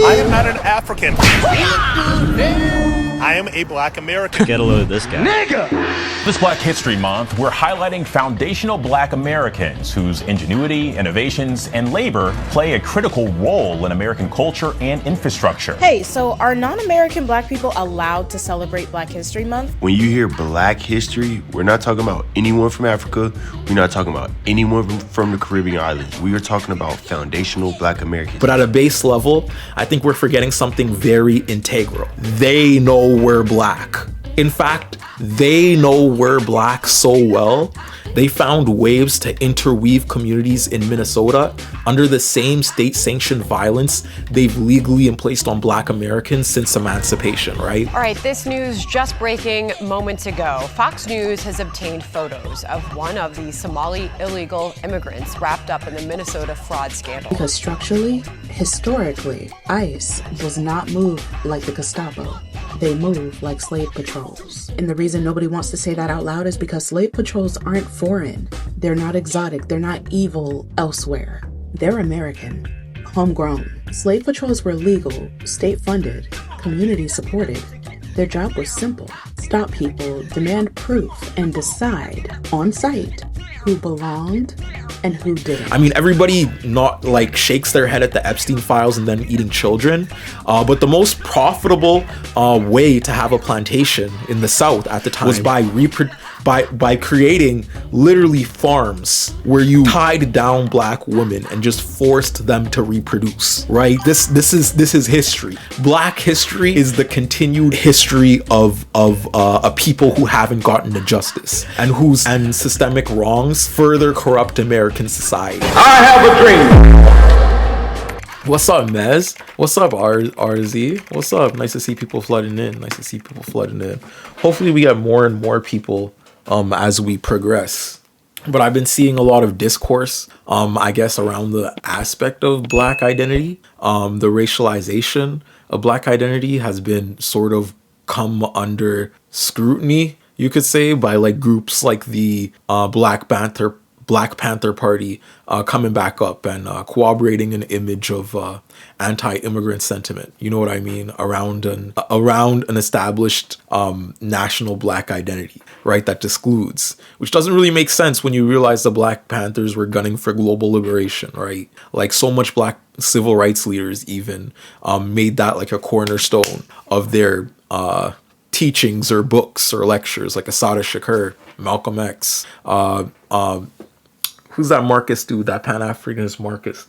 I am not an African. I am a Black American. Get a load of this guy. Nigga! This Black History Month, we're highlighting foundational Black Americans whose ingenuity, innovations, and labor play a critical role in American culture and infrastructure. Hey, so are non-American Black people allowed to celebrate Black History Month? When you hear Black history, we're not talking about anyone from Africa. We're not talking about anyone from the Caribbean islands. We are talking about foundational Black Americans. But at a base level, I think we're forgetting something very integral. They know we're Black. In fact, they know we're Black so well, they found ways to interweave communities in Minnesota under the same state-sanctioned violence they've legally placed on Black Americans since emancipation, right? All right, this news just breaking moments ago. Fox News has obtained photos of one of the Somali illegal immigrants wrapped up in the Minnesota fraud scandal. Because structurally, historically, ICE does not move like the Gestapo. They move like slave patrols. And the reason nobody wants to say that out loud is because slave patrols aren't foreign. They're not exotic. They're not evil elsewhere. They're American, homegrown. Slave patrols were legal, state-funded, community-supported. Their job was simple: stop people, demand proof, and decide on site who belonged and who didn't. I mean, everybody not like shakes their head at the Epstein files and then eating children, but the most profitable way to have a plantation in the South at the time was by creating literally farms where you tied down Black women and just forced them to reproduce. Right? This is history. Black history is the continued history of a people who haven't gotten the justice and systemic wrongs further corrupt American society. I have a dream. What's up, Mez? What's up, RZ? What's up? Nice to see people flooding in. Hopefully we get more and more people as we progress. But I've been seeing a lot of discourse, I guess, around the aspect of Black identity. The racialization of Black identity has been sort of come under scrutiny, you could say, by like groups like the Black Panther Party coming back up and corroborating an image of anti-immigrant sentiment. You know what I mean? Around an established national Black identity, right? That excludes, which doesn't really make sense when you realize the Black Panthers were gunning for global liberation, right? Like so much Black civil rights leaders even made that like a cornerstone of their teachings or books or lectures, like Assata Shakur, Malcolm X, who's that Marcus dude, that Pan-Africanist Marcus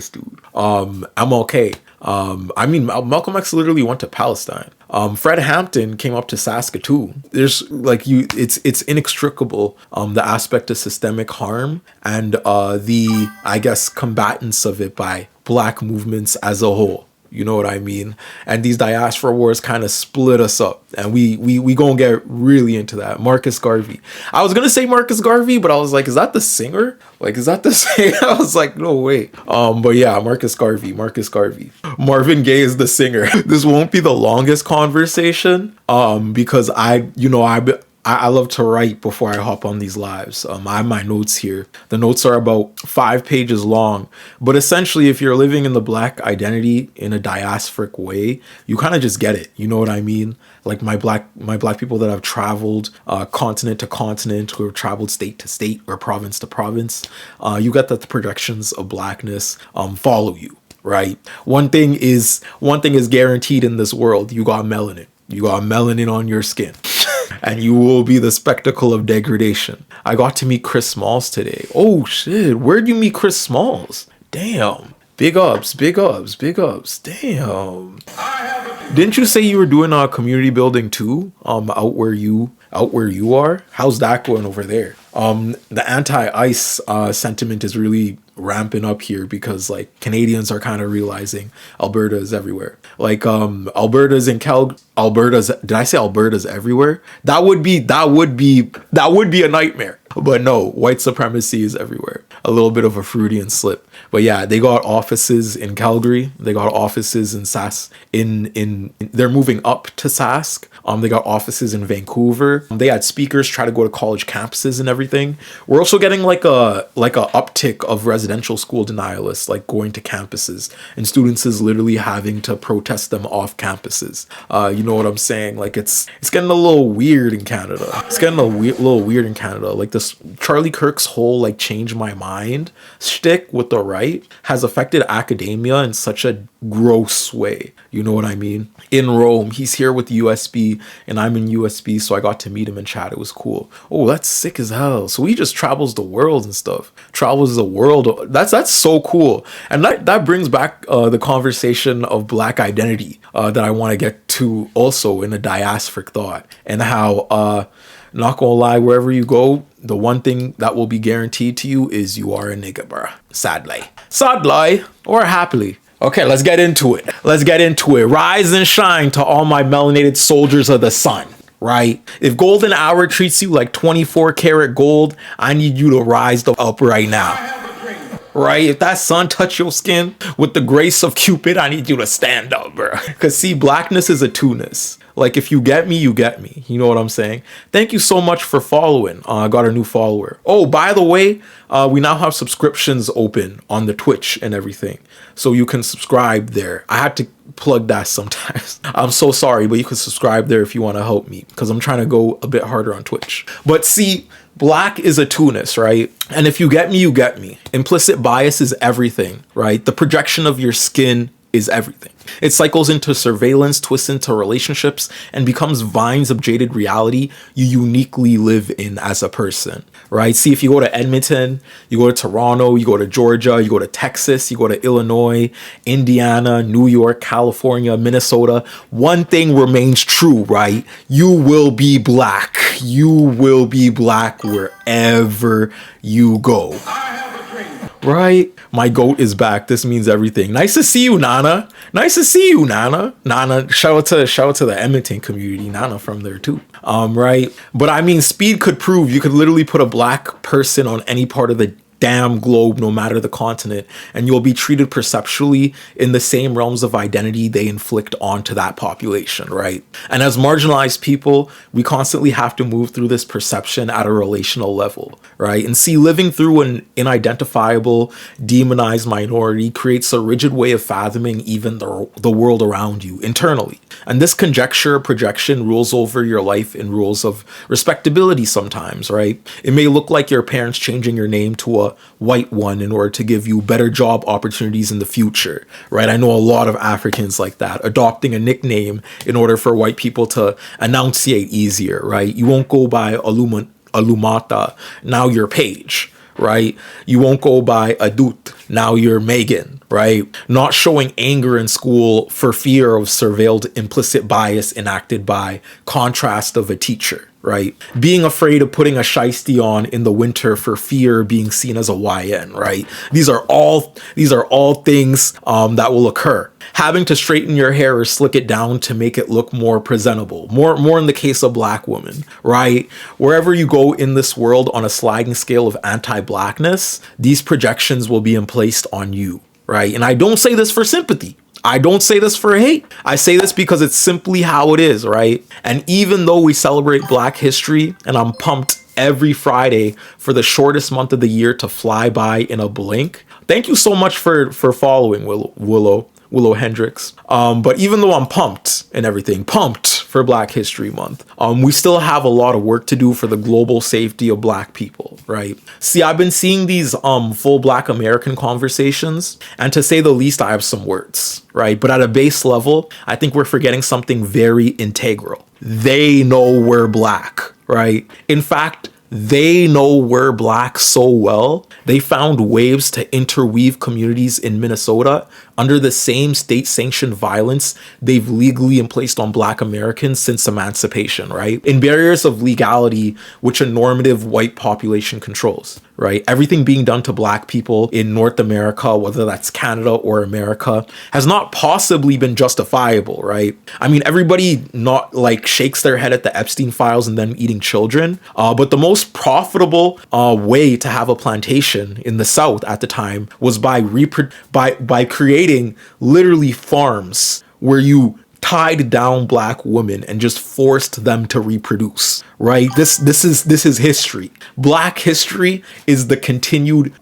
dude, MLK. I mean, Malcolm X literally went to Palestine. Fred Hampton came up to Saskatoon. There's like it's inextricable, the aspect of systemic harm and the, I guess, combatants of it by Black movements as a whole. You know what I mean? And these diaspora wars kind of split us up. And we gonna get really into that. Marcus Garvey. I was gonna say Marcus Garvey, but I was like, is that the singer? Like, is that the singer? I was like, no, wait. But yeah, Marcus Garvey. Marvin Gaye is the singer. This won't be the longest conversation, because I love to write before I hop on these lives. I have my notes here. The notes are about 5 pages long. But essentially, if you're living in the Black identity in a diasporic way, you kind of just get it. You know what I mean? Like my black people that have traveled continent to continent, who have traveled state to state or province to province, you get that the projections of Blackness follow you, right? One thing is guaranteed in this world. You got melanin. You got melanin on your skin. And you will be the spectacle of degradation. I got to meet Chris Smalls today. Oh shit, where'd you meet Chris Smalls? Damn. Big ups. Damn. Didn't you say you were doing community building too? Out where you are? How's that going over there? The anti-ICE sentiment is really ramping up here because like Canadians are kind of realizing Alberta is everywhere. Like did I say Alberta's everywhere? That would be a nightmare. But no, white supremacy is everywhere. A little bit of a Freudian slip. But yeah, they got offices in Calgary. They got offices in they're moving up to Sask. They got offices in Vancouver. They had speakers try to go to college campuses and everything. We're also getting like a uptick of residential school denialists, like going to campuses, and students is literally having to protest them off campuses. You know what I'm saying? Like it's getting a little weird in Canada. It's getting little weird in Canada. Like this Charlie Kirk's whole like change my mind shtick with the right has affected academia in such a gross way. You know what I mean? In Rome, he's here with USB and I'm in USB, so I got to meet him and chat. It was cool. Oh, that's sick as hell. So he just travels the world and stuff. Travels the world. That's so cool. And that brings back the conversation of Black identity that I want to get to also in a diasporic thought, and how not gonna lie, wherever you go, the one thing that will be guaranteed to you is you are a nigga, bruh. Sadly, or happily. Okay, let's get into it. Rise and shine to all my melanated soldiers of the sun, right? If golden hour treats you like 24 karat gold, I need you to rise up right now. Right? If that sun touch your skin with the grace of Cupid, I need you to stand up, bro. Because see, blackness is a two-ness. Like, if you get me, you get me. You know what I'm saying? Thank you so much for following. I got a new follower. Oh, by the way, we now have subscriptions open on the Twitch and everything. So you can subscribe there. I had to plug that sometimes. I'm so sorry, but you can subscribe there if you want to help me, because I'm trying to go a bit harder on Twitch. But see, black is a two-ness, right? And if you get me, you get me. Implicit bias is everything, right? The projection of your skin is everything. It cycles into surveillance, twists into relationships, and becomes vines of jaded reality you uniquely live in as a person, right? See, if you go to Edmonton, you go to Toronto, you go to Georgia, you go to Texas, you go to Illinois, Indiana, New York, California, Minnesota, one thing remains true, right? You will be black. You will be black wherever you go. Right? My goat is back. This means everything. Nice to see you, Nana. Nana, shout out to the Edmonton community. Nana from there too. Right? But I mean, speed could prove you could literally put a black person on any part of the damn globe, no matter the continent, and you'll be treated perceptually in the same realms of identity they inflict onto that population, right? And as marginalized people, we constantly have to move through this perception at a relational level, right? And see, living through an unidentifiable, demonized minority creates a rigid way of fathoming even the world around you internally. And this projection rules over your life in rules of respectability sometimes, right? It may look like your parents changing your name to a white one in order to give you better job opportunities in the future, right? I know a lot of Africans like that, adopting a nickname in order for white people to enunciate easier, right? You won't go by Alumata, now you're Paige, right? You won't go by Adut, now you're Megan, right? Not showing anger in school for fear of surveilled implicit bias enacted by contrast of a teacher, right? Being afraid of putting a shiesty on in the winter for fear of being seen as a YN, right? These are all things that will occur. Having to straighten your hair or slick it down to make it look more presentable. More in the case of black women, right? Wherever you go in this world on a sliding scale of anti-blackness, these projections will be placed on you, right? And I don't say this for sympathy. I don't say this for hate. I say this because it's simply how it is, right? And even though we celebrate Black History, and I'm pumped every Friday for the shortest month of the year to fly by in a blink, thank you so much for following, Willow Hendricks. But even though I'm pumped and everything, pumped for Black History Month, we still have a lot of work to do for the global safety of Black people, right? See, I've been seeing these full Black American conversations, and to say the least, I have some words, right? But at a base level, I think we're forgetting something very integral. They know we're Black, right? In fact, they know we're Black so well, they found ways to interweave communities in Minnesota under the same state-sanctioned violence they've legally placed on Black Americans since emancipation, right? In barriers of legality which a normative white population controls. right? Everything being done to black people in North America, whether that's Canada or America, has not possibly been justifiable, right? I mean, everybody not like shakes their head at the Epstein files and then eating children, but the most profitable way to have a plantation in the South at the time was by creating literally farms where you tied down black women and just forced them to reproduce, right? This is history. Black history is the continued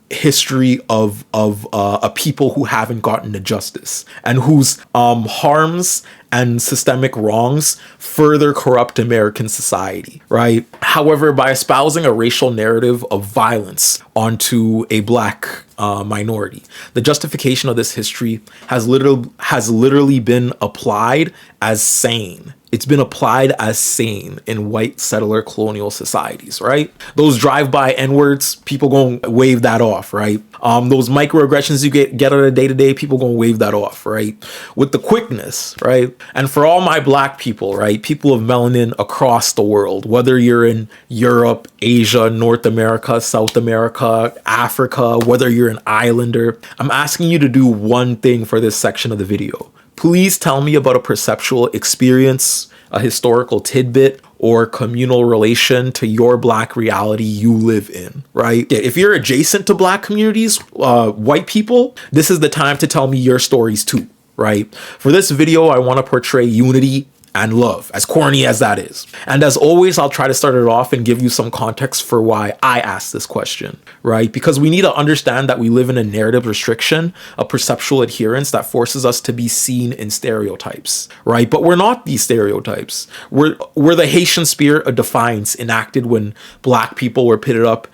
history of a people who haven't gotten to justice and whose harms and systemic wrongs further corrupt American society, right? However, by espousing a racial narrative of violence onto a black minority, the justification of this history has literally been applied as sane. It's been applied as sane in white settler colonial societies, right? Those drive-by N-words, people gonna wave that off, right? Those microaggressions you get on a day-to-day, people gonna wave that off, right? With the quickness, right? And for all my black people, right? People of melanin across the world, whether you're in Europe, Asia, North America, South America, Africa, whether you're an islander, I'm asking you to do one thing for this section of the video. Please tell me about a perceptual experience, a historical tidbit, or communal relation to your black reality you live in, right? If you're adjacent to black communities, white people, this is the time to tell me your stories too, right? For this video, I want to portray unity and love, as corny as that is. And as always, I'll try to start it off and give you some context for why I asked this question, right? Because we need to understand that we live in a narrative restriction, a perceptual adherence that forces us to be seen in stereotypes, right? But we're not these stereotypes. We're the Haitian spirit of defiance enacted when black people were pitted up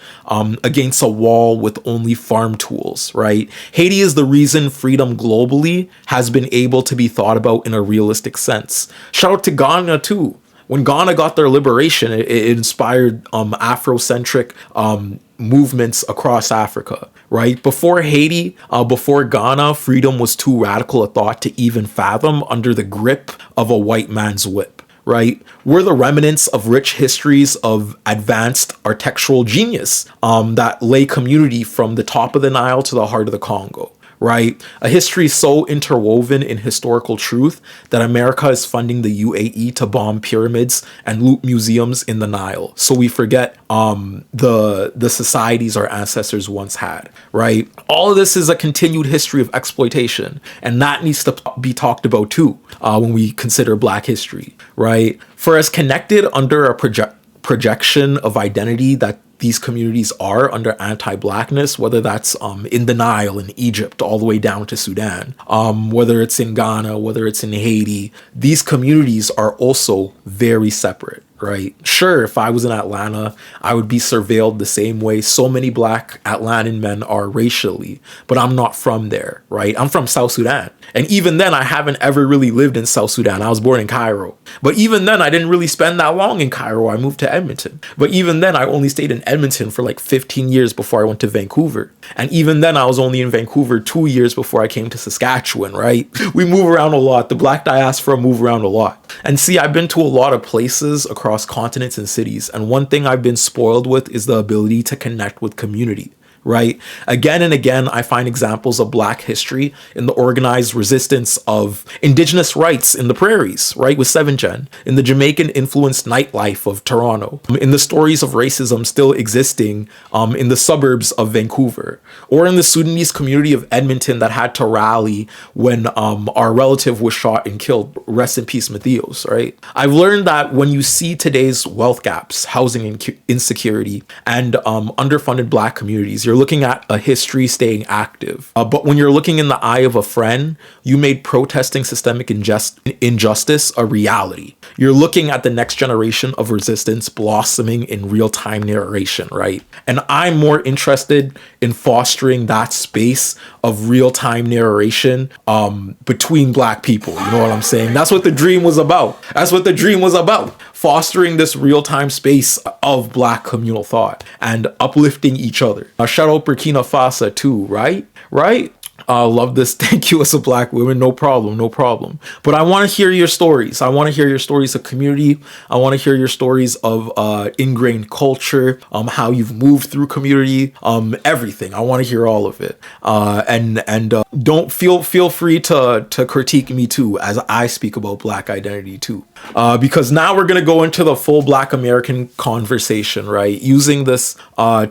against a wall with only farm tools, right? Haiti is the reason freedom globally has been able to be thought about in a realistic sense. Shout out to Ghana too. When Ghana got their liberation, it inspired Afrocentric movements across Africa, right? Before Haiti, before Ghana, freedom was too radical a thought to even fathom under the grip of a white man's whip, right? We're the remnants of rich histories of advanced architectural genius that lay community from the top of the Nile to the heart of the Congo, right? A history so interwoven in historical truth that America is funding the UAE to bomb pyramids and loot museums in the Nile. So we forget the societies our ancestors once had, right? All of this is a continued history of exploitation, and that needs to be talked about too when we consider black history, right? For as connected under a projection of identity that these communities are under anti-blackness, whether that's in the Nile, in Egypt, all the way down to Sudan, whether it's in Ghana, whether it's in Haiti, these communities are also very separate, right? Sure, if I was in Atlanta, I would be surveilled the same way so many black Atlantan men are racially, but I'm not from there, right? I'm from South Sudan. And even then, I haven't ever really lived in South Sudan. I was born in Cairo. But even then, I didn't really spend that long in Cairo. I moved to Edmonton. But even then, I only stayed in Edmonton for like 15 years before I went to Vancouver. And even then, I was only in Vancouver 2 years before I came to Saskatchewan, right? We move around a lot. The Black diaspora move around a lot. And see, I've been to a lot of places across continents and cities. And one thing I've been spoiled with is the ability to connect with community, right? Again and again, I find examples of black history in the organized resistance of indigenous rights in the prairies, right? With 7gen, in the Jamaican influenced nightlife of Toronto, in the stories of racism still existing in the suburbs of Vancouver, or in the Sudanese community of Edmonton that had to rally when our relative was shot and killed. Rest in peace, Matthios, right? I've learned that when you see today's wealth gaps, housing insecurity, and underfunded black communities, you're looking at a history staying active. But when you're looking in the eye of a friend, you made protesting systemic injustice a reality. You're looking at the next generation of resistance blossoming in real-time narration, right? And I'm more interested in fostering that space of real-time narration between black people. You know what I'm saying? That's what the dream was about. That's what the dream was about. Fostering this real-time space of black communal thought and uplifting each other. Shout out Burkina Faso too, right? Love this. Thank you as a black woman. No problem. No problem. But I want to hear your stories. I want to hear your stories of community. I want to hear your stories of ingrained culture, how you've moved through community, everything. I want to hear all of it. And don't feel free to critique me too, as I speak about black identity too. Because now we're going to go into the full black American conversation, right? Using this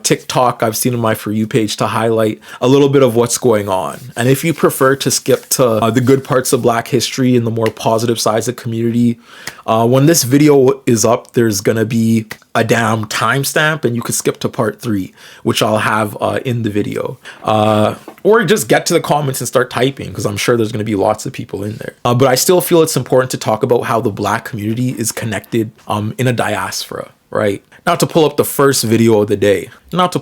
TikTok I've seen on my For You page to highlight a little bit of what's going on. And if you prefer to skip to the good parts of black history and the more positive sides of community, when this video is up, there's going to be a damn timestamp and you could skip to part 3, which I'll have in the video. Or just get to the comments and start typing, because I'm sure there's going to be lots of people in there. But I still feel it's important to talk about how the black community is connected in a diaspora, right? Not to pull up the first video of the day. Love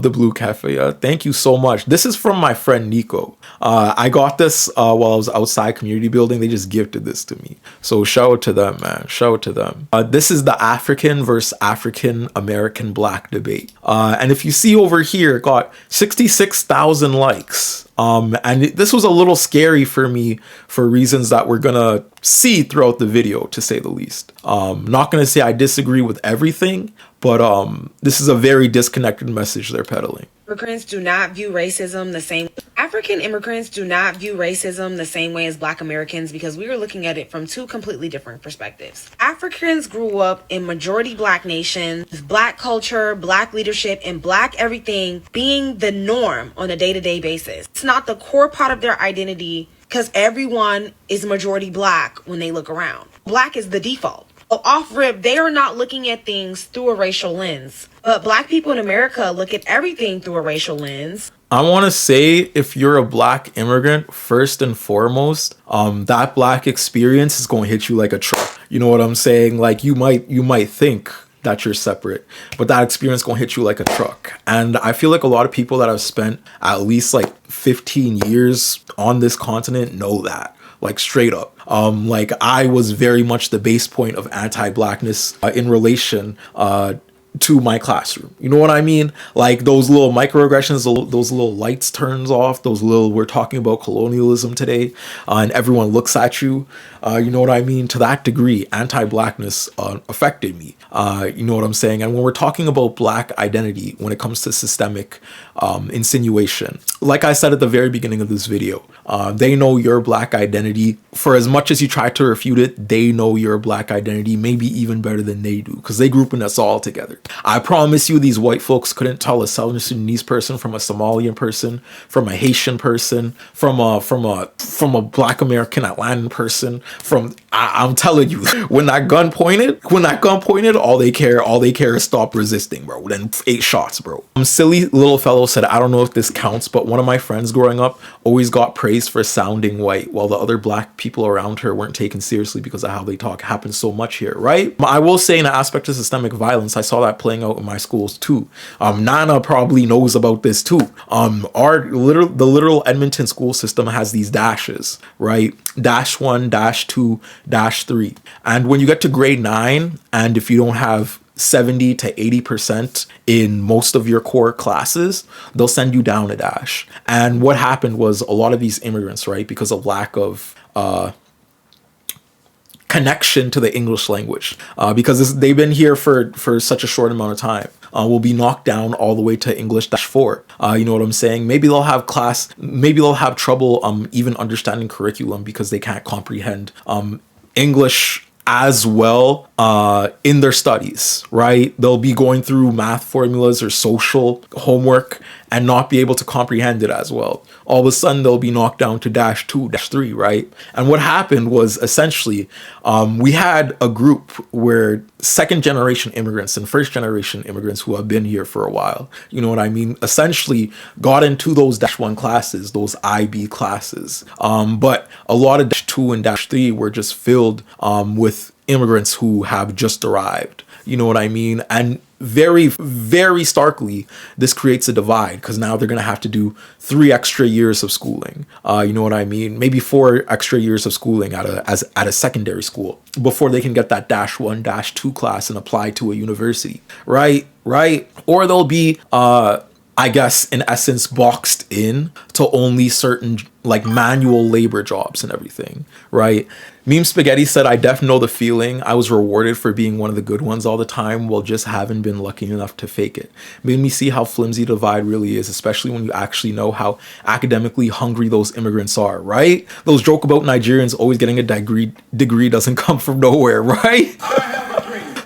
the blue cafe. Thank you so much. This is from my friend Nico. I got this while I was outside community building. They just gifted this to me. So shout out to them, man. Shout out to them. This is the African versus African American black debate. And if you see over here, it got 66,000 likes. And this was a little scary for me for reasons that we're gonna see throughout the video, to say the least. Not gonna say I disagree with everything, but this is a very disconnected message they're peddling. Immigrants do not view racism the same. African immigrants do not view racism the same way as Black Americans, because we are looking at it from two completely different perspectives. Africans grew up in majority Black nations, with Black culture, Black leadership, and Black everything being the norm on a day-to-day basis. It's not the core part of their identity, because everyone is majority Black when they look around. Black is the default. Off rip, they are not looking at things through a racial lens. But Black people in America look at everything through a racial lens. I want to say, if you're a Black immigrant, first and foremost, that Black experience is going to hit you like a truck. You know what I'm saying? Like, you might think that you're separate, but that experience going to hit you like a truck. And I feel like a lot of people that have spent at least like 15 years on this continent know that. Like, straight up. Like, I was very much the base point of anti-Blackness in relation to my classroom. You know what I mean? Like, those little microaggressions, those little lights turns off, we're talking about colonialism today, and everyone looks at you. You know what I mean? To that degree, anti-Blackness affected me. You know what I'm saying? And when we're talking about Black identity, when it comes to systemic insinuation, like I said at the very beginning of this video, they know your Black identity. For as much as you try to refute it, they know your Black identity, maybe even better than they do, because they grouping us all together. I promise you, these white folks couldn't tell a Southern Sudanese person from a Somalian person, from a Haitian person, from a Black American Atlantan person. I'm telling you, when that gun pointed, all they care is stop resisting, bro. Then 8 shots, bro. Silly little fellow said, I don't know if this counts, but one of my friends growing up always got praised for sounding white, while the other Black people around her weren't taken seriously because of how they talk. Happens so much here, right? I will say, in the aspect of systemic violence, I saw that playing out in my schools too. Nana probably knows about this too. The literal Edmonton school system has these dashes, right? -1, -2, -3. And when you get to grade 9, and if you don't have 70 to 80% in most of your core classes, they'll send you down a dash. And what happened was, a lot of these immigrants, right, because of lack of connection to the English language, because they've been here for such a short amount of time, will be knocked down all the way to English -4. You know what I'm saying? Maybe they'll have trouble even understanding curriculum because they can't comprehend English as well in their studies, right? They'll be going through math formulas or social homework and not be able to comprehend it as well. All of a sudden, they'll be knocked down to -2, -3, right? And what happened was, essentially, we had a group where second generation immigrants and first generation immigrants who have been here for a while, you know what I mean, essentially got into those -1 classes, those IB classes. But a lot of -2 and -3 were just filled with immigrants who have just arrived. You know what I mean? And very, very starkly, this creates a divide, because now they're going to have to do 3 extra years of schooling. You know what I mean? Maybe 4 extra years of schooling at a secondary school before they can get that -1, -2 class and apply to a university, right? Or they'll be I guess, in essence, boxed in to only certain like manual labor jobs and everything, right? Meme Spaghetti said, I definitely know the feeling. I was rewarded for being one of the good ones all the time while just haven't been lucky enough to fake it. Made me see how flimsy the divide really is, especially when you actually know how academically hungry those immigrants are, right? Those joke about Nigerians always getting a degree doesn't come from nowhere, right?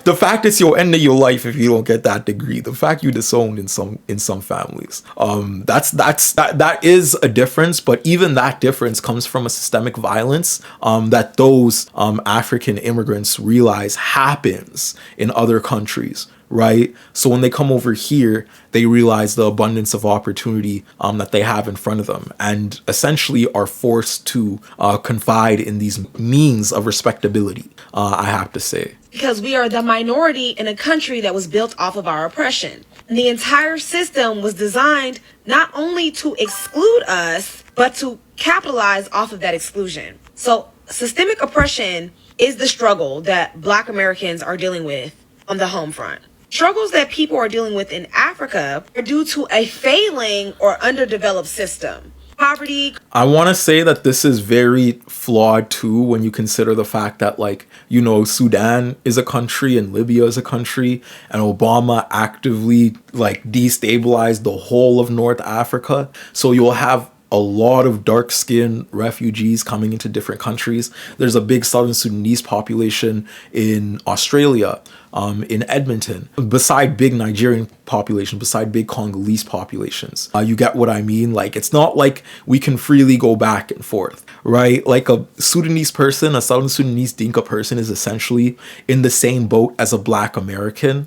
The fact it's your end of your life if you don't get that degree. The fact you disowned in some families. That is a difference, but even that difference comes from a systemic violence that those African immigrants realize happens in other countries, right? So when they come over here, they realize the abundance of opportunity that they have in front of them, and essentially are forced to confide in these means of respectability, I have to say. Because we are the minority in a country that was built off of our oppression. And the entire system was designed not only to exclude us, but to capitalize off of that exclusion. So systemic oppression is the struggle that Black Americans are dealing with on the home front. Struggles that people are dealing with in Africa are due to a failing or underdeveloped system. Poverty. I want to say that this is very flawed too when you consider the fact that, like, you know, Sudan is a country and Libya is a country, and Obama actively like destabilized the whole of North Africa. So you'll have a lot of dark-skinned refugees coming into different countries. There's a big Southern Sudanese population in Australia, in Edmonton, beside big Nigerian population, beside big Congolese populations. You get what I mean? Like, it's not like we can freely go back and forth, right? Like a Sudanese person, a Southern Sudanese Dinka person is essentially in the same boat as a Black American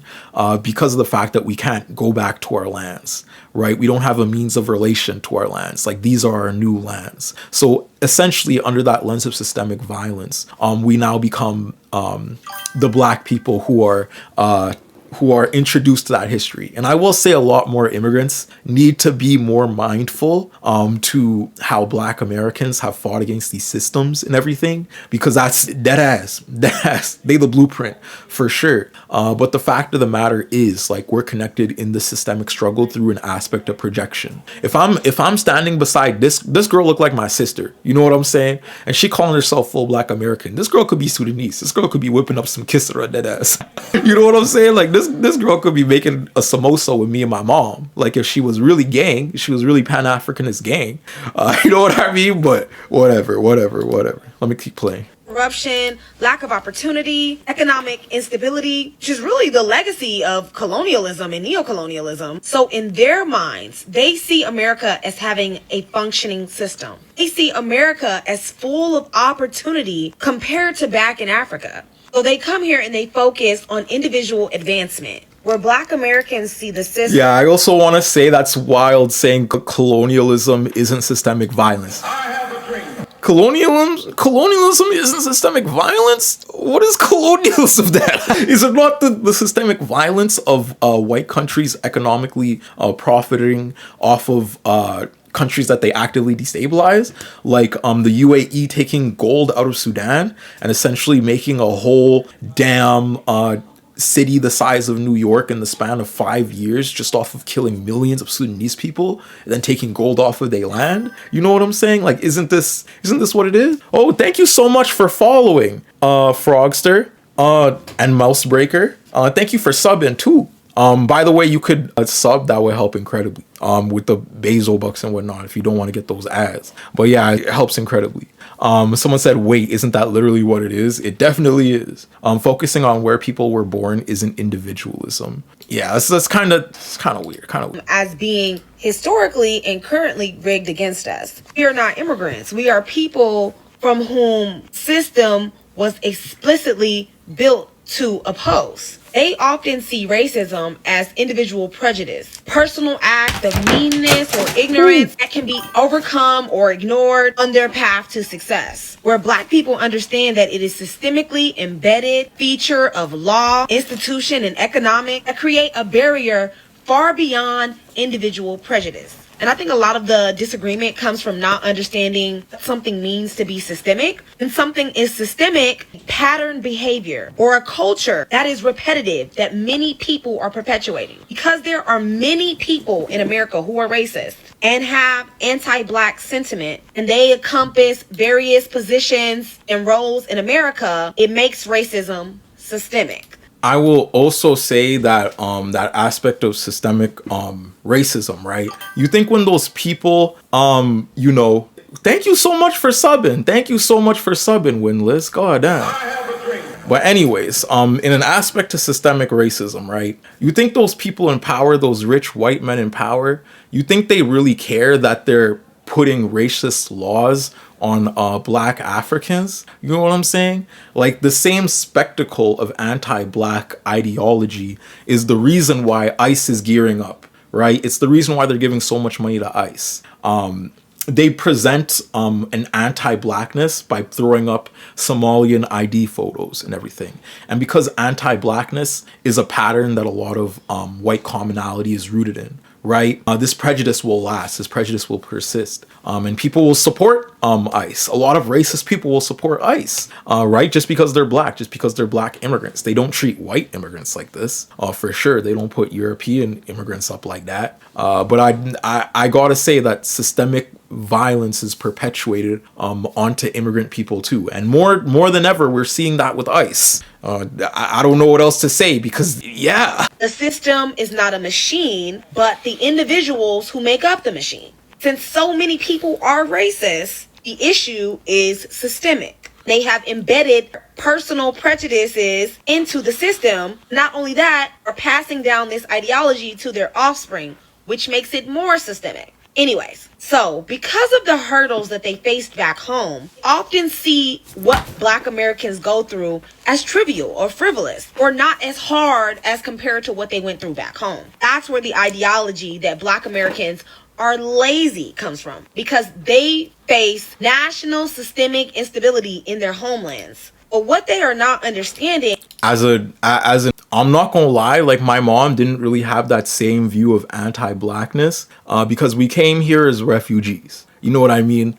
because of the fact that we can't go back to our lands, right? We don't have a means of relation to our lands. Like, these are our new lands. So essentially, under that lens of systemic violence, we now become the Black people who are introduced to that history. And I will say a lot more immigrants need to be more mindful to how Black Americans have fought against these systems and everything, because that's dead ass. They the blueprint for sure. But the fact of the matter is, like, we're connected in the systemic struggle through an aspect of projection. If I'm standing beside this girl look like my sister, you know what I'm saying? And she calling herself full Black American. This girl could be Sudanese. This girl could be whipping up some kisra dead ass. You know what I'm saying? Like, this girl could be making a samosa with me and my mom. Like, if she was really gang, she was really Pan-Africanist gang. You know what I mean? But whatever. Let me keep playing. Corruption, lack of opportunity, economic instability, which is really the legacy of colonialism and neocolonialism. So in their minds, they see America as having a functioning system. They see America as full of opportunity compared to back in Africa. So they come here and they focus on individual advancement, where Black Americans see the system. Yeah, I also want to say that's wild saying colonialism isn't systemic violence. Colonialism isn't systemic violence? What is colonialism then? Is it not the systemic violence of white countries economically profiting off of countries that they actively destabilize, like the UAE taking gold out of Sudan and essentially making a whole damn city the size of New York in the span of 5 years just off of killing millions of Sudanese people and then taking gold off of their land? You know what I'm saying? Like, isn't this what it is? Oh, thank you so much for following, Frogster and Mousebreaker. Thank you for subbing too. By the way, you could sub, that would help incredibly with the Basil bucks and whatnot if you don't want to get those ads. But yeah, it helps incredibly. Someone said, wait, isn't that literally what it is? It definitely is. Focusing on where people were born isn't individualism. Yeah, that's kind of weird. As being historically and currently rigged against us. We are not immigrants. We are people from whom system was explicitly built to oppose. They often see racism as individual prejudice, personal act of meanness or ignorance that can be overcome or ignored on their path to success. Where Black people understand that it is systemically embedded feature of law, institution, and economic that create a barrier far beyond individual prejudice. And I think a lot of the disagreement comes from not understanding what something means to be systemic. And something is systemic pattern behavior or a culture that is repetitive that many people are perpetuating. Because there are many people in America who are racist and have anti-black sentiment, and they encompass various positions and roles in America, it makes racism systemic. I will also say that that aspect of systemic racism, right? You think when those people, you know, thank you so much for subbing. Thank you so much for subbing, Winless. God damn. But anyways, in an aspect to systemic racism, right? You think those people in power, those rich white men in power, you think they really care that they're putting racist laws on black Africans? You know what I'm saying? Like, the same spectacle of anti-black ideology is the reason why ICE is gearing up, right? It's the reason why they're giving so much money to ICE. They present an anti-blackness by throwing up Somalian ID photos and everything. And because anti-blackness is a pattern that a lot of white commonality is rooted in, right? This prejudice will last. This prejudice will persist. And people will support ICE. A lot of racist people will support ICE, right? Just because they're black, just because they're black immigrants. They don't treat white immigrants like this, for sure. They don't put European immigrants up like that. But I gotta say that systemic violence is perpetuated onto immigrant people too. And more than ever, we're seeing that with ICE. I don't know what else to say because, yeah. The system is not a machine, but the individuals who make up the machine. Since so many people are racist, the issue is systemic. They have embedded personal prejudices into the system. Not only that, are passing down this ideology to their offspring, which makes it more systemic. Anyways, so because of the hurdles that they faced back home, often see what black Americans go through as trivial or frivolous or not as hard as compared to what they went through back home. That's where the ideology that black Americans are lazy comes from, because they face national systemic instability in their homelands. But what they are not understanding, I'm not gonna lie, like, my mom didn't really have that same view of anti-blackness because we came here as refugees. You know what I mean?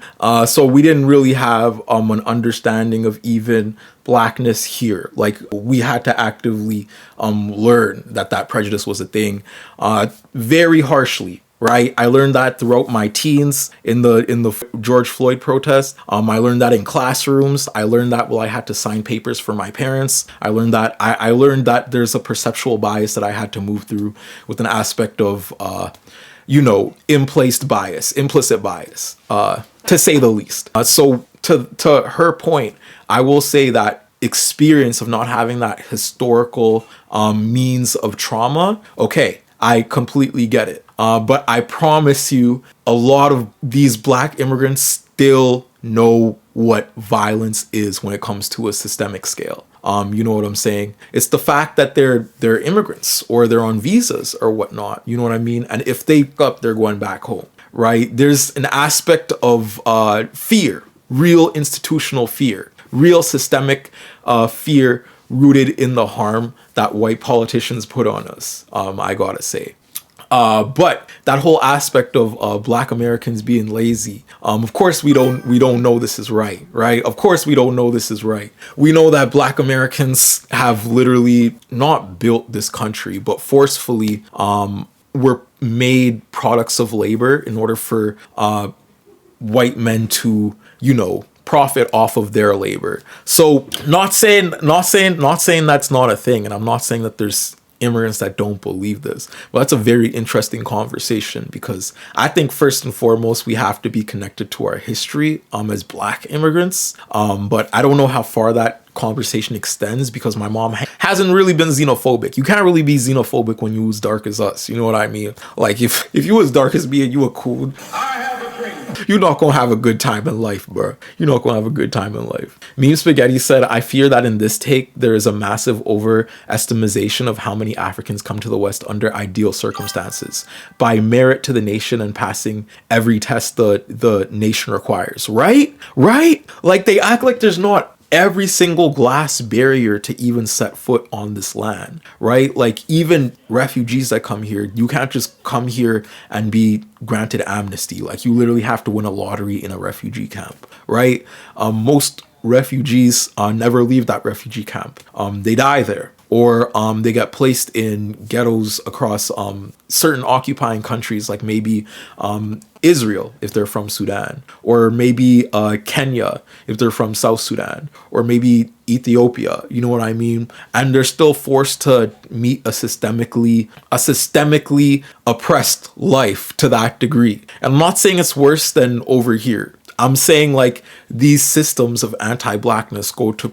So we didn't really have an understanding of even blackness here. Like, we had to actively learn that prejudice was a thing very harshly. Right, I learned that throughout my teens in the George Floyd protest. I learned that in classrooms. I learned that while I had to sign papers for my parents. I learned that there's a perceptual bias that I had to move through with an aspect of, implicit bias, to say the least. So to her point, I will say that experience of not having that historical means of trauma. Okay, I completely get it. But I promise you, a lot of these black immigrants still know what violence is when it comes to a systemic scale. You know what I'm saying? It's the fact that they're immigrants or they're on visas or whatnot. You know what I mean? And if they fuck up, they're going back home, right? There's an aspect of fear, real institutional fear, real systemic fear rooted in the harm that white politicians put on us, I gotta say. But that whole aspect of black Americans being lazy, of course we don't know this is right? Of course we don't know this is right. We know that black Americans have literally not built this country, but forcefully were made products of labor in order for white men to, profit off of their labor. So not saying that's not a thing, and I'm not saying that there's immigrants that don't believe this. But that's a very interesting conversation, because I think first and foremost we have to be connected to our history as black immigrants. But I don't know how far that conversation extends, because my mom hasn't really been xenophobic. You can't really be xenophobic when you was dark as us. You know what I mean? Like, if you was dark as me and you were cool, you're not gonna have a good time in life, bro. You're not gonna have a good time in life. Meme Spaghetti said, I fear that in this take, there is a massive overestimation of how many Africans come to the West under ideal circumstances, by merit to the nation and passing every test the nation requires. Right? Like, they act like there's not every single glass barrier to even set foot on this land, right? Like even refugees that come here, you can't just come here and be granted amnesty. Like you literally have to win a lottery in a refugee camp, right? Most refugees never leave that refugee camp. They die there, or they get placed in ghettos across certain occupying countries, like maybe Israel if they're from Sudan, or maybe Kenya if they're from South Sudan, or maybe Ethiopia, you know what I mean? And they're still forced to meet a systemically oppressed life to that degree. And I'm not saying it's worse than over here. I'm saying like these systems of anti-blackness go to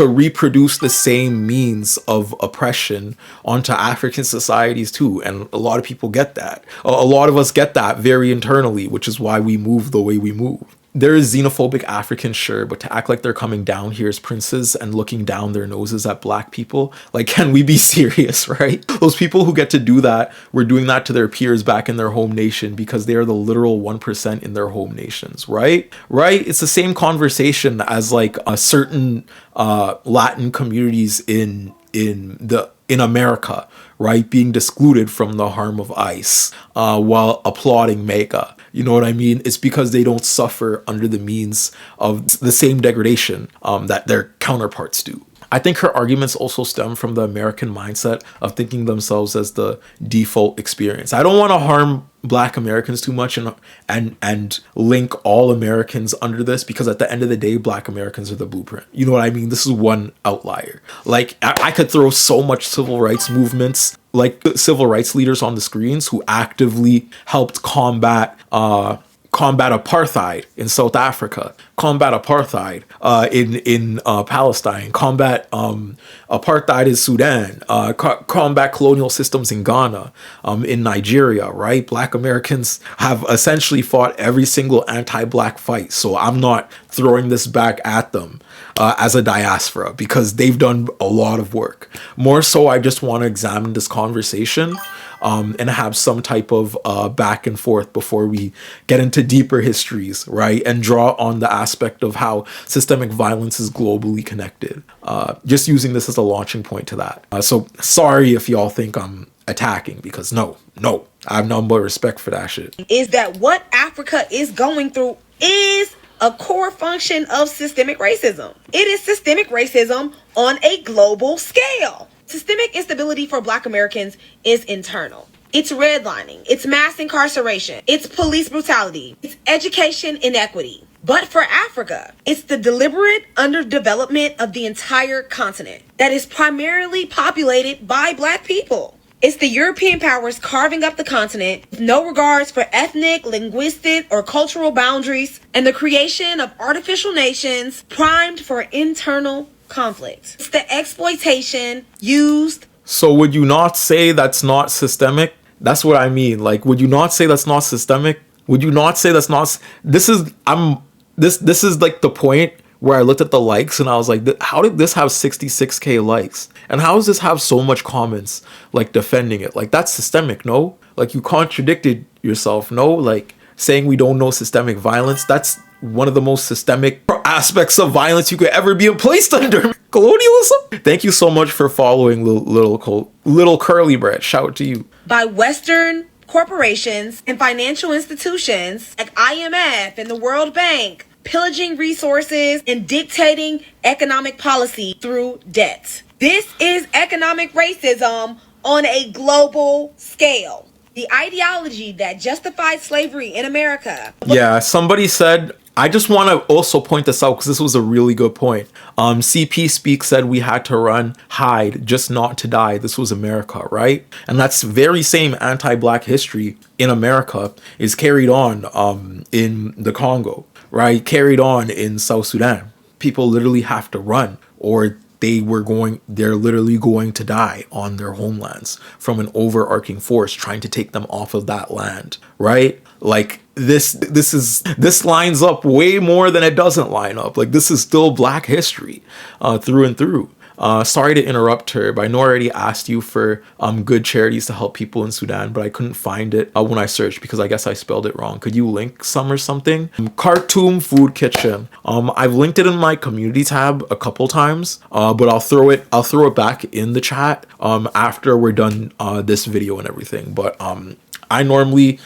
reproduce the same means of oppression onto African societies too. And a lot of people get that. A lot of us get that very internally, which is why we move the way we move. There is xenophobic Africans, sure, but to act like they're coming down here as princes and looking down their noses at black people, like, can we be serious, right? Those people who get to do that were doing that to their peers back in their home nation because they are the literal 1% in their home nations, right? Right? It's the same conversation as like a certain Latin communities in America, right, being excluded from the harm of ICE while applauding MAGA. You know what I mean? It's because they don't suffer under the means of the same degradation that their counterparts do. I think her arguments also stem from the American mindset of thinking themselves as the default experience. I don't want to harm Black Americans too much and link all Americans under this, because at the end of the day, Black Americans are the blueprint. You know what I mean? This is one outlier. Like I could throw so much civil rights movements, like civil rights leaders on the screens who actively helped combat apartheid in South Africa, combat apartheid in Palestine, combat apartheid in Sudan, combat colonial systems in Ghana, in Nigeria, right? Black Americans have essentially fought every single anti-Black fight. So I'm not throwing this back at them as a diaspora, because they've done a lot of work. More so, I just want to examine this conversation and have some type of back and forth before we get into deeper histories, right? And draw on the aspect of how systemic violence is globally connected. Just using this as a launching point to that. So sorry if y'all think I'm attacking, because no, I have no more respect for that shit. Is that what Africa is going through is a core function of systemic racism. It is systemic racism on a global scale. Systemic instability for Black Americans is internal. It's redlining, it's mass incarceration, it's police brutality, it's education inequity. But for Africa, it's the deliberate underdevelopment of the entire continent that is primarily populated by Black people. It's the European powers carving up the continent with no regards for ethnic, linguistic, or cultural boundaries, and the creation of artificial nations primed for internal conflict. It's the exploitation used. So would you not say that's not systemic? That's what I mean. Like, would you not say that's not systemic? Would you not say that's not? This is like the point where I looked at the likes and I was like, how did this have 66K likes? And how does this have so much comments like defending it? Like, that's systemic, no? Like, you contradicted yourself, no? Like, saying we don't know systemic violence, that's one of the most systemic aspects of violence you could ever be placed under. Colonialism? Thank you so much for following little curly bread. Shout out to you. By Western corporations and financial institutions like IMF and the World Bank, pillaging resources and dictating economic policy through debt. This is economic racism on a global scale. The ideology that justified slavery in America. Yeah, somebody said, I just want to also point this out because this was a really good point. CP Speak said we had to hide, just not to die. This was America, right? And that's very same anti-Black history in America is carried on in the Congo, right? Carried on in South Sudan. People literally have to run, or they're literally going to die on their homelands from an overarching force trying to take them off of that land, right? Like this lines up way more than it doesn't line up. Like, this is still Black history through and through. Sorry to interrupt her, but I know I already asked you for good charities to help people in Sudan, but I couldn't find it when I searched because I guess I spelled it wrong. Could you link some or something? Khartoum Food Kitchen. I've linked it in my community tab a couple times, but I'll throw it back in the chat after we're done this video and everything. But I normally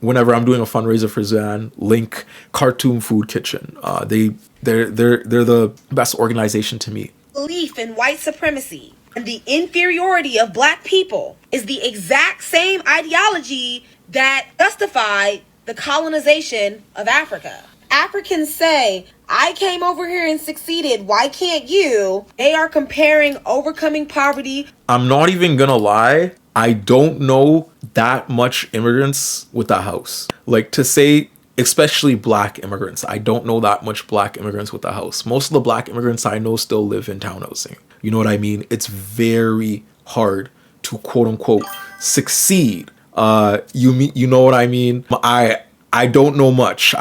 whenever I'm doing a fundraiser for Sudan, link Khartoum Food Kitchen. They're the best organization to me. Belief in white supremacy and the inferiority of black people is the exact same ideology that justified the colonization of Africa. Africans say, I came over here and succeeded, why can't you? They are comparing overcoming poverty. I'm not even gonna lie, I don't know that much immigrants with a house. Like, to say, especially black immigrants, I don't know that much black immigrants with a house. Most of the black immigrants I know still live in townhousing. You know what I mean? It's very hard to quote unquote succeed. You know what I mean? I don't know much.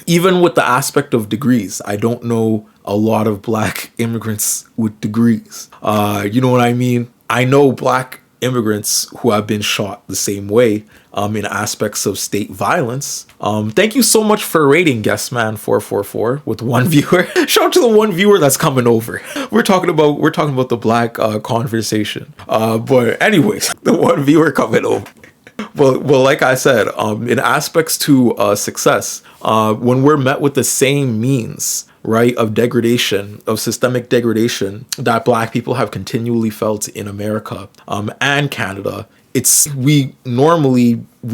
Even with the aspect of degrees, I don't know a lot of black immigrants with degrees. You know what I mean? I know black immigrants who have been shot the same way in aspects of state violence. Thank you so much for rating Guestman 444 with one viewer. Shout out to the one viewer that's coming over. We're talking about the black conversation. But anyways, the one viewer coming over. Well, like I said, in aspects to success, when we're met with the same means, right, of degradation, of systemic degradation that black people have continually felt in America and Canada, we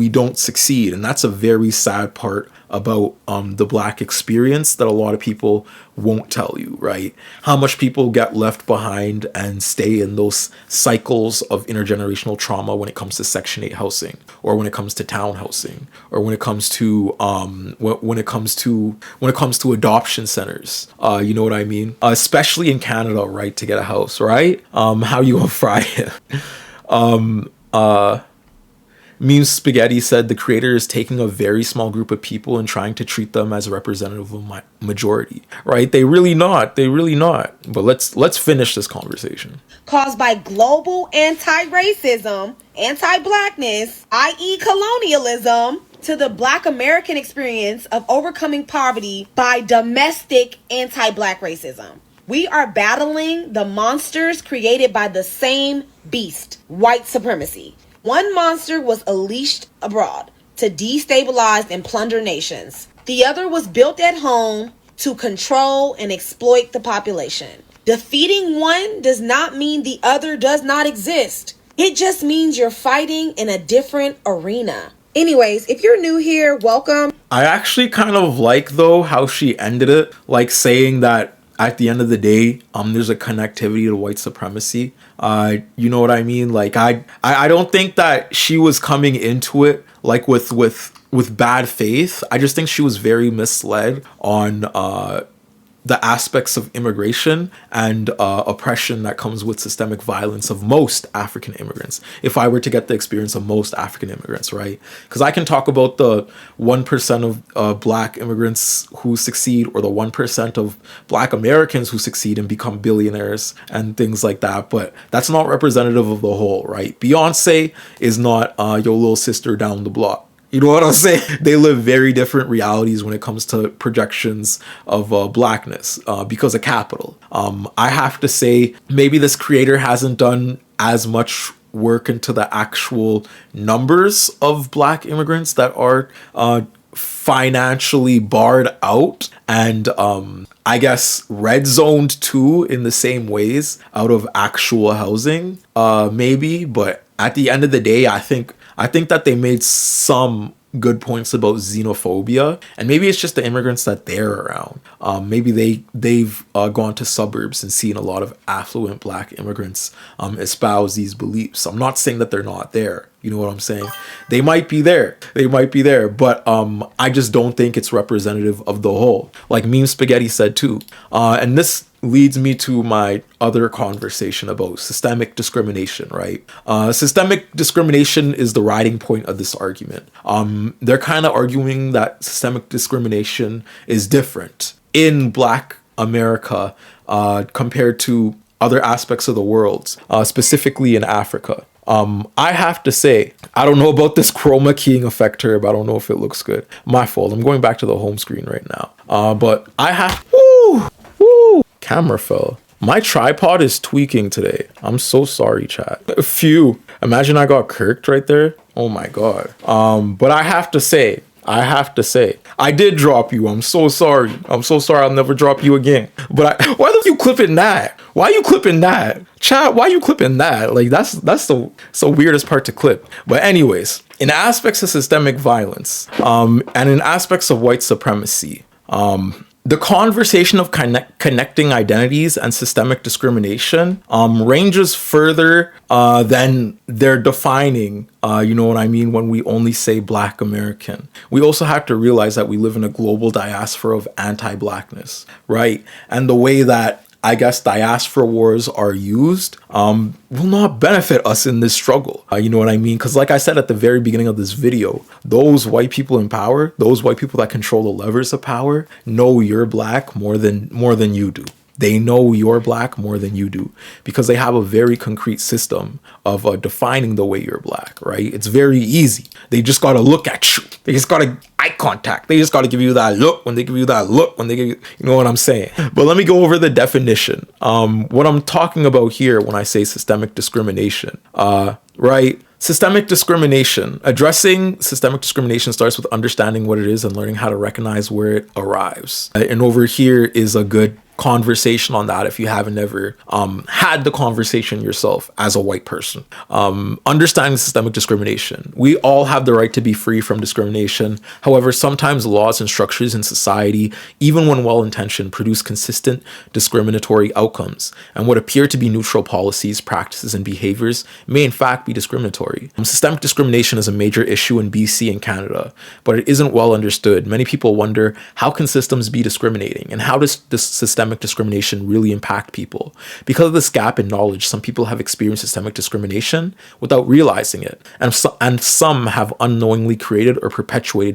don't succeed. And that's a very sad part about the black experience that a lot of people won't tell you, right? How much people get left behind and stay in those cycles of intergenerational trauma when it comes to Section 8 housing, or when it comes to town housing, or when it comes to when it comes to adoption centers. You know what I mean? Especially in Canada, right, to get a house, right? How you gonna fry it? Meme Spaghetti said the creator is taking a very small group of people and trying to treat them as a representative of majority, right? They really not. But let's finish this conversation. Caused by global anti-racism, anti-blackness, i.e. colonialism, to the black American experience of overcoming poverty by domestic anti-black racism. We are battling the monsters created by the same beast, white supremacy. One monster was unleashed abroad to destabilize and plunder nations. The other was built at home to control and exploit the population. Defeating one does not mean the other does not exist. It just means you're fighting in a different arena. Anyways, if you're new here, welcome. I actually kind of like, though, how she ended it, like saying that at the end of the day, there's a connectivity to white supremacy. You know what I mean? Like, I don't think that she was coming into it like with bad faith. I just think she was very misled on the aspects of immigration and oppression that comes with systemic violence of most African immigrants. If I were to get the experience of most African immigrants, right? Because I can talk about the 1% of black immigrants who succeed, or the 1% of black Americans who succeed and become billionaires and things like that, but that's not representative of the whole, right? Beyonce is not your little sister down the block. You know what I'm saying? They live very different realities when it comes to projections of blackness because of capital. I have to say, maybe this creator hasn't done as much work into the actual numbers of black immigrants that are financially barred out and I guess red zoned too in the same ways out of actual housing, maybe. But at the end of the day, I think that they made some good points about xenophobia, and maybe it's just the immigrants that they're around. Maybe they've gone to suburbs and seen a lot of affluent black immigrants espouse these beliefs. I'm not saying that they're not there. You know what I'm saying? They might be there, but I just don't think it's representative of the whole. Like Meme Spaghetti said too. And this leads me to my other conversation about systemic discrimination, right? Systemic discrimination is the riding point of this argument. They're kind of arguing that systemic discrimination is different in black America compared to other aspects of the world, specifically in Africa. I have to say, I don't know about this chroma keying effect here, but I don't know if it looks good. My fault. I'm going back to the home screen right now. But I have, camera fell. My tripod is tweaking today. I'm so sorry, chat. Phew. Imagine I got kirked right there. Oh my God. But I have to say, I did drop you. I'm so sorry. I'll never drop you again. But why are you clipping that? Why are you clipping that? Chat, why are you clipping that? Like, that's the weirdest part to clip. But anyways, in aspects of systemic violence, and in aspects of white supremacy, the conversation of connecting identities and systemic discrimination ranges further than they're defining, you know what I mean, when we only say Black American. We also have to realize that we live in a global diaspora of anti-Blackness, right? And the way that, I guess, diaspora wars are used will not benefit us in this struggle. You know what I mean? Because like I said at the very beginning of this video, those white people in power, those white people that control the levers of power, know you're Black more than you do. They know you're Black more than you do because they have a very concrete system of defining the way you're Black, right? It's very easy. They just got to look at you. They just got to eye contact. They just got to give you that look when they give you that look, when they give you, you know what I'm saying? But let me go over the definition. What I'm talking about here when I say systemic discrimination, right? Systemic discrimination. Addressing systemic discrimination starts with understanding what it is and learning how to recognize where it arrives. And over here is a good conversation on that if you haven't ever had the conversation yourself as a white person. Understanding systemic discrimination. We all have the right to be free from discrimination. However, sometimes laws and structures in society, even when well-intentioned, produce consistent discriminatory outcomes, and what appear to be neutral policies, practices, and behaviors may in fact be discriminatory. Systemic discrimination is a major issue in BC and Canada, but it isn't well understood. Many people wonder, how can systems be discriminating, and how does this systemic discrimination really impact people? Because of this gap in knowledge, some people have experienced systemic discrimination without realizing it, and some have unknowingly created or perpetuated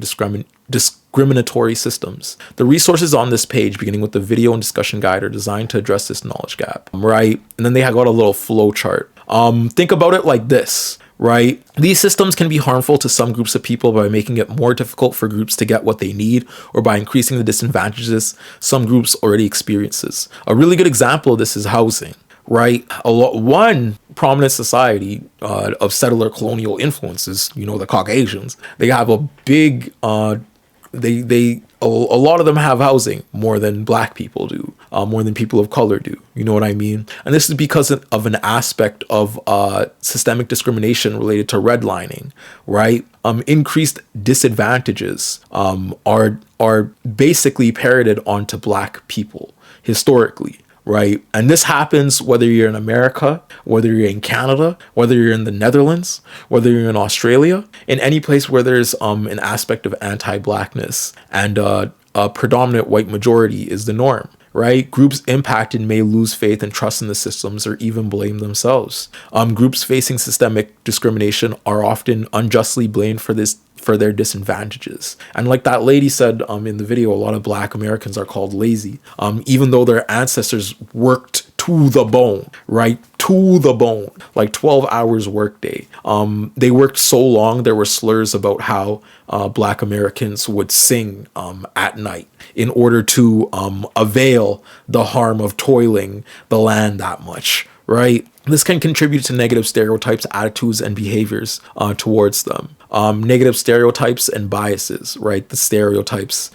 discriminatory systems. The resources on this page, beginning with the video and discussion guide, are designed to address this knowledge gap, right? And then they have got a little flow chart. Think about it like this, right? These systems can be harmful to some groups of people by making it more difficult for groups to get what they need, or by increasing the disadvantages some groups already experiences. A really good example of this is housing, right? One prominent society of settler colonial influences, you know, the Caucasians, they have a big, a lot of them have housing more than Black people do, more than people of color do. You know what I mean? And this is because of an aspect of systemic discrimination related to redlining, right? Increased disadvantages are basically parroted onto Black people historically, right? And this happens whether you're in America, whether you're in Canada, whether you're in the Netherlands, whether you're in Australia, in any place where there's an aspect of anti-Blackness and a predominant white majority is the norm, right? Groups impacted may lose faith and trust in the systems or even blame themselves. Groups facing systemic discrimination are often unjustly blamed for their disadvantages. And like that lady said in the video, a lot of Black Americans are called lazy, even though their ancestors worked to the bone, right? To the bone, like 12 hours workday. They worked so long, there were slurs about how Black Americans would sing at night in order to avail the harm of toiling the land that much, right? This can contribute to negative stereotypes, attitudes, and behaviors towards them. Negative stereotypes and biases, right? The stereotypes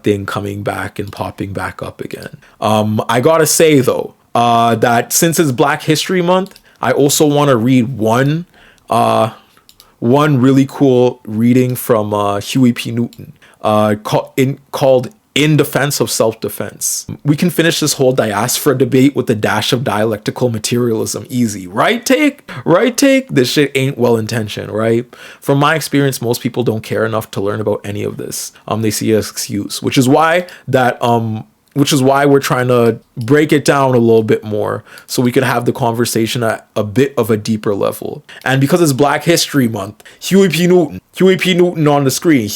thing coming back and popping back up again. I gotta say though, that since it's Black History Month, I also want to read one really cool reading from Huey P. Newton called In Defense of Self-Defense. We can finish this whole diaspora debate with a dash of dialectical materialism easy. Right take? This shit ain't well-intentioned, right? From my experience, most people don't care enough to learn about any of this. They see it as excuse, which is why we're trying to break it down a little bit more so we could have the conversation at a bit of a deeper level. And because it's Black History Month, Huey P. Newton on the screen.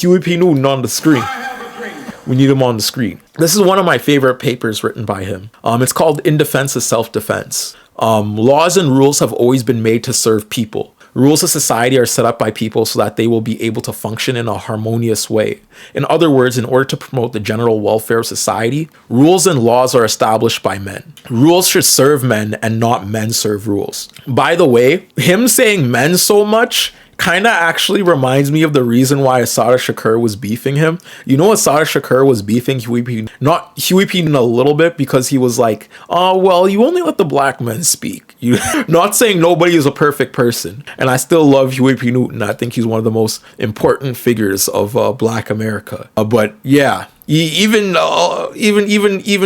We need him on the screen. This is one of my favorite papers written by him. It's called In Defense of Self-Defense. Laws and rules have always been made to serve people. Rules of society are set up by people so that they will be able to function in a harmonious way. In other words, in order to promote the general welfare of society, rules and laws are established by men. Rules should serve men and not men serve rules. By the way, him saying men so much kind of actually reminds me of the reason why Assata Shakur was beefing him. You know, Assata Shakur was beefing HEYYYY, not HEYYYY a little bit, because he was like, oh, well, you only let the black men speak. You not saying nobody is a perfect person. And I still love HEYYYY Newton. I think he's one of the most important figures of Black America. But yeah, even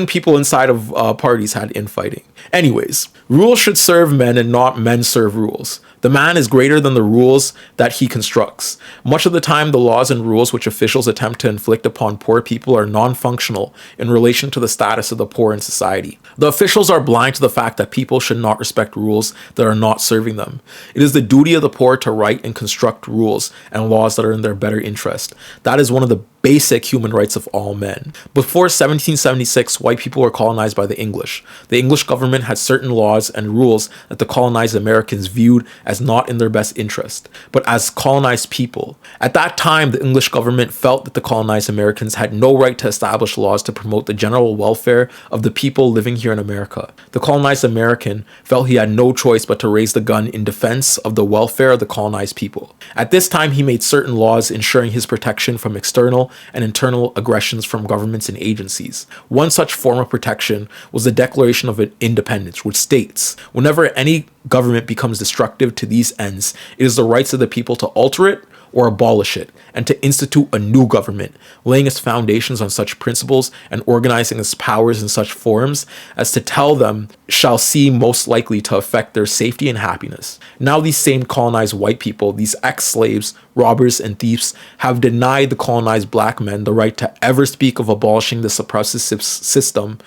people inside of parties had infighting. Anyways, rules should serve men and not men serve rules. The man is greater than the rules that he constructs. Much of the time, the laws and rules which officials attempt to inflict upon poor people are non-functional in relation to the status of the poor in society. The officials are blind to the fact that people should not respect rules that are not serving them. It is the duty of the poor to write and construct rules and laws that are in their better interest. That is one of the basic human rights of all men. Before 1776, white people were colonized by the English. The English government had certain laws and rules that the colonized Americans viewed as not in their best interest, but as colonized people. At that time, the English government felt that the colonized Americans had no right to establish laws to promote the general welfare of the people living here in America. The colonized American felt he had no choice but to raise the gun in defense of the welfare of the colonized people. At this time, he made certain laws ensuring his protection from external and internal aggressions from governments and agencies. One such form of protection was the Declaration of Independence, which states, whenever any government becomes destructive to these ends, it is the rights of the people to alter it or abolish it, and to institute a new government, laying its foundations on such principles and organizing its powers in such forms as to tell them shall seem most likely to affect their safety and happiness. Now these same colonized white people, these ex-slaves, robbers, and thieves, have denied the colonized black men the right to ever speak of abolishing the suppressive system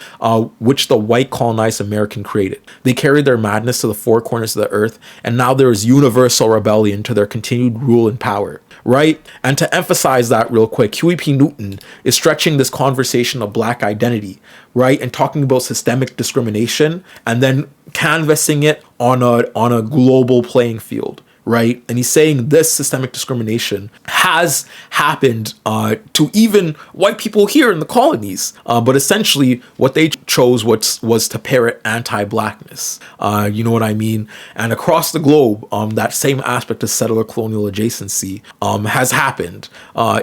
which the white colonized American created. They carried their madness to the four corners of the earth, and now there is universal rebellion to their continued rule and power. Right? And to emphasize that real quick, HEYYYY Newton is stretching this conversation of black identity, right? And talking about systemic discrimination and then canvassing it on a global playing field. Right? And he's saying this systemic discrimination has happened to even white people here in the colonies. But essentially what they chose was to parrot anti-blackness. You know what I mean? And across the globe, that same aspect of settler colonial adjacency has happened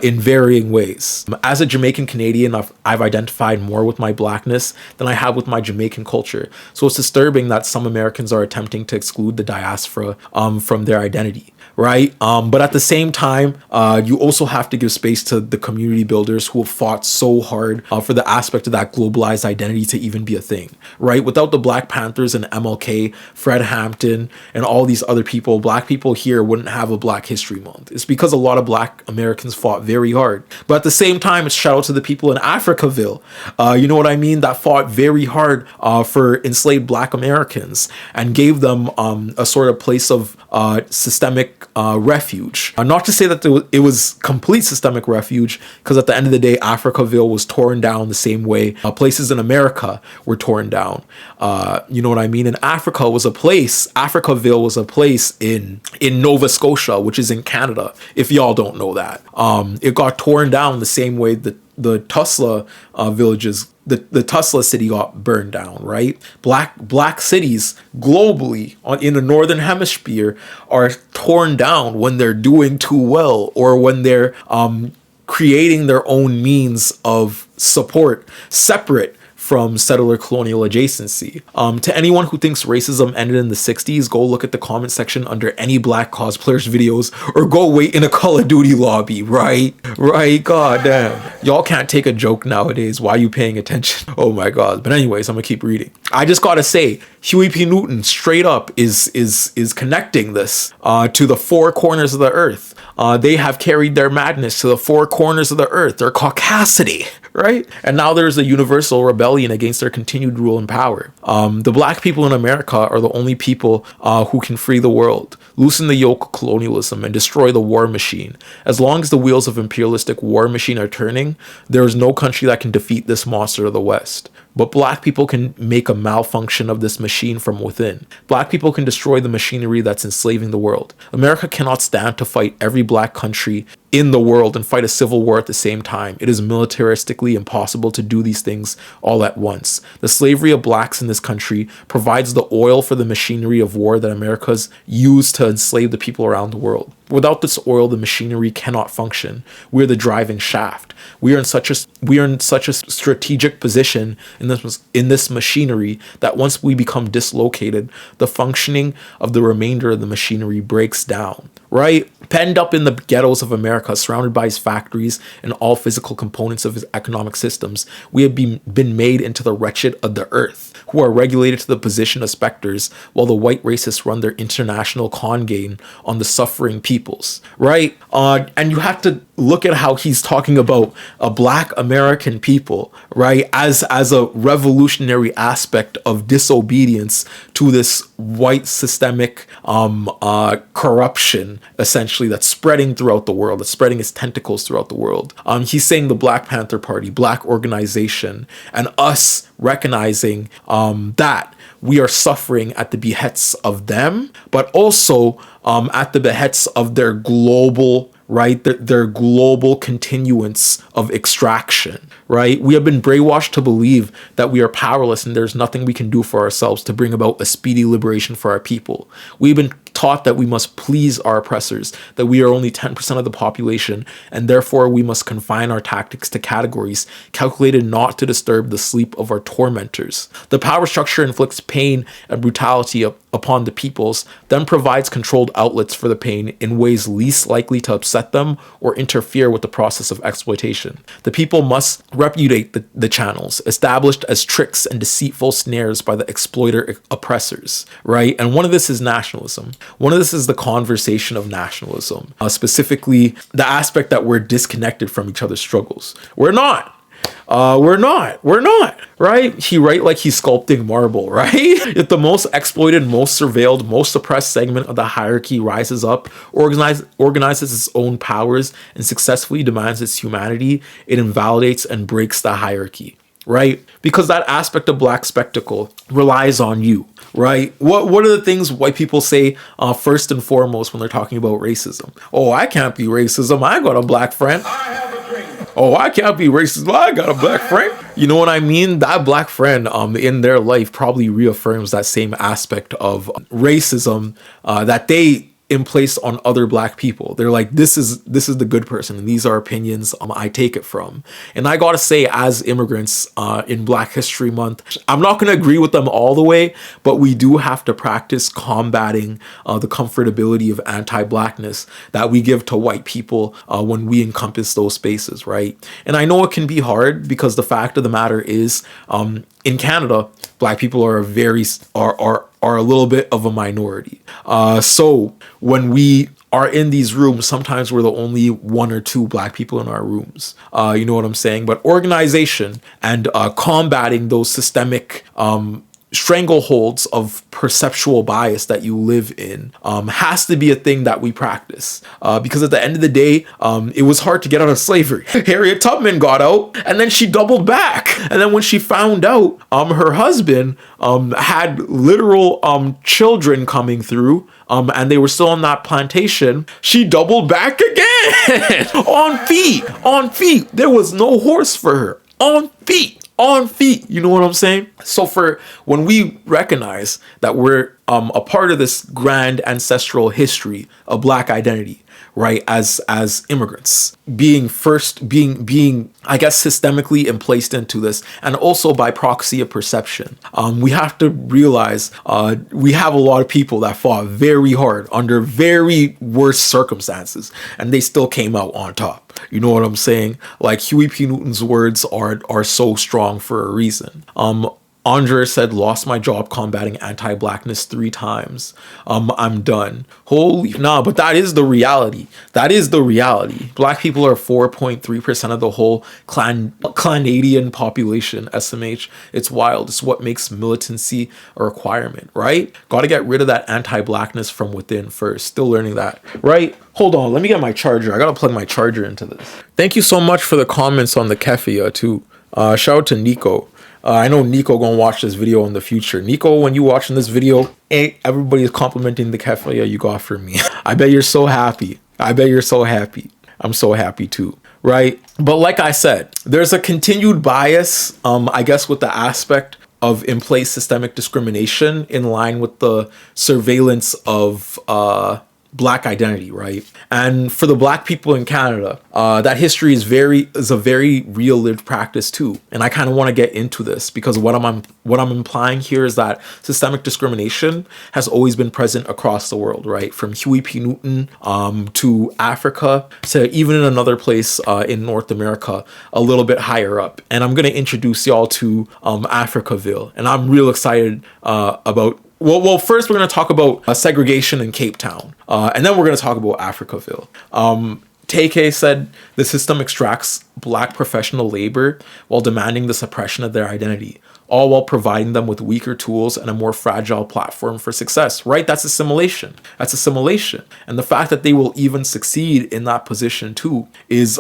in varying ways. As a Jamaican Canadian, I've identified more with my blackness than I have with my Jamaican culture. So it's disturbing that some Americans are attempting to exclude the diaspora from their identity, right? But at the same time, you also have to give space to the community builders who have fought so hard for the aspect of that globalized identity to even be a thing, right? Without the Black Panthers and MLK, Fred Hampton, and all these other people, black people here wouldn't have a Black History Month. It's because a lot of black Americans fought very hard. But at the same time, it's shout out to the people in Africaville, you know what I mean, that fought very hard for enslaved black Americans and gave them a sort of place of systemic refuge. Not to say that it was complete systemic refuge, because at the end of the day, Africaville was torn down the same way places in America were torn down. You know what I mean? And Africaville was a place in Nova Scotia, which is in Canada, if y'all don't know that. It got torn down the same way that the Tulsa villages, the Tulsa city got burned down, right? Black cities globally in the Northern Hemisphere are torn down when they're doing too well, or when they're creating their own means of support separate from settler colonial adjacency. To anyone who thinks racism ended in the 60s, go look at the comment section under any black cosplayers videos, or go wait in a Call of Duty lobby, right? Right, god damn. Y'all can't take a joke nowadays. Why are you paying attention? Oh my god. But anyways, I'm gonna keep reading. I just gotta say, HEYYYY Newton straight up is connecting this to the four corners of the earth. They have carried their madness to the four corners of the earth, their caucasity, right? And now there's a universal rebellion against their continued rule and power. The black people in America are the only people who can free the world. loosen the yoke of colonialism, and destroy the war machine. As long as the wheels of imperialistic war machine are turning, there is no country that can defeat this monster of the West. But black people can make a malfunction of this machine from within. Black people can destroy the machinery that's enslaving the world. America cannot stand to fight every black country in the world and fight a civil war at the same time. It is militaristically impossible to do these things all at once. The slavery of blacks in this country provides the oil for the machinery of war that America's used to enslave the people around the world. Without this oil, the machinery cannot function. We're the driving shaft. We are in such a strategic position in this machinery that once we become dislocated, the functioning of the remainder of the machinery breaks down. Right? Penned up in the ghettos of America, surrounded by his factories and all physical components of his economic systems, we have been made into the wretched of the earth, who are regulated to the position of specters, while the white racists run their international con game on the suffering peoples. Right? And you have to look at how he's talking about a black American people, right, as a revolutionary aspect of disobedience to this white systemic corruption, essentially, that's spreading throughout the world, that's spreading its tentacles throughout the world. He's saying the Black Panther Party, black organization, and us recognizing that we are suffering at the behests of them, but also at the behests of their global, right, their global continuance of extraction, right? We have been brainwashed to believe that we are powerless and there's nothing we can do for ourselves to bring about a speedy liberation for our people. We've been taught that we must please our oppressors, that we are only 10% of the population, and therefore we must confine our tactics to categories calculated not to disturb the sleep of our tormentors. The power structure inflicts pain and brutality upon the peoples, then provides controlled outlets for the pain in ways least likely to upset them or interfere with the process of exploitation. The people must repudiate the channels established as tricks and deceitful snares by the exploiter oppressors, right? And one of this is nationalism. One of this is the conversation of nationalism, specifically the aspect that we're disconnected from each other's struggles. We're not, right? He write like he's sculpting marble, right? If the most exploited, most surveilled, most suppressed segment of the hierarchy rises up, organizes its own powers, and successfully demands its humanity, it invalidates and breaks the hierarchy, right? Because that aspect of black spectacle relies on you, right? What are the things white people say first and foremost when they're talking about racism? Oh, I can't be racism. I got a black friend. Oh, I can't be racist. I got a black friend. You know what I mean? That black friend in their life probably reaffirms that same aspect of racism that they place on other black people. They're like, this is the good person, and these are opinions I take it from. And I gotta say, as immigrants in Black History Month, I'm not gonna agree with them all the way, but we do have to practice combating the comfortability of anti-blackness that we give to white people when we encompass those spaces, right? And I know it can be hard, because the fact of the matter is, in Canada, black people are a little bit of a minority. So when we are in these rooms, sometimes we're the only one or two black people in our rooms. You know what I'm saying? But organization and combating those systemic strangleholds of perceptual bias that you live in has to be a thing that we practice, because at the end of the day, it was hard to get out of slavery. Harriet Tubman got out, and then she doubled back, and then when she found out her husband had literal children coming through, and they were still on that plantation, she doubled back again. on feet. There was no horse for her. On feet. You know what I'm saying? So for when we recognize that we're a part of this grand ancestral history of black identity, right, as immigrants, being I guess systemically placed into this, and also by proxy of perception, we have to realize we have a lot of people that fought very hard under very worse circumstances, and they still came out on top. You know what I'm saying? Like Huey P. Newton's words are so strong for a reason. Andre said, lost my job combating anti-blackness 3 times. I'm done. Holy, nah, but that is the reality. That is the reality. Black people are 4.3% of the whole Canadian population, SMH. It's wild. It's what makes militancy a requirement, right? Got to get rid of that anti-blackness from within first. Still learning that, right? Hold on, let me get my charger. I got to plug my charger into this. Thank you so much for the comments on the kefia too. Shout out to Nico. I know Nico gonna watch this video in the future. Nico, when you watching this video, everybody is complimenting the kefia you got for me. I bet you're so happy. I bet you're so happy. I'm so happy too, right? But like I said, there's a continued bias, I guess, with the aspect of in-place systemic discrimination in line with the surveillance of Black identity, right? And for the Black people in Canada, that history is a very real lived practice too. And I kind of want to get into this because what I'm implying here is that systemic discrimination has always been present across the world, right? From Huey P. Newton to Africa to even in another place in North America, a little bit higher up. And I'm going to introduce y'all to Africaville, and I'm real excited about. Well, first we're going to talk about segregation in Cape Town, and then we're going to talk about Africaville. TK said the system extracts Black professional labor while demanding the suppression of their identity, all while providing them with weaker tools and a more fragile platform for success, right? That's assimilation. That's assimilation. And the fact that they will even succeed in that position too is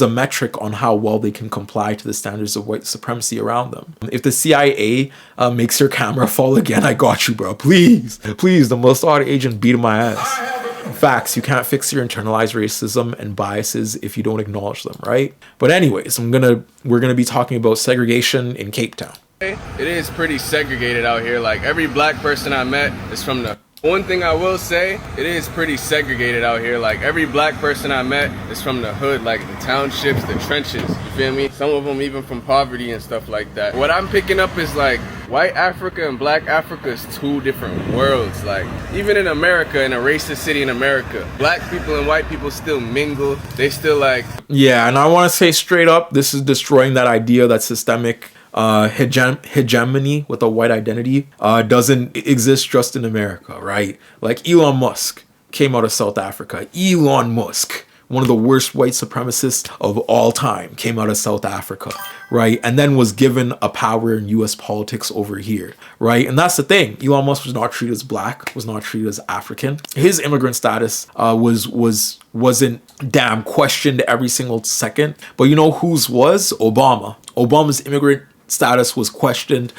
a metric on how well they can comply to the standards of white supremacy around them. If the CIA makes your camera fall again, I got you, bro. Please, the Mossad agent beat my ass. Facts, you can't fix your internalized racism and biases if you don't acknowledge them, right? But anyways, we're gonna be talking about segregation in Cape Town. It is pretty segregated out here. Like every Black person I met is from the. One thing I will say, it is pretty segregated out here. Like every Black person I met is from the hood, like the townships, the trenches. You feel me? Some of them even from poverty and stuff like that. What I'm picking up is like white Africa and Black Africa is 2 different worlds. Like even in America, in a racist city in America, Black people and white people still mingle. They still like. Yeah, and I want to say straight up, this is destroying that idea that systemic hegemony with a white identity doesn't exist just in America, right? Like Elon Musk came out of South Africa. Elon Musk, one of the worst white supremacists of all time, came out of South Africa, right? And then was given a power in US politics over here, right? And that's the thing. Elon Musk was not treated as Black, was not treated as African. His immigrant status wasn't damn questioned every single second. But you know whose was? Obama. Obama's immigrant status was questioned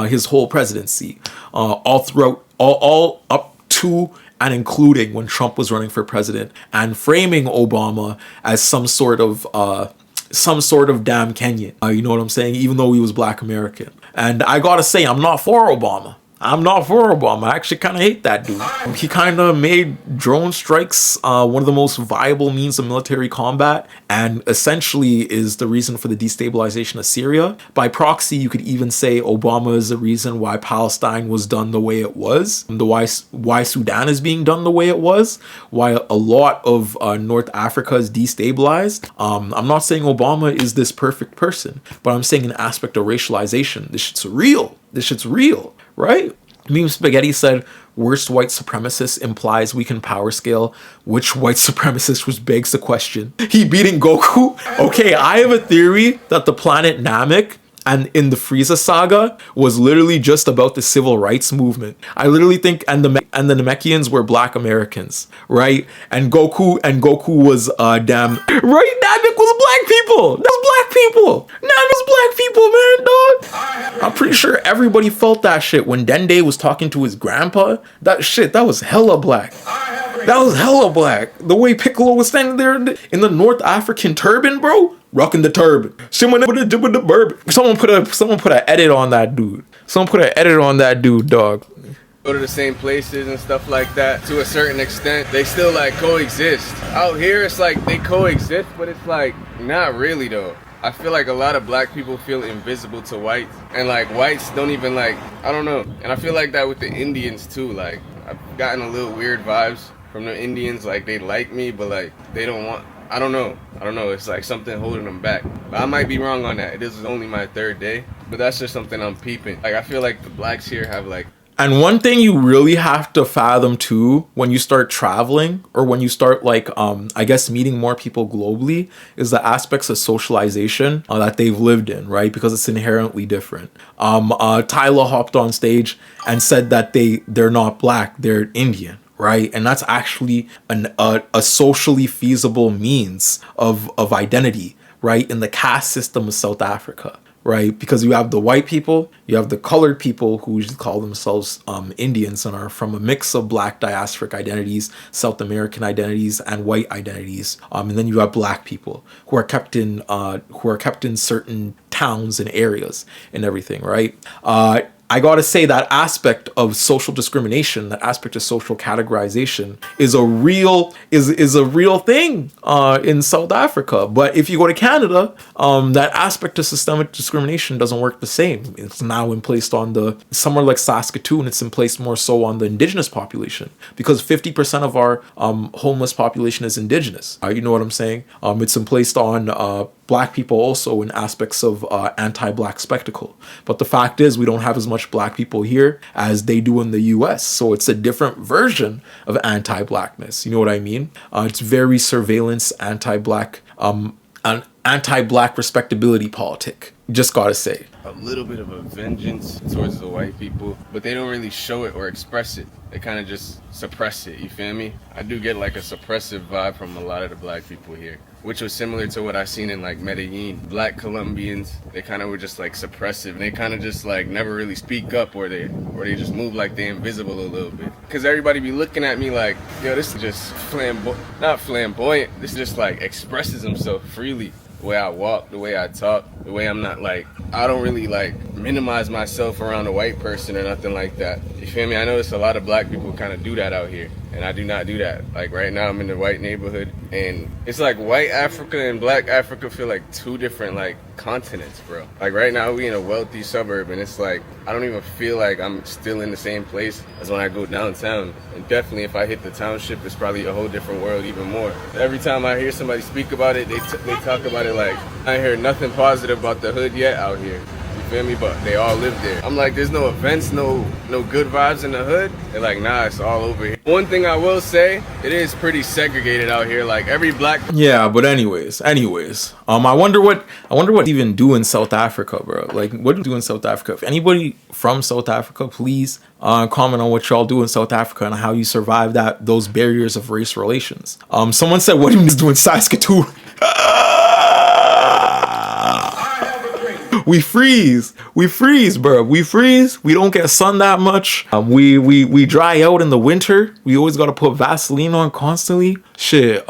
his whole presidency, all throughout, all up to and including when Trump was running for president and framing Obama as some sort of damn Kenyan. You know what I'm saying? Even though he was Black American. And I gotta say, I'm not for Obama. I actually kind of hate that dude. He kind of made drone strikes one of the most viable means of military combat, and essentially is the reason for the destabilization of Syria. By proxy, you could even say Obama is the reason why Palestine was done the way it was, why Sudan is being done the way it was, why a lot of North Africa is destabilized. I'm not saying Obama is this perfect person, but I'm saying an aspect of racialization. This shit's real. Right? Meme Spaghetti said, worst white supremacist implies we can power scale. Which white supremacist, which begs the question. He beating Goku? Okay, I have a theory that the planet Namek and in the Frieza saga was literally just about the civil rights movement. I literally think, and the Namekians were Black Americans, right? And Goku was damn right. Namek was Black people. That was Black people. Namek was Black people, man, dog. I'm pretty sure everybody felt that shit when Dende was talking to his grandpa. That was hella Black. That was hella Black. The way Piccolo was standing there in the North African turban, bro. Rocking the turban. Someone put an edit on that dude. Someone put an edit on that dude, dog. Go to the same places and stuff like that. To a certain extent, they still like coexist. Out here, it's like they coexist, but it's like not really though. I feel like a lot of Black people feel invisible to whites, and like whites don't even like, I don't know. And I feel like that with the Indians too. Like I've gotten a little weird vibes from the Indians. Like they like me, but like they don't want. I don't know. It's like something holding them back. But I might be wrong on that. This is only my 3rd day. but that's just something I'm peeping. Like, I feel like the blacks here have like. And one thing you really have to fathom too, when you start traveling or when you start like, I guess meeting more people globally, is the aspects of socialization that they've lived in, right? Because it's inherently different. Tyler hopped on stage and said that they're not black, they're Indian, right? And that's actually a socially feasible means of identity, right? In the caste system of South Africa. Right, because you have the white people, you have the colored people who call themselves Indians and are from a mix of Black diasporic identities, South American identities, and white identities. And then you have black people who are kept in certain towns and areas and everything. Right. I gotta say that aspect of social discrimination, that aspect of social categorization is a real thing in South Africa. But if you go to Canada, that aspect of systemic discrimination doesn't work the same. It's now in place on somewhere like Saskatoon, it's in place more so on the indigenous population because 50% of our homeless population is indigenous. You know what I'm saying? It's in place on black people also in aspects of anti-black spectacle. But the fact is we don't have as much black people here as they do in the US. So it's a different version of anti-blackness. You know what I mean? It's very surveillance, anti-black, an anti-black respectability politic. Just gotta say. A little bit of a vengeance towards the white people, but they don't really show it or express it. They kind of just suppress it, you feel me? I do get like a suppressive vibe from a lot of the black people here, which was similar to what I seen in like Medellin. Black Colombians, they kind of were just like suppressive and they kind of just like never really speak up or they just move like they invisible a little bit. Cause everybody be looking at me like, yo, this is just not flamboyant, this just like expresses himself freely. The way I walk, the way I talk, the way I'm not like, I don't really like minimize myself around a white person or nothing like that. You feel me? I notice a lot of black people kind of do that out here. And I do not do that. Like right now I'm in the white neighborhood and it's like white Africa and black Africa feel like two different like continents, bro. Like right now we in a wealthy suburb and it's like, I don't even feel like I'm still in the same place as when I go downtown. And definitely if I hit the township, it's probably a whole different world even more. Every time I hear somebody speak about it, they talk about it like, I ain't heard nothing positive about the hood yet out here. Feel me? But they all live there. I'm like, there's no events, no good vibes in the hood. They're like, nah, it's all over here. One thing I will say, it is pretty segregated out here. Like every black. Yeah, but anyways, I wonder what even do in South Africa, bro. Like, what do you do in South Africa? If anybody from South Africa, please comment on what y'all do in South Africa and how you survive those barriers of race relations. Someone said, what do you mean do in Saskatoon? We freeze, bro. We freeze. We don't get sun that much. We dry out in the winter. We always gotta put Vaseline on constantly. Shit.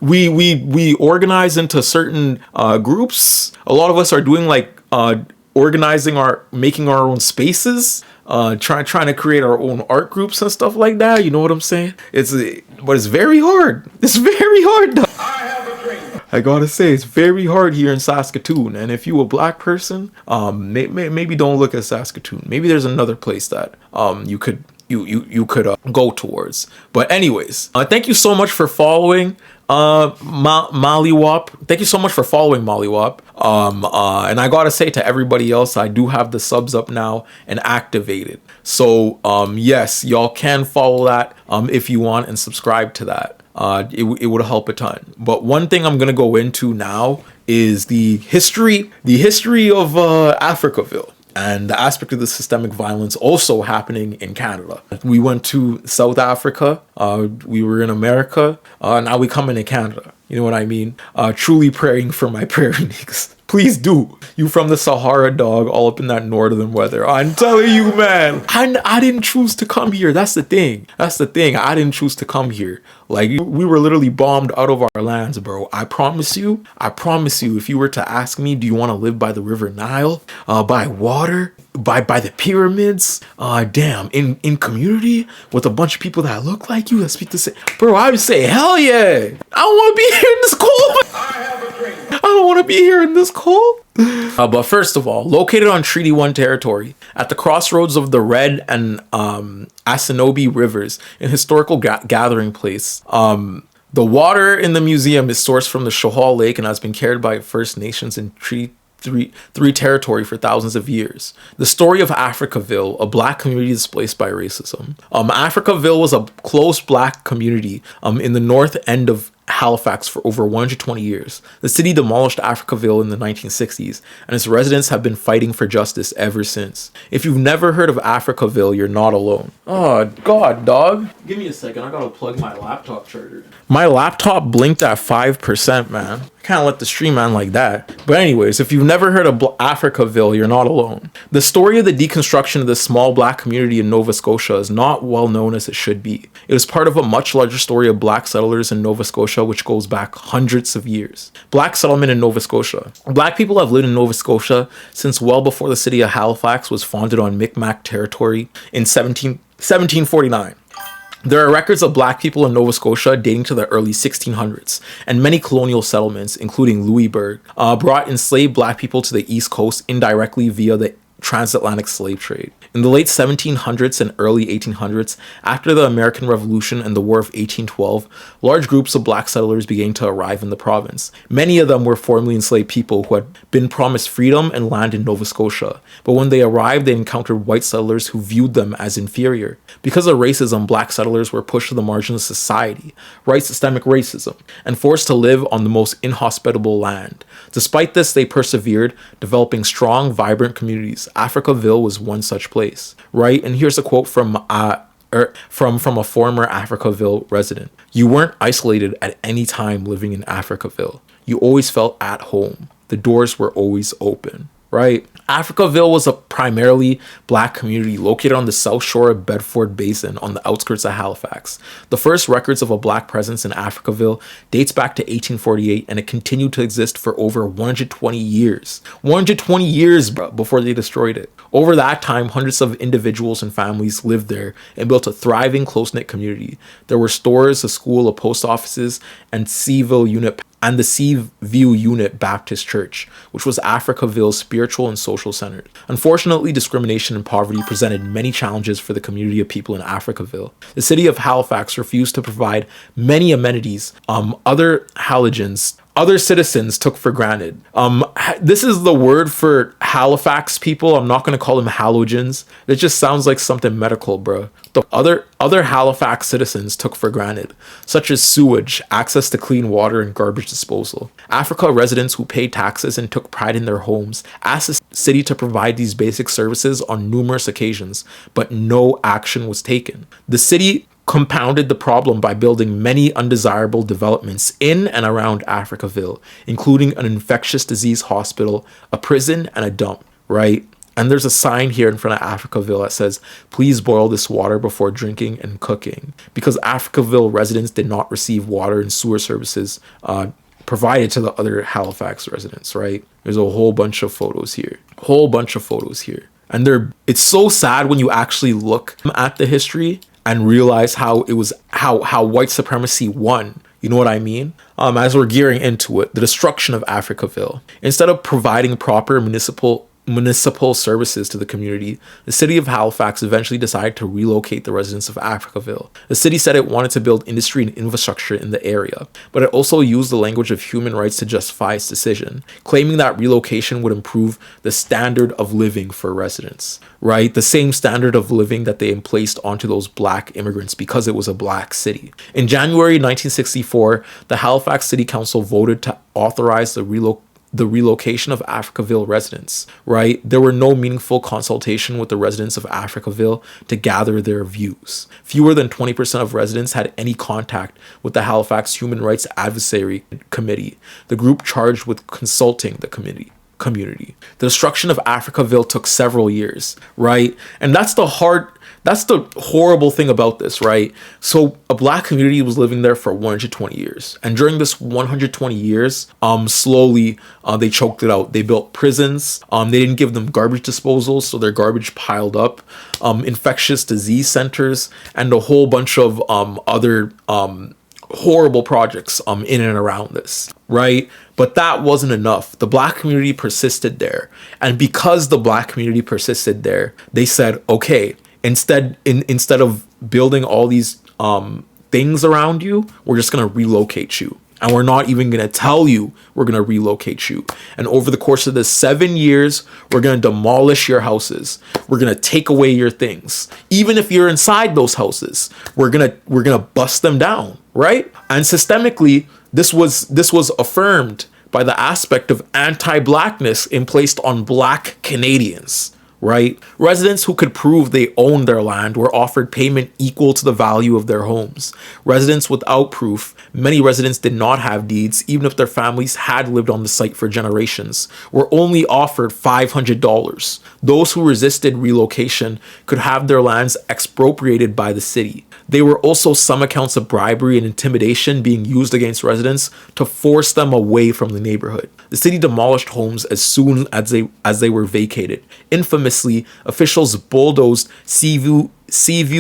We organize into certain groups. A lot of us are doing like making our own spaces. Trying to create our own art groups and stuff like that. You know what I'm saying? But it's very hard. It's very hard though. I gotta say, it's very hard here in Saskatoon. And if you a black person, maybe don't look at Saskatoon. Maybe there's another place that you could go towards. But anyways, thank you so much for following Mollywop. Thank you so much for following Mollywop. And I gotta say to everybody else, I do have the subs up now and activated. So yes, y'all can follow that if you want and subscribe to that. It would help a ton. But one thing I'm gonna go into now is the history of Africaville and the aspect of the systemic violence also happening in Canada. We went to South Africa, we were in America, now we come into Canada. You know what I mean? Truly praying for my prairie niggas. Please do. You from the Sahara, dog, all up in that northern weather. I'm telling you, man. I didn't choose to come here. That's the thing. I didn't choose to come here. Like, we were literally bombed out of our lands, bro. I promise you, if you were to ask me, do you want to live by the River Nile, by water, by the pyramids, in community with a bunch of people that look like you, that speak the same, bro, I would say, hell yeah. I don't want to be here in this cold. I don't want to be here in this cold. But first of all, located on Treaty 1 territory, at the crossroads of the Red and Asinobi rivers, an historical gathering place. The water in the museum is sourced from the Shohal Lake and has been carried by First Nations in Treaty three territory for thousands of years. The story of Africaville, a black community displaced by racism. Africaville was a close black community in the north end of Halifax for over 120 years. The city demolished Africaville in the 1960s, and its residents have been fighting for justice ever since. If you've never heard of Africaville, you're not alone. Oh, God, dog. Give me a second. I gotta plug my laptop charger. My laptop blinked at 5%, man. I can't let the stream end like that. But anyways, if you've never heard of Africaville, you're not alone. The story of the deconstruction of this small black community in Nova Scotia is not well known as it should be. It is part of a much larger story of black settlers in Nova Scotia, which goes back hundreds of years. Black settlement in Nova Scotia. Black people have lived in Nova Scotia since well before the city of Halifax was founded on Micmac territory in 1749. There are records of black people in Nova Scotia dating to the early 1600s, and many colonial settlements, including Louisbourg, brought enslaved black people to the East Coast indirectly via the transatlantic slave trade. In the late 1700s and early 1800s, after the American Revolution and the War of 1812, large groups of black settlers began to arrive in the province. Many of them were formerly enslaved people who had been promised freedom and land in Nova Scotia, but when they arrived, they encountered white settlers who viewed them as inferior. Because of racism, black settlers were pushed to the margins of society, right systemic racism, and forced to live on the most inhospitable land. Despite this, they persevered, developing strong, vibrant communities. Africaville was one such place, right? And here's a quote from a former Africaville resident. "You weren't isolated at any time living in Africaville. You always felt at home. The doors were always open." Right? Africaville was a primarily black community located on the south shore of Bedford Basin on the outskirts of Halifax. The first records of a black presence in Africaville dates back to 1848, and it continued to exist for over 120 years. 120 years, bro, before they destroyed it. Over that time, hundreds of individuals and families lived there and built a thriving, close-knit community. There were stores, a school, a post offices, and the Seaview Unit Baptist Church, which was Africaville's spiritual and social center. Unfortunately, discrimination and poverty presented many challenges for the community of people in Africaville. The city of Halifax refused to provide many amenities other citizens took for granted. This is the word for Halifax people. I'm not going to call them halogens. It just sounds like something medical, bro. The other Halifax citizens took for granted, such as sewage, access to clean water, and garbage disposal. Africa residents who paid taxes and took pride in their homes asked the city to provide these basic services on numerous occasions, but no action was taken. The city compounded the problem by building many undesirable developments in and around Africaville, including an infectious disease hospital, a prison, and a dump, right? And there's a sign here in front of Africaville that says, "Please boil this water before drinking and cooking," because Africaville residents did not receive water and sewer services provided to the other Halifax residents, right? There's a whole bunch of photos here. And it's so sad when you actually look at the history and realize how white supremacy won. You know what I mean? As we're gearing into it, the destruction of Africaville. Instead of providing proper municipal services to the community, the city of Halifax eventually decided to relocate the residents of Africaville. The city said it wanted to build industry and infrastructure in the area, but it also used the language of human rights to justify its decision, claiming that relocation would improve the standard of living for residents, right? The same standard of living that they placed onto those black immigrants because it was a black city. In January 1964, the Halifax City Council voted to authorize the relocation of Africaville residents, right? There were no meaningful consultation with the residents of Africaville to gather their views. Fewer than 20% of residents had any contact with the Halifax Human Rights Advisory Committee, the group charged with consulting the community. The destruction of Africaville took several years, right? And that's the horrible thing about this, right? So a black community was living there for 120 years. And during this 120 years, slowly they choked it out. They built prisons. They didn't give them garbage disposal, so their garbage piled up. Infectious disease centers, and a whole bunch of other horrible projects in and around this, right? But that wasn't enough. The black community persisted there. And because the black community persisted there, they said, okay, instead of building all these things around you, we're just going to relocate you. and we're not even going to tell you we're going to relocate you. And over the course of the 7 years, we're going to demolish your houses. We're going to take away your things. Even if you're inside those houses, we're going to bust them down, right? And systemically, this was affirmed by the aspect of anti-blackness placed on Black Canadians. Right? Residents who could prove they owned their land were offered payment equal to the value of their homes. Residents without proof, many residents did not have deeds, even if their families had lived on the site for generations, were only offered $500. Those who resisted relocation could have their lands expropriated by the city. There were also some accounts of bribery and intimidation being used against residents to force them away from the neighborhood. The city demolished homes as soon as they were vacated. Infamously, officials bulldozed Seaview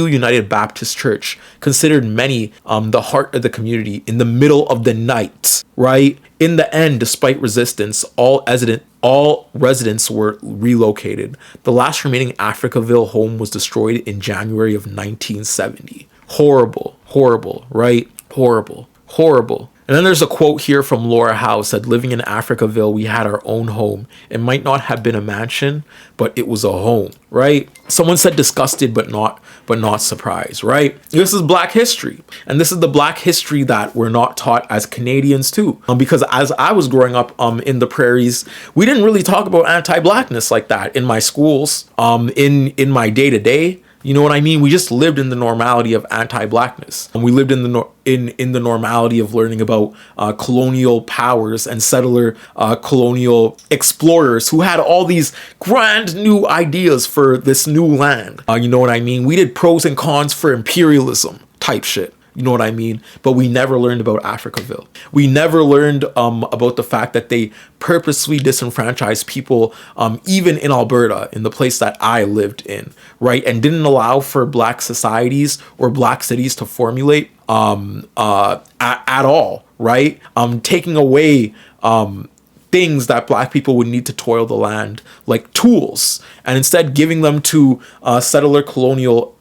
United Baptist Church, considered many the heart of the community, in the middle of the night, right? In the end, despite resistance, all residents were relocated. The last remaining Africaville home was destroyed in January of 1970. Horrible, horrible, right? Horrible, horrible. And then there's a quote here from Laura House that living in Africaville, we had our own home. It might not have been a mansion, but it was a home, right? Someone said disgusted, but not surprised, right? This is Black history. And this is the Black history that we're not taught as Canadians too. Because as I was growing up in the prairies, we didn't really talk about anti-Blackness like that in my schools, in my day-to-day. You know what I mean? We just lived in the normality of anti-Blackness. And we lived in the normality of learning about colonial powers and settler colonial explorers who had all these grand new ideas for this new land. You know what I mean? We did pros and cons for imperialism type shit. You know what I mean? But we never learned about Africaville. We never learned about the fact that they purposely disenfranchised people, even in Alberta, in the place that I lived in, right? And didn't allow for Black societies or Black cities to formulate at all, right? Taking away things that Black people would need to toil the land, like tools, and instead giving them to settler colonial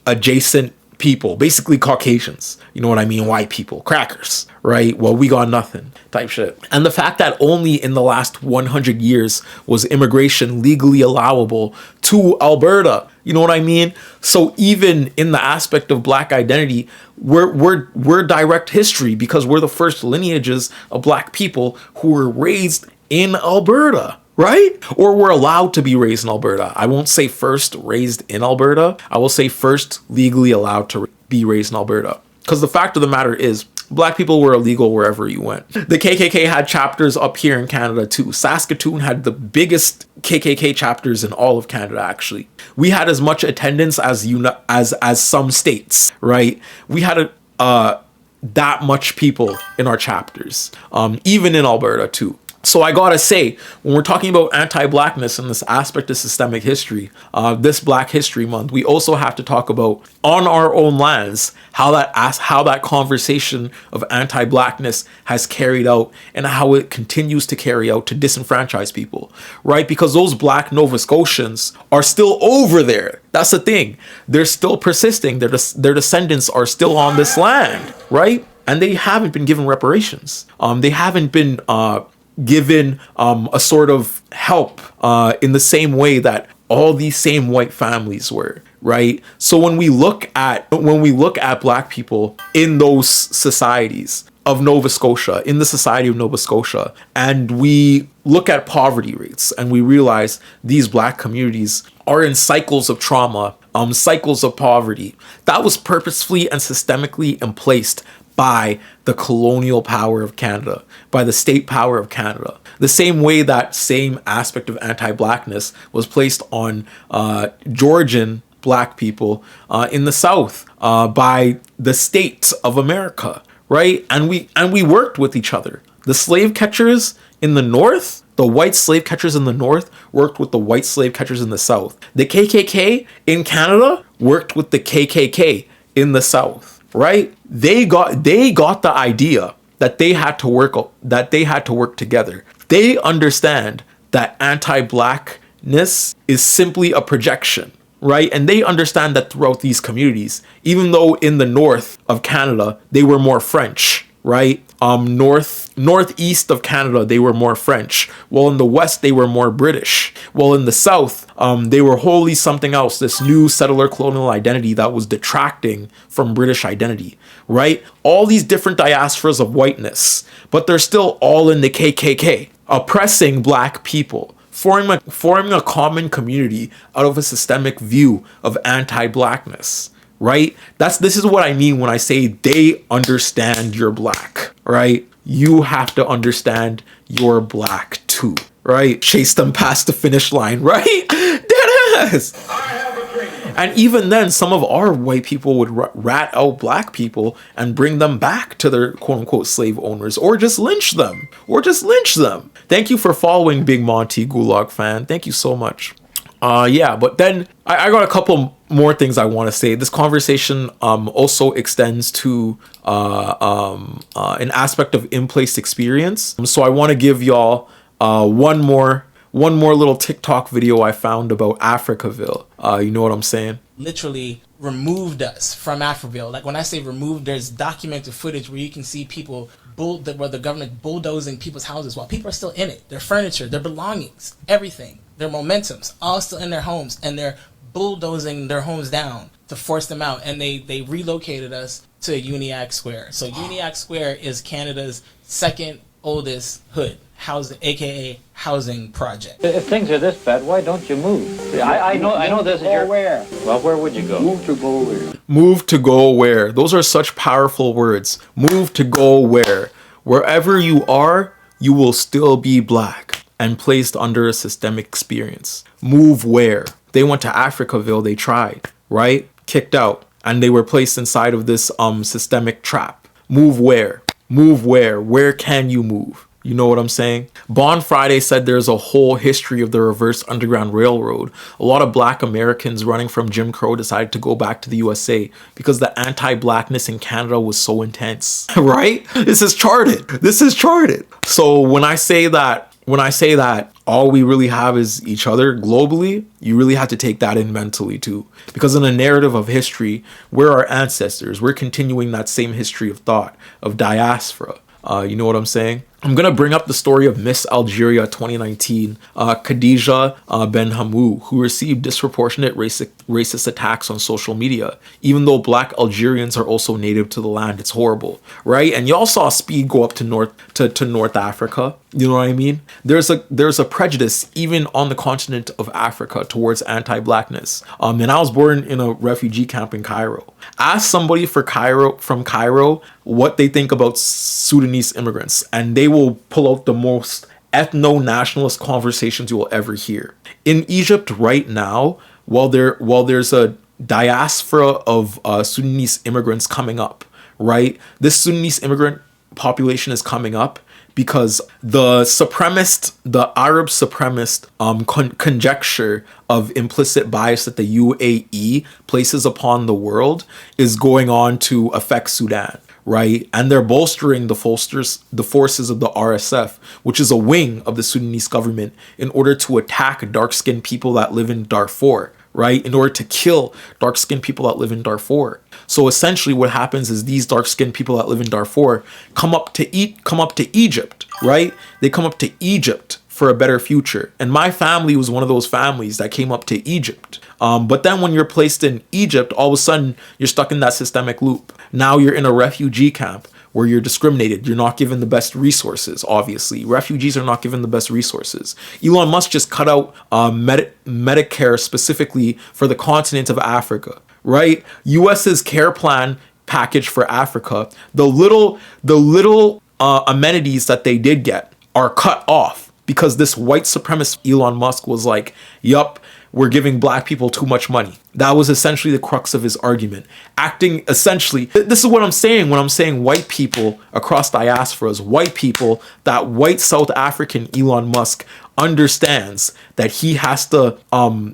adjacent people, basically Caucasians, you know what I mean, white people, crackers, right? Well, we got nothing type shit. And the fact that only in the last 100 years was immigration legally allowable to Alberta, you know what I mean? So even in the aspect of Black identity, we're direct history because we're the first lineages of Black people who were raised in Alberta. Right? Or we're allowed to be raised in Alberta. I won't say first raised in Alberta. I will say first legally allowed to be raised in Alberta. Because the fact of the matter is, Black people were illegal wherever you went. The KKK had chapters up here in Canada too. Saskatoon had the biggest KKK chapters in all of Canada, actually. We had as much attendance as some states, right? We had that much people in our chapters, even in Alberta too. So I gotta say, when we're talking about anti-Blackness and this aspect of systemic history, this Black History Month, we also have to talk about, on our own lands, how that conversation of anti-Blackness has carried out and how it continues to carry out to disenfranchise people, right? Because those Black Nova Scotians are still over there. That's the thing. They're still persisting. Their descendants are still on this land, right? And they haven't been given reparations. They haven't been given a sort of help in the same way that all these same white families were, right? So when we look at Black people in those societies of Nova Scotia, in the society of Nova Scotia, and we look at poverty rates and we realize these Black communities are in cycles of trauma, cycles of poverty, that was purposefully and systemically placed by the colonial power of Canada, by the state power of Canada. The same way that same aspect of anti-Blackness was placed on Georgian Black people in the South by the state of America, right? And we worked with each other. The slave catchers in the North, the white slave catchers in the North worked with the white slave catchers in the South. The KKK in Canada worked with the KKK in the South. Right? They got the idea that they had to work together. They understand that anti-Blackness is simply a projection, right? And they understand that throughout these communities, even though in the north of Canada they were more French, right? northeast of Canada, they were more French. While in the west, they were more British. While in the south, they were wholly something else, this new settler colonial identity that was detracting from British identity, right? All these different diasporas of whiteness, but they're still all in the KKK, oppressing black people, forming a common community out of a systemic view of anti-blackness, right? This is what I mean when I say they understand you're black, right? You have to understand you're black too, right? Chase them past the finish line, right? Deadass. And even then, some of our white people would rat out black people and bring them back to their quote-unquote slave owners, or just lynch them, Thank you for following, Big Monty Gulag fan. Thank you so much. Yeah, but then I got a couple more things I want to say. This conversation also extends to an aspect of in-place experience. So I want to give y'all one more little TikTok video I found about Africaville. You know what I'm saying? Literally removed us from Africaville. Like when I say removed, there's documented footage where you can see people where the government bulldozing people's houses while people are still in it. Their furniture, their belongings, everything, their momentums, all still in their homes, and they're bulldozing their homes down to force them out. And they relocated us to Uniacke Square. So Uniacke Square is Canada's second oldest hood, housing, aka housing project. If things are this bad, why don't you move? I know this is your... Where? Well, where would you go? Move to go where? Move to go where? Those are such powerful words. Move to go where? Wherever you are, you will still be black and placed under a systemic experience. Move where? They went to Africaville, they tried, right? Kicked out, and they were placed inside of this systemic trap. Move where? Move where? Where can you move? You know what I'm saying? Bon Friday said there's a whole history of the reverse Underground Railroad. A lot of black Americans running from Jim Crow decided to go back to the USA because the anti-blackness in Canada was so intense, right? This is charted. So when I say that all we really have is each other globally, you really have to take that in mentally too. Because in a narrative of history, we're our ancestors. We're continuing that same history of thought, of diaspora. You know what I'm saying? I'm going to bring up the story of Miss Algeria 2019, Khadija Ben Hamou, who received disproportionate racist attacks on social media. Even though black Algerians are also native to the land, it's horrible, right? And y'all saw speed go up to North Africa. You know what I mean? There's a prejudice even on the continent of Africa towards anti-blackness. And I was born in a refugee camp in Cairo. Ask somebody from Cairo what they think about Sudanese immigrants, and they will pull out the most ethno-nationalist conversations you will ever hear. In Egypt right now, while there's a diaspora of Sudanese immigrants coming up, right? This Sudanese immigrant population is coming up because the Arab supremacist conjecture of implicit bias that the UAE places upon the world is going on to affect Sudan, right? And they're bolstering the forces of the RSF, which is a wing of the Sudanese government, in order to attack dark-skinned people that live in Darfur, right? In order to kill dark-skinned people that live in Darfur. So essentially what happens is these dark-skinned people that live in Darfur come up to Egypt, right? They come up to Egypt for a better future. And my family was one of those families that came up to Egypt. But then when you're placed in Egypt, all of a sudden you're stuck in that systemic loop. Now you're in a refugee camp where you're discriminated. You're not given the best resources, obviously. Refugees are not given the best resources. Elon Musk just cut out Medicare specifically for the continent of Africa, right? US's care plan package for Africa, the little amenities that they did get are cut off because this white supremacist Elon Musk was like, yup, we're giving black people too much money. That was essentially the crux of his argument. Acting essentially, this is what I'm saying when I'm saying white people across diasporas, white people, that white South African Elon Musk understands that he has to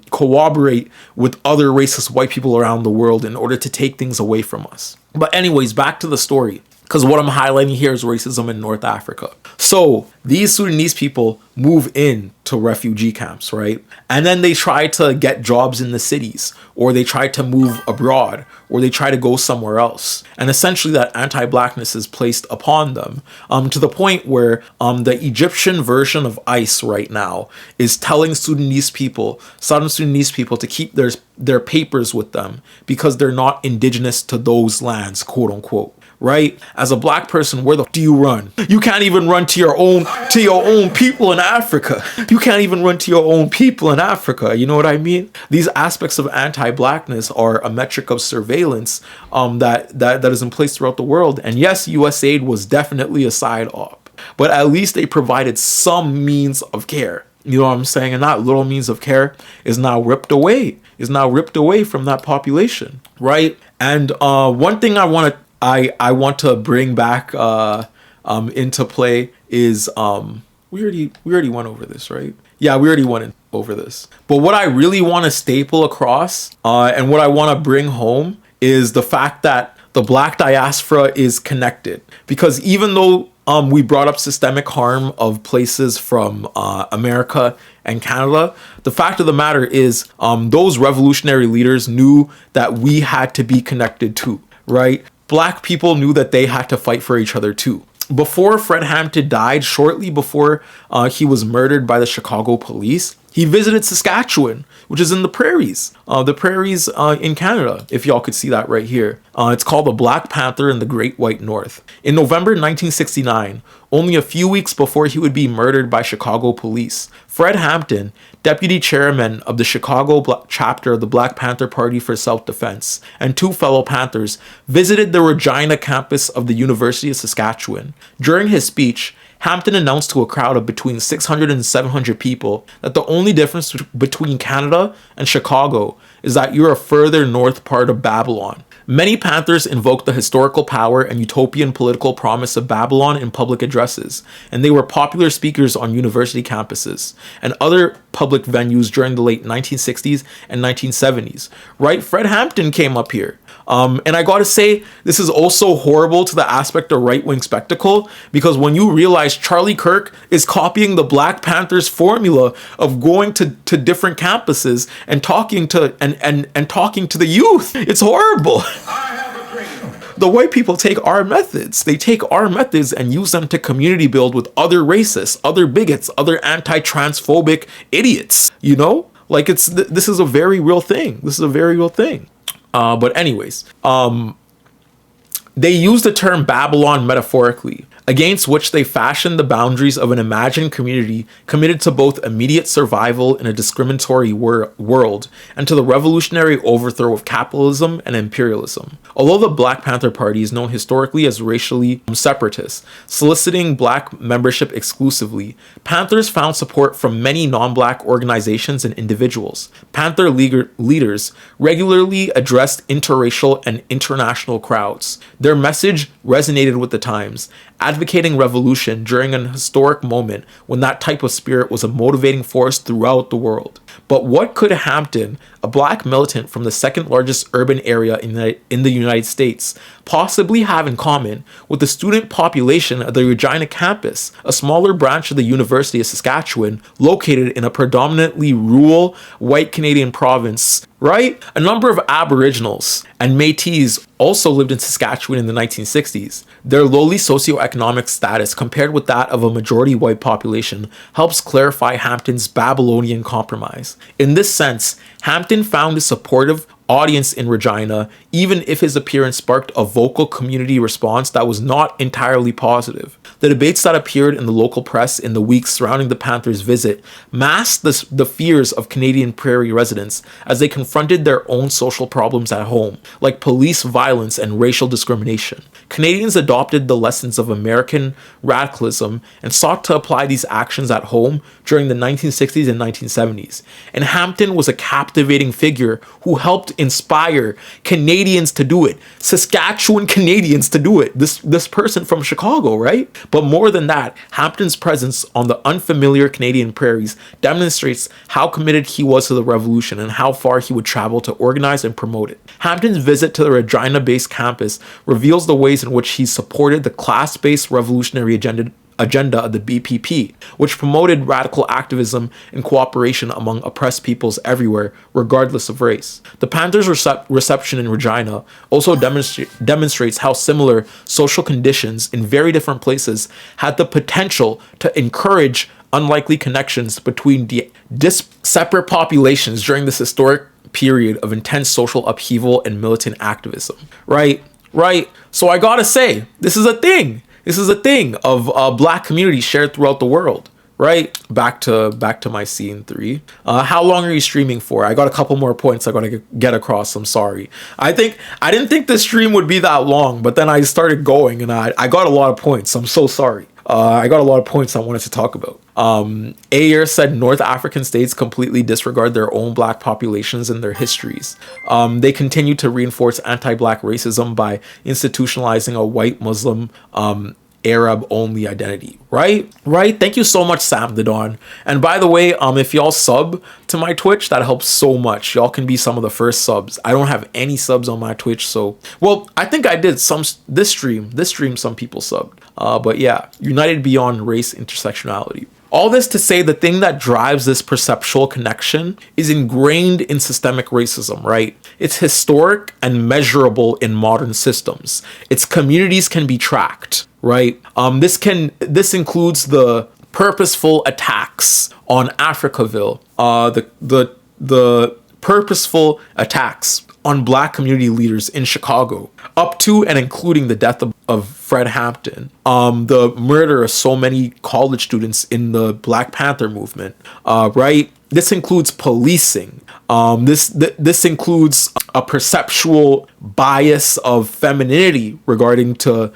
cooperate with other racist white people around the world in order to take things away from us. But anyways, back to the story. because what I'm highlighting here is racism in North Africa. So these Sudanese people move in to refugee camps, right? And then they try to get jobs in the cities, or they try to move abroad, or they try to go somewhere else. And essentially that anti-blackness is placed upon them, to the point where the Egyptian version of ICE right now is telling Southern Sudanese people to keep their papers with them because they're not indigenous to those lands, quote unquote. Right? As a black person, where the do you run? You can't even run to your own people in Africa. You can't even run to your own people in Africa. You know what I mean? These aspects of anti-blackness are a metric of surveillance that is in place throughout the world. And yes, USAID was definitely a side op, but at least they provided some means of care. You know what I'm saying? And that little means of care is now ripped away. From that population, right? And one thing I want to bring back into play is we already went over this, right? Yeah, we already went over this. But what I really want to staple across and what I want to bring home is the fact that the Black diaspora is connected. Because even though we brought up systemic harm of places from America and Canada, the fact of the matter is those revolutionary leaders knew that we had to be connected too, right? Black people knew that they had to fight for each other too. Before Fred Hampton died, shortly before he was murdered by the Chicago police, he visited Saskatchewan, which is in the prairies in Canada, if y'all could see that right here. It's called the Black Panther in the Great White North. In November 1969, only a few weeks before he would be murdered by Chicago police, Fred Hampton, deputy chairman of the Chicago chapter of the Black Panther Party for Self-Defense, and two fellow Panthers, visited the Regina campus of the University of Saskatchewan. During his speech, Hampton announced to a crowd of between 600 and 700 people that the only difference between Canada and Chicago is that you're a further north part of Babylon. Many Panthers invoked the historical power and utopian political promise of Babylon in public addresses, and they were popular speakers on university campuses and other public venues during the late 1960s and 1970s. Right? Fred Hampton came up here. And I gotta say, this is also horrible to the aspect of right-wing spectacle, because when you realize Charlie Kirk is copying the Black Panthers formula of going to different campuses and talking to and talking to the youth, it's horrible. The white people take our methods. They take our methods and use them to community build with other racists, other bigots, other anti-transphobic idiots, you know? Like this is a very real thing. But anyways, they use the term Babylon metaphorically, against which they fashioned the boundaries of an imagined community committed to both immediate survival in a discriminatory world and to the revolutionary overthrow of capitalism and imperialism. Although the Black Panther Party is known historically as racially separatist, soliciting Black membership exclusively, Panthers found support from many non-Black organizations and individuals. Panther leaders regularly addressed interracial and international crowds. Their message resonated with the times, advocating revolution during an historic moment when that type of spirit was a motivating force throughout the world. But what could Hampton, a Black militant from the second largest urban area in the United States, possibly have in common with the student population of the Regina campus, a smaller branch of the University of Saskatchewan located in a predominantly rural white Canadian province, right? A number of Aboriginals and Métis also lived in Saskatchewan in the 1960s. Their lowly socioeconomic status compared with that of a majority white population helps clarify Hampton's Babylonian compromise. In this sense, Hampton found a supportive audience in Regina, even if his appearance sparked a vocal community response that was not entirely positive. The debates that appeared in the local press in the weeks surrounding the Panthers' visit masked the fears of Canadian prairie residents as they confronted their own social problems at home, like police violence and racial discrimination. Canadians adopted the lessons of American radicalism and sought to apply these actions at home during the 1960s and 1970s. And Hampton was a captivating figure who helped inspire Canadians to do it, Saskatchewan Canadians to do it. This person from Chicago, right? But more than that, Hampton's presence on the unfamiliar Canadian prairies demonstrates how committed he was to the revolution and how far he would travel to organize and promote it. Hampton's visit to the Regina-based campus reveals the ways in which he supported the class-based revolutionary agenda of the BPP, which promoted radical activism and cooperation among oppressed peoples everywhere, regardless of race. The Panthers' reception in Regina also demonstrates how similar social conditions in very different places had the potential to encourage unlikely connections between separate populations during this historic period of intense social upheaval and militant activism. Right? So I gotta say, this is a thing. This is a thing of black communities shared throughout the world, right? Back to my scene 3. How long are you streaming for? I got a couple more points I gotta get across. I'm sorry. I didn't think the stream would be that long, but then I started going and I got a lot of points. I'm so sorry. I got a lot of points I wanted to talk about. Ayer said North African states completely disregard their own black populations and their histories. They continue to reinforce anti-black racism by institutionalizing a white Muslim Arab-only identity. Right? Thank you so much, Sam the Don. And by the way, if y'all sub to my Twitch, that helps so much. Y'all can be some of the first subs. I don't have any subs on my Twitch, so well, I think I did some this stream some people subbed. But yeah, united beyond race intersectionality. All this to say, the thing that drives this perceptual connection is ingrained in systemic racism, right? It's historic and measurable in modern systems. Its communities can be tracked, right? This includes the purposeful attacks on Africaville, the purposeful attacks on black community leaders in Chicago, up to and including the death of Fred Hampton, the murder of so many college students in the Black Panther movement, right? This includes policing. This includes a perceptual bias of femininity regarding to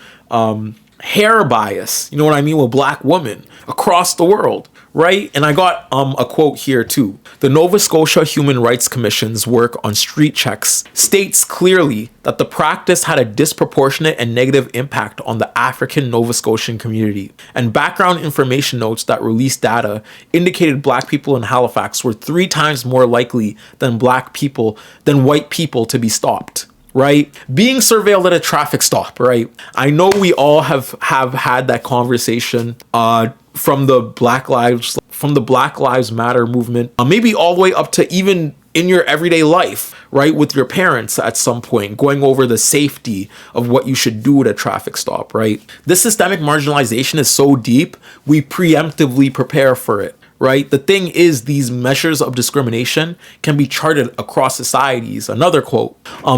hair bias, you know what I mean, with black women across the world, right? And I got a quote here too. The Nova Scotia Human Rights Commission's work on street checks states clearly that the practice had a disproportionate and negative impact on the African Nova Scotian community. And background information notes that released data indicated black people in Halifax were 3 times more likely than white people to be stopped. Right? Being surveilled at a traffic stop, right? I know we all have had that conversation from the Black Lives Matter movement, maybe all the way up to even in your everyday life, right? With your parents at some point, going over the safety of what you should do at a traffic stop, right? This systemic marginalization is so deep, we preemptively prepare for it. Right? The thing is, these measures of discrimination can be charted across societies. Another quote,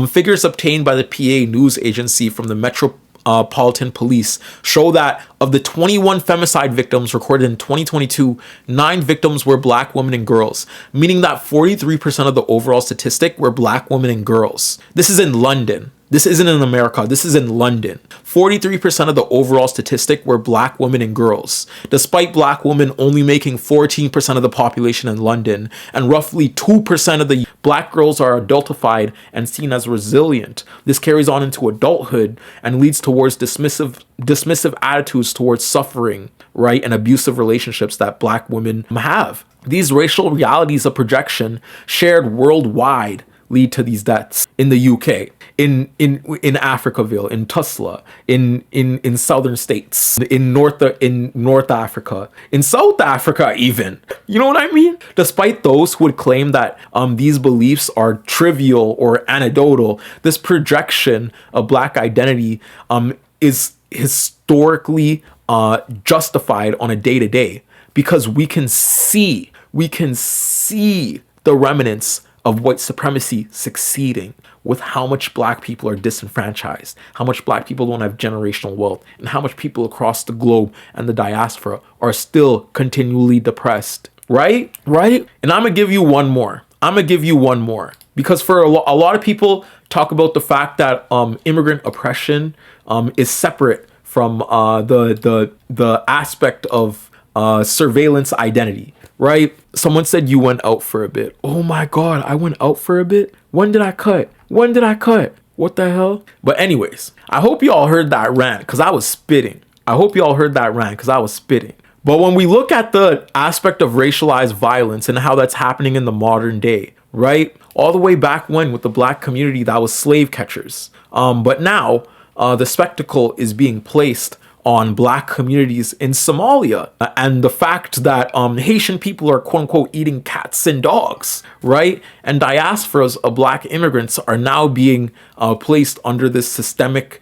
figures obtained by the PA news agency from the Metropolitan Police show that of the 21 femicide victims recorded in 2022, 9 victims were black women and girls, meaning that 43% of the overall statistic were black women and girls. This is in London. This isn't in America. This is in London. 43% of the overall statistic were black women and girls, despite black women only making 14% of the population in London, and roughly 2% of the black girls are adultified and seen as resilient. This carries on into adulthood and leads towards dismissive attitudes towards suffering, right, and abusive relationships that black women have. These racial realities of projection shared worldwide lead to these deaths in the UK, in Africaville, in Tulsa, in southern states, in North Africa, in South Africa even. You know what I mean? Despite those who would claim that these beliefs are trivial or anecdotal, this projection of black identity is historically justified on a day-to-day, because we can see the remnants of white supremacy succeeding with how much black people are disenfranchised, how much black people don't have generational wealth, and how much people across the globe and the diaspora are still continually depressed, right? And I'm gonna give you one more. Because for a lot of people talk about the fact that immigrant oppression is separate from the aspect of surveillance identity, right? Someone said you went out for a bit. Oh my God, I went out for a bit? When did I cut? When did I cut? What the hell? But anyways, I hope y'all heard that rant because I was spitting. I hope y'all heard that rant because I was spitting. But when we look at the aspect of racialized violence and how that's happening in the modern day, right? All the way back when with the black community, that was slave catchers. But now the spectacle is being placed on black communities in Somalia, and the fact that Haitian people are quote unquote eating cats and dogs, right? And diasporas of black immigrants are now being placed under this systemic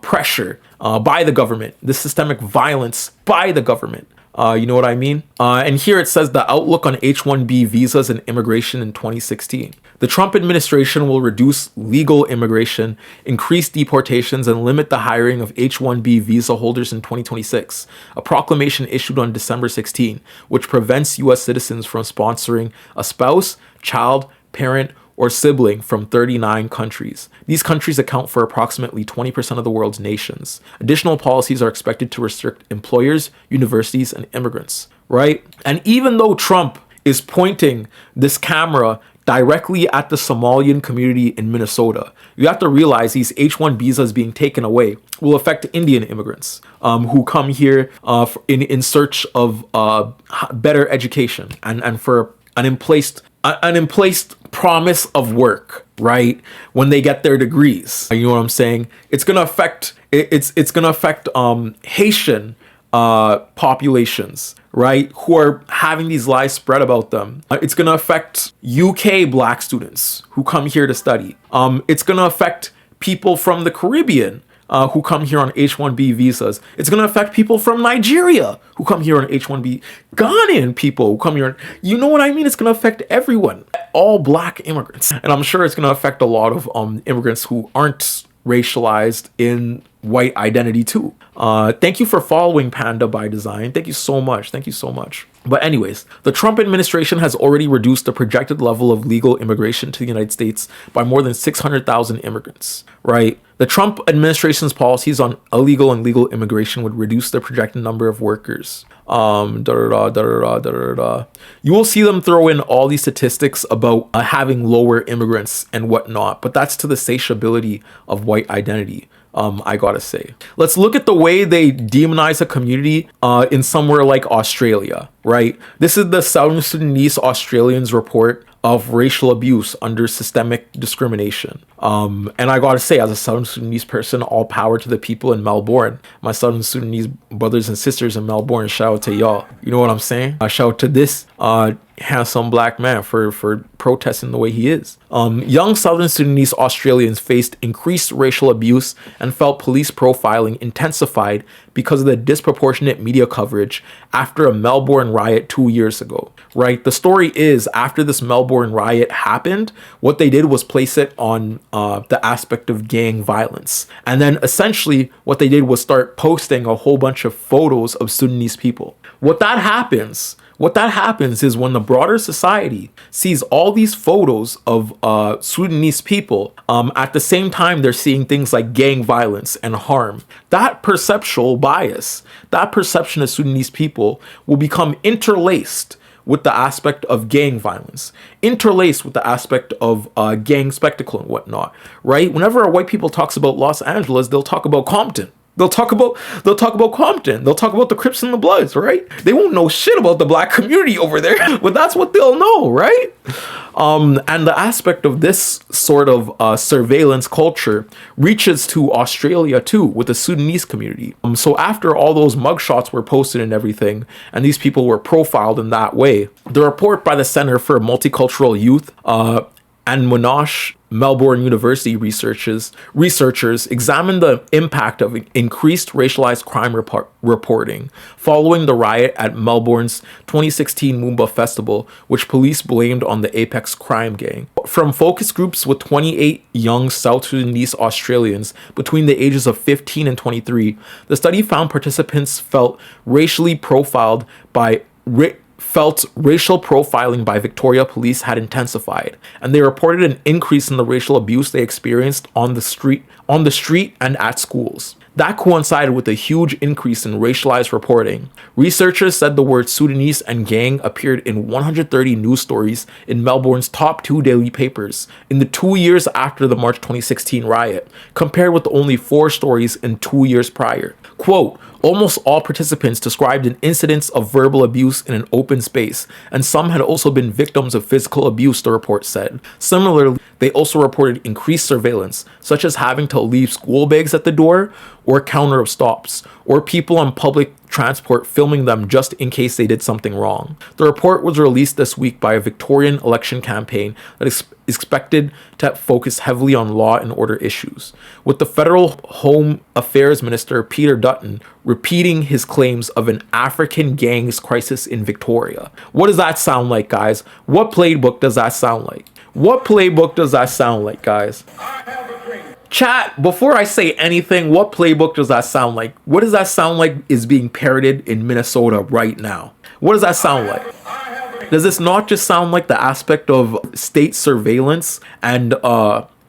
pressure by the government, this systemic violence by the government. You know what I mean? And here it says the outlook on H-1B visas and immigration in 2016. The Trump administration will reduce legal immigration, increase deportations, and limit the hiring of H-1B visa holders in 2026. A proclamation issued on December 16, which prevents U.S. citizens from sponsoring a spouse, child, parent, or sibling from 39 countries. These countries account for approximately 20% of the world's nations. Additional policies are expected to restrict employers, universities, and immigrants, right? And even though Trump is pointing this camera directly at the Somalian community in Minnesota, you have to realize these H-1 visas being taken away will affect Indian immigrants who come here in search of better education and for an emplaced promise of work, right? When they get their degrees, you know what I'm saying? It's gonna affect it's gonna affect Haitian populations, right, who are having these lies spread about them. It's gonna affect UK black students who come here to study. It's gonna affect people from the Caribbean who come here on H-1B visas. It's going to affect people from Nigeria who come here on H-1B. Ghanaian people who come here. You know what I mean? It's going to affect everyone. All black immigrants. And I'm sure it's going to affect a lot of immigrants who aren't racialized in white identity too. Thank you for following Panda by Design. Thank you so much. Thank you so much. But anyways, the Trump administration has already reduced the projected level of legal immigration to the United States by more than 600,000 immigrants, right? The Trump administration's policies on illegal and legal immigration would reduce the projected number of workers. You will see them throw in all these statistics about having lower immigrants and whatnot, but that's to the satiability of white identity. I gotta say. Let's look at the way they demonize a community in somewhere like Australia, right? This is the Southern Sudanese Australians report of racial abuse under systemic discrimination. And I gotta say, as a Southern Sudanese person, all power to the people in Melbourne. My Southern Sudanese brothers and sisters in Melbourne, shout out to y'all. You know what I'm saying? Shout out to this handsome black man for protesting the way he is. Young Southern Sudanese Australians faced increased racial abuse and felt police profiling intensified because of the disproportionate media coverage after a Melbourne riot 2 years ago, right? The story is, after this Melbourne riot happened, what they did was place it on the aspect of gang violence. And then essentially what they did was start posting a whole bunch of photos of Sudanese people. What that happens is when the broader society sees all these photos of Sudanese people, at the same time they're seeing things like gang violence and harm. That perceptual bias, that perception of Sudanese people will become interlaced with the aspect of gang violence, interlaced with the aspect of gang spectacle and whatnot, right? Whenever a white people talks about Los Angeles, they'll talk about Compton. They'll talk about Compton. They'll talk about the Crips and the Bloods, right? They won't know shit about the black community over there, but that's what they'll know, right? And the aspect of this sort of surveillance culture reaches to Australia too, with the Sudanese community. So after all those mugshots were posted and everything, and these people were profiled in that way, the report by the Center for Multicultural Youth and Monash Melbourne University researchers examined the impact of increased racialized crime reporting following the riot at Melbourne's 2016 Moomba Festival, which police blamed on the Apex crime gang. From focus groups with 28 young South Sudanese Australians between the ages of 15 and 23, the study found participants felt racial profiling by Victoria Police had intensified, and they reported an increase in the racial abuse they experienced on the street and at schools. That coincided with a huge increase in racialized reporting. Researchers said the words Sudanese and gang appeared in 130 news stories in Melbourne's top 2 daily papers in the 2 years after the March 2016 riot, compared with only 4 stories in 2 years prior. Quote, almost all participants described an incidence of verbal abuse in an open space, and some had also been victims of physical abuse, the report said. Similarly, they also reported increased surveillance, such as having to leave school bags at the door or counter stops, or people on public transport filming them just in case they did something wrong. The report was released this week by a Victorian election campaign that is expected to focus heavily on law and order issues, with the Federal Home Affairs Minister Peter Dutton repeating his claims of an African gangs crisis in Victoria. What does that sound like, guys? What playbook does that sound like? What playbook does that sound like, guys? Chat, before I say anything, what playbook does that sound like? What does that sound like is being parroted in Minnesota right now? What does that sound like? Does this not just sound like the aspect of state surveillance and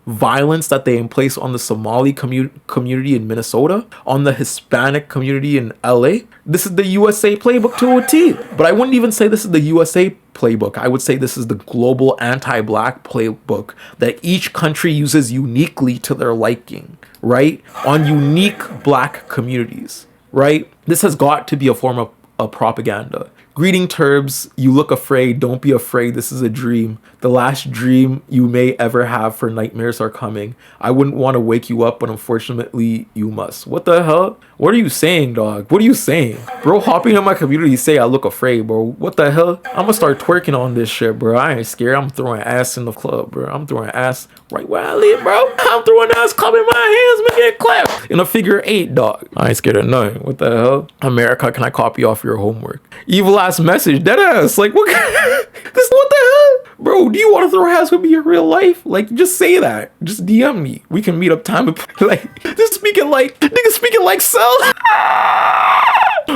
violence that they place on the Somali community in Minnesota, on the Hispanic community in LA? This is the USA playbook to a T. But I wouldn't even say this is the USA playbook. I would say this is the global anti-black playbook that each country uses uniquely to their liking, right? On unique black communities, right? This has got to be a form of propaganda. Greeting Turbs, you look afraid, don't be afraid, this is a dream. The last dream you may ever have, for nightmares are coming. I wouldn't want to wake you up, but unfortunately you must. What the hell? What are you saying, dog? What are you saying? Bro, hopping in my community say I look afraid, bro. What the hell? I'm gonna start twerking on this shit, bro. I ain't scared. I'm throwing ass in the club, bro. I'm throwing ass right where I live, bro. I'm throwing ass, clapping my hands, making it clap in a figure 8, dog. I ain't scared of nothing. What the hell? America, can I copy off your homework? Evil ass message, dead ass. Like, what? This, what the hell? Bro, do you want to throw ass with me in real life? Like, just say that. Just DM me. We can meet up time. Like, just speaking like, nigga speaking like Cell.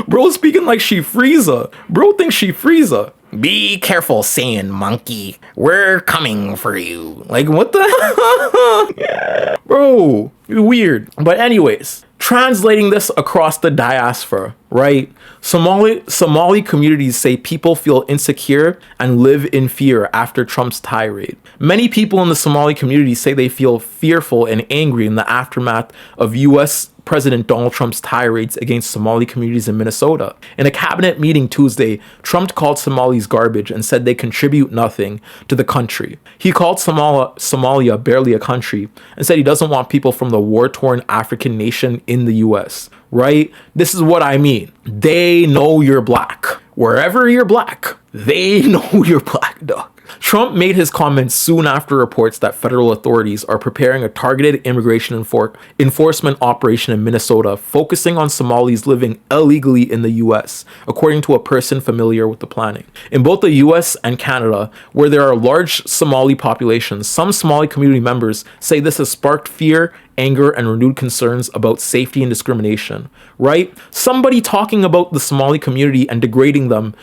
Bro speaking like she Frieza. Bro thinks she Frieza. Be careful, Saiyan monkey. We're coming for you. Like, what the hell? Bro, weird. But anyways, translating this across the diaspora, right? Somali communities say people feel insecure and live in fear after Trump's tirade. Many people in the Somali community say they feel fearful and angry in the aftermath of U.S. President Donald Trump's tirades against Somali communities in Minnesota. In a cabinet meeting Tuesday, Trump called Somalis garbage and said they contribute nothing to the country. He called Somalia barely a country and said he doesn't want people from the war-torn African nation in the US, right? This is what I mean. They know you're black. Wherever you're black, they know you're black, dog. Trump made his comments soon after reports that federal authorities are preparing a targeted immigration enforcement operation in Minnesota, focusing on Somalis living illegally in the U.S., according to a person familiar with the planning. In both the U.S. and Canada, where there are large Somali populations, some Somali community members say this has sparked fear, anger, and renewed concerns about safety and discrimination, right? Somebody talking about the Somali community and degrading them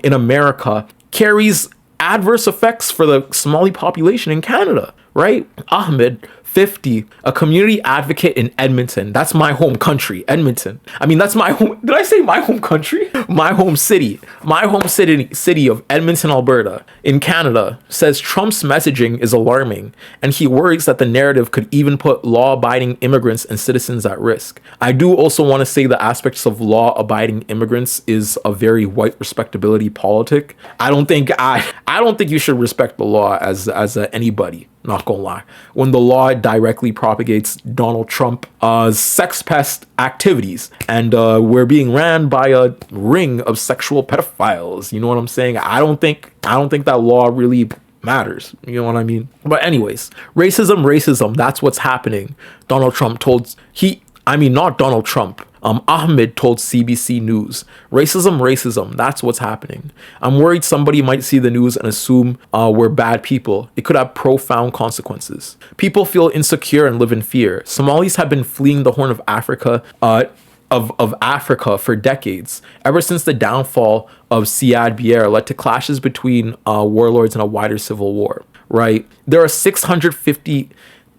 in America carries adverse effects for the Somali population in Canada, right? Ahmed, 50, a community advocate in Edmonton. That's my home country, Edmonton. I mean, that's my home. Did I say my home country? My home city. My home city of Edmonton, Alberta, in Canada, says Trump's messaging is alarming, and he worries that the narrative could even put law-abiding immigrants and citizens at risk. I do also want to say the aspects of law-abiding immigrants is a very white respectability politic. I don't think you should respect the law as anybody. Not gonna lie. When the law directly propagates Donald Trump sex pest activities, and we're being ran by a ring of sexual pedophiles, you know what I'm saying? I don't think that law really matters, you know what I mean? But anyways, racism, that's what's happening. Not Donald Trump. Ahmed told CBC News, racism, that's what's happening. I'm worried somebody might see the news and assume we're bad people. It could have profound consequences. People feel insecure and live in fear. Somalis have been fleeing the Horn of Africa of Africa for decades, ever since the downfall of Siad Barre led to clashes between warlords and a wider civil war, right? There are 650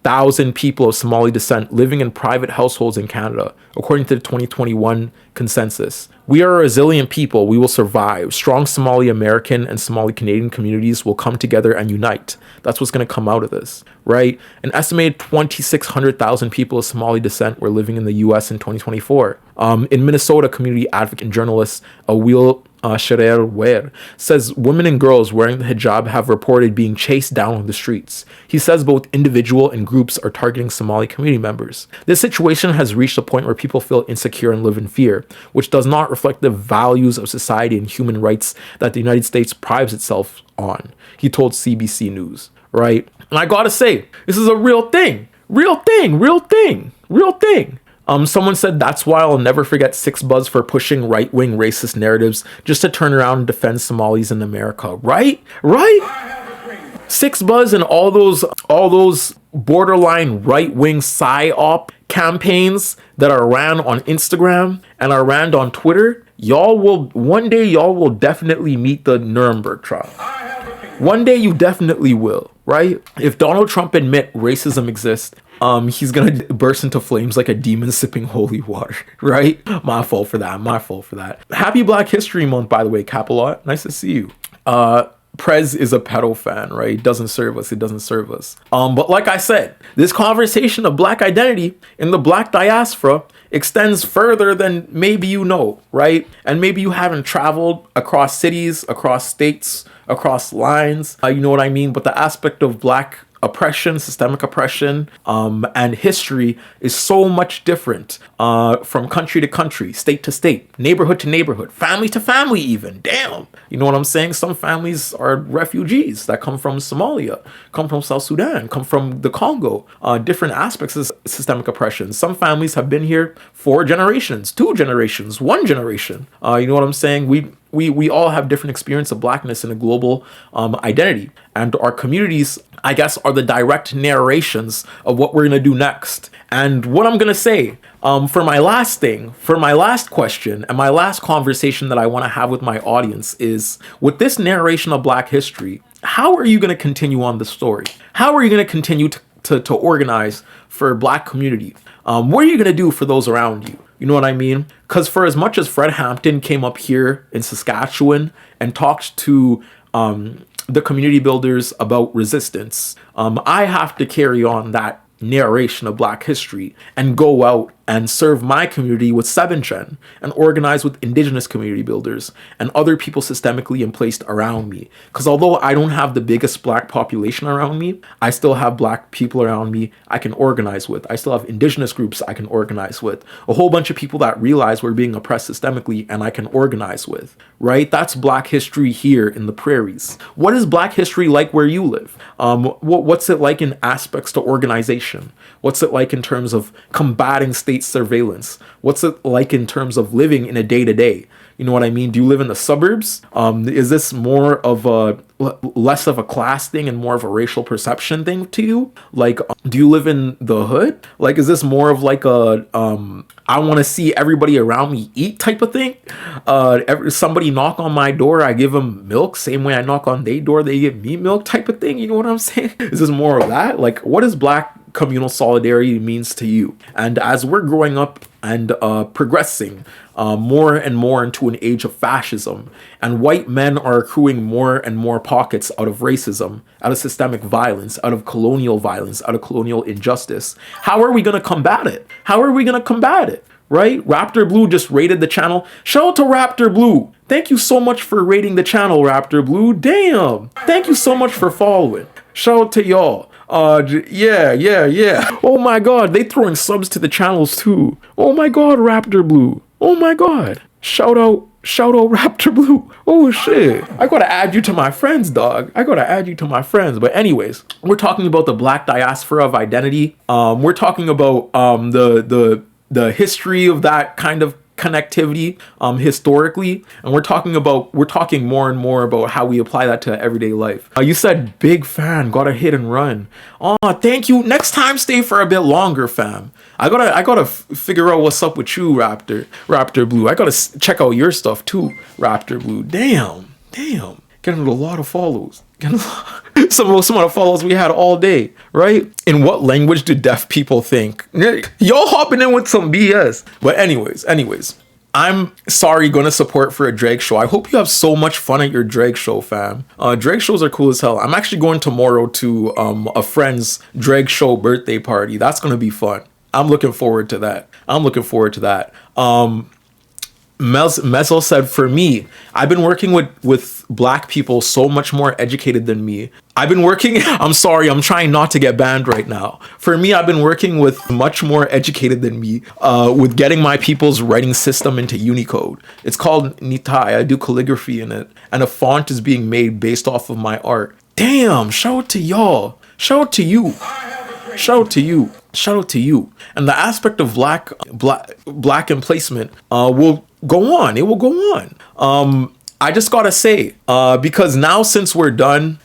1,000 people of Somali descent living in private households in Canada, according to the 2021 census. We are a resilient people. We will survive. Strong Somali American and Somali Canadian communities will come together and unite. That's what's going to come out of this, right? An estimated 2,600,000 people of Somali descent were living in the U.S. in 2024. In Minnesota, community advocate and journalist Awil Sharer Wer says women and girls wearing the hijab have reported being chased down on the streets. He says both individual and groups are targeting Somali community members. This situation has reached a point where people feel insecure and live in fear, which does not reflect the values of society and human rights that the United States prides itself on, he told CBC News, right? And I gotta say, this is a real thing. Real thing, real thing, real thing. Someone said that's why I'll never forget Six Buzz for pushing right-wing racist narratives just to turn around and defend Somalis in America. Right? Six Buzz and all those borderline right-wing Psy Op campaigns that are ran on Instagram and are ran on Twitter, one day y'all will definitely meet the Nuremberg trial. One day you definitely will, right? If Donald Trump admit racism exists, he's gonna burst into flames like a demon sipping holy water, right? My fault for that. Happy Black History Month, by the way, Capalot. Nice to see you. Prez is a pedo fan, right? It doesn't serve us. But like I said, this conversation of Black identity in the Black diaspora extends further than maybe you know, right? And maybe you haven't traveled across cities, across states, across lines, you know what I mean? But the aspect of Black oppression, systemic oppression, and history is so much different from country to country, state to state, neighborhood to neighborhood, family to family even. Damn. You know what I'm saying? Some families are refugees that come from Somalia, come from South Sudan, come from the Congo, different aspects of systemic oppression. Some families have been here 4 generations, 2 generations, 1 generation. You know what I'm saying? We all have different experience of Blackness in a global identity. And our communities, I guess, are the direct narrations of what we're going to do next. And what I'm going to say for my last question and my last conversation that I want to have with my audience is, with this narration of Black history, how are you going to continue on the story? How are you going to continue to organize for Black community? What are you going to do for those around you? You know what I mean? Because for as much as Fred Hampton came up here in Saskatchewan and talked to the community builders about resistance, I have to carry on that narration of Black history and go out and serve my community with 7th Gen and organize with Indigenous community builders and other people systemically placed around me. Because although I don't have the biggest Black population around me, I still have Black people around me I can organize with. I still have Indigenous groups I can organize with. A whole bunch of people that realize we're being oppressed systemically and I can organize with, right? That's Black history here in the prairies. What is Black history like where you live? What's it like in aspects to organization? What's it like in terms of combating state surveillance? What's it like in terms of living in a day-to-day? You know what I mean? Do you live in the suburbs? Is this more of less of a class thing and more of a racial perception thing to you? Like, do you live in the hood? Like, is this more of like a I want to see everybody around me eat type of thing? Somebody knock on my door, I give them milk. Same way I knock on their door, they give me milk type of thing. You know what I'm saying? Is this more of that? Like, what is Black communal solidarity means to you? And as we're growing up and progressing more and more into an age of fascism, and white men are accruing more and more pockets out of racism, out of systemic violence, out of colonial violence, out of colonial injustice, how are we going to combat it? Right? Raptor Blue just rated the channel. Shout out to Raptor Blue. Thank you so much for rating the channel, Raptor Blue. Damn. Thank you so much for following. Shout out to y'all. Yeah. Oh my god, they throwing subs to the channels too. Oh my god, Raptor Blue. Oh my god. Shout out Raptor Blue. Oh shit. I gotta add you to my friends, dog. But anyways, we're talking about the Black diaspora of identity. We're talking about the history of that kind of connectivity historically, and we're talking more and more about how we apply that to everyday life. You said big fan, gotta hit and run. Oh, thank you. Next time stay for a bit longer, fam. I gotta figure out what's up with you, Raptor Blue. I gotta check out your stuff too, Raptor Blue. Damn, getting a lot of follows. Some of the follows we had all day, right? In what language do deaf people think? Y'all hopping in with some BS. But anyways, I'm sorry gonna support for a drag show. I hope you have so much fun at your drag show, fam. Drag shows are cool as hell. I'm actually going tomorrow to a friend's drag show birthday party. That's gonna be fun. I'm looking forward to that. Mezzo said, for me, I've been working with black people so much more educated than me. I'm sorry, I'm trying not to get banned right now. For me, I've been working with much more educated than me with getting my people's writing system into Unicode. It's called Nitai. I do calligraphy in it. And a font is being made based off of my art. Damn, shout out to y'all. Shout out to you. And the aspect of black emplacement will go on. It will go on. I just gotta say, because now since we're done,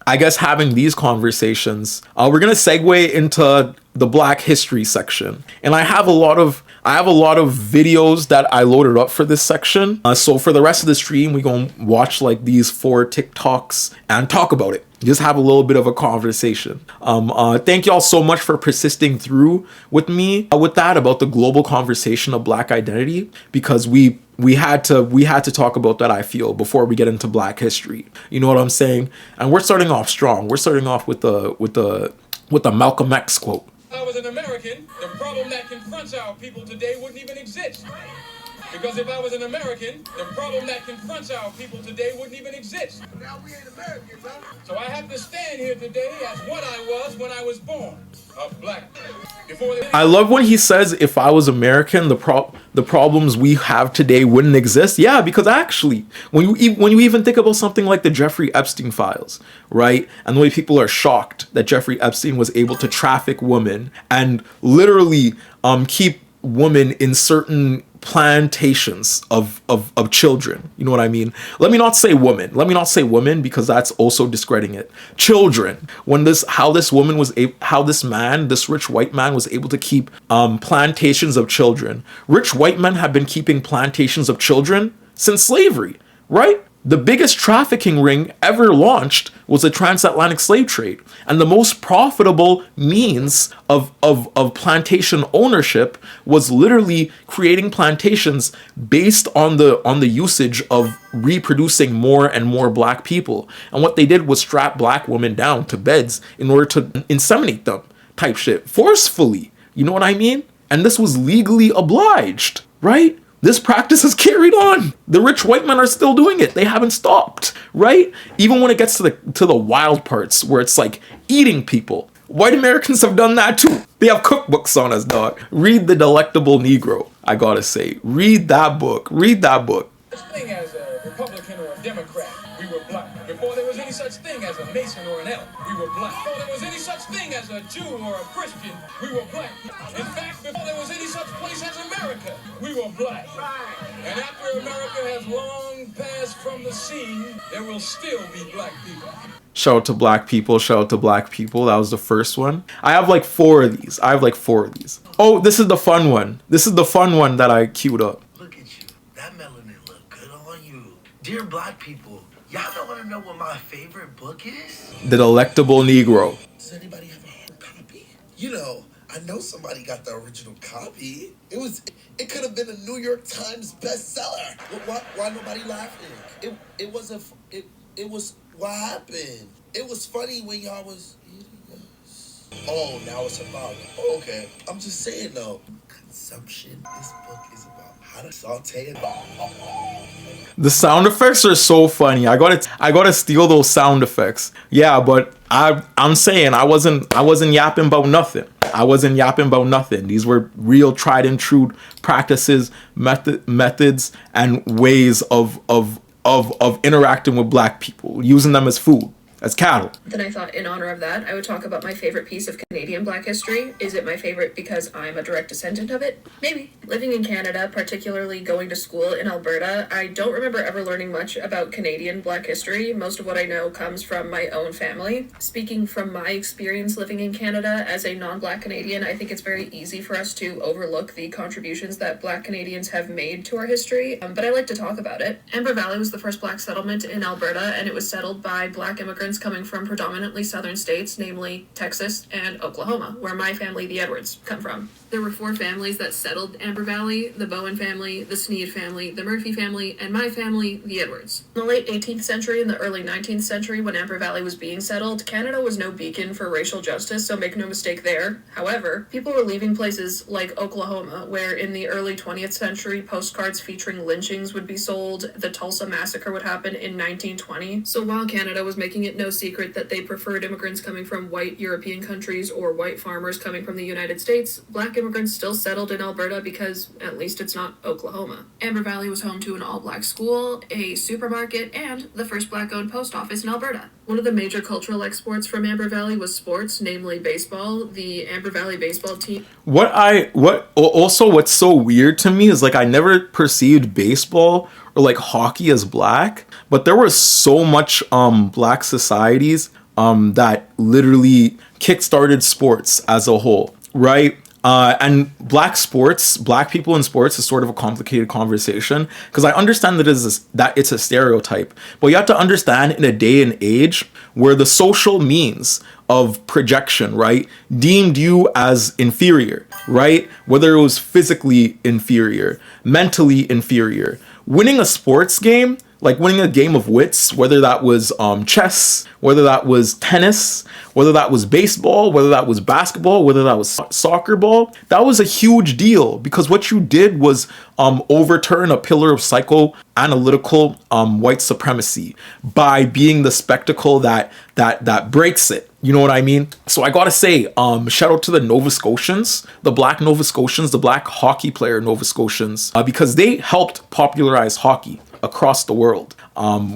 I guess having these conversations, we're gonna segue into the Black History section. And I have a lot of videos that I loaded up for this section. So for the rest of the stream, we're gonna watch like these 4 TikToks and talk about it. Just have a little bit of a conversation. Thank y'all so much for persisting through with me with that about the global conversation of Black identity, because we had to talk about that, I feel, before we get into Black history. You know what I'm saying? And we're starting off strong. We're starting off with the Malcolm X quote. If I was an American, the problem that confronts our people today wouldn't even exist. Because if I was an American, the problem that confronts our people today wouldn't even exist. Now we ain't Americans, huh? So I have to stand here today as what I was when I was born, a black man. I love when he says, if I was American, the problems we have today wouldn't exist. Yeah, because actually, when you even think about something like the Jeffrey Epstein files, right? And the way people are shocked that Jeffrey Epstein was able to traffic women and literally keep women in certain plantations of children. You know what I mean? Let me not say women because that's also discrediting it. Children. How this rich white man was able to keep plantations of children. Rich white men have been keeping plantations of children since slavery, right? The biggest trafficking ring ever launched was the transatlantic slave trade. And the most profitable means of plantation ownership was literally creating plantations based on the usage of reproducing more and more black people. And what they did was strap black women down to beds in order to inseminate them, type shit, forcefully. You know what I mean? And this was legally obliged, right? This practice is carried on. The rich white men are still doing it. They haven't stopped, right? Even when it gets to the wild parts where it's like eating people. White Americans have done that too. They have cookbooks on us, dog. Read The Delectable Negro. I gotta say, read that book. Such thing as a Republican or a Democrat, we were black. Before there was any such thing as a Mason or an elk, we were black. Before there was any such thing as a Jew or a Christian, we were black. In fact, before there was any such place as America, we were black. And after America has long passed from the scene, there will still be black people. Shout out to black people. That was the first one. I have like 4 of these. Oh, this is the fun one. That I queued up. Look at you. That melanin look good on you. Dear black people, y'all don't want to know what my favorite book is? The Delectable Negro. Does anybody have a hard copy? You know, I know somebody got the original copy. It could have been a New York Times bestseller. Why nobody laughing? It was what happened. It was funny when y'all was eating us. Oh, now it's about it. Oh, okay. I'm just saying though. Consumption. This book is about how to saute it. The sound effects are so funny. I gotta steal those sound effects. Yeah, but I'm saying I wasn't yapping about nothing. These were real tried and true practices, methods, and ways of interacting with black people, using them as food. as cattle. Then I thought, in honor of that, I would talk about my favorite piece of Canadian Black history. Is it my favorite because I'm a direct descendant of it? Maybe. Living in Canada, particularly going to school in Alberta, I don't remember ever learning much about Canadian Black history. Most of what I know comes from my own family. Speaking from my experience living in Canada as a non-Black Canadian, I think it's very easy for us to overlook the contributions that Black Canadians have made to our history, but I like to talk about it. Amber Valley was the first Black settlement in Alberta, and it was settled by Black immigrants coming from predominantly southern states, namely Texas and Oklahoma, where my family, the Edwards, come from. There were 4 families that settled Amber Valley: the Bowen family, the Sneed family, the Murphy family, and my family, the Edwards. In the late 18th century and the early 19th century, when Amber Valley was being settled, Canada was no beacon for racial justice, so make no mistake there. However, people were leaving places like Oklahoma, where in the early 20th century, postcards featuring lynchings would be sold. The Tulsa Massacre would happen in 1920. So while Canada was making it no secret that they preferred immigrants coming from white European countries or white farmers coming from the United States, Black immigrants still settled in Alberta because at least it's not Oklahoma. Amber Valley was home to an all-Black school, a supermarket, and the first Black-owned post office in Alberta. One of the major cultural exports from Amber Valley was sports, namely baseball. The Amber Valley baseball team. What's so weird to me is like I never perceived baseball or like hockey as Black, but there was so much Black societies that literally kickstarted sports as a whole, right? And Black people in sports is sort of a complicated conversation because I understand that it's a stereotype, but you have to understand in a day and age where the social means of projection, right, deemed you as inferior, right? Whether it was physically inferior, mentally inferior. Winning a sports game, like winning a game of wits, whether that was chess, whether that was tennis, whether that was baseball, whether that was basketball, whether that was soccer ball, that was a huge deal because what you did was overturn a pillar of psychoanalytical white supremacy by being the spectacle that breaks it. You know what I mean? So I gotta say, shout out to the Nova Scotians, the Black Nova Scotians, the Black hockey player Nova Scotians, because they helped popularize hockey across the world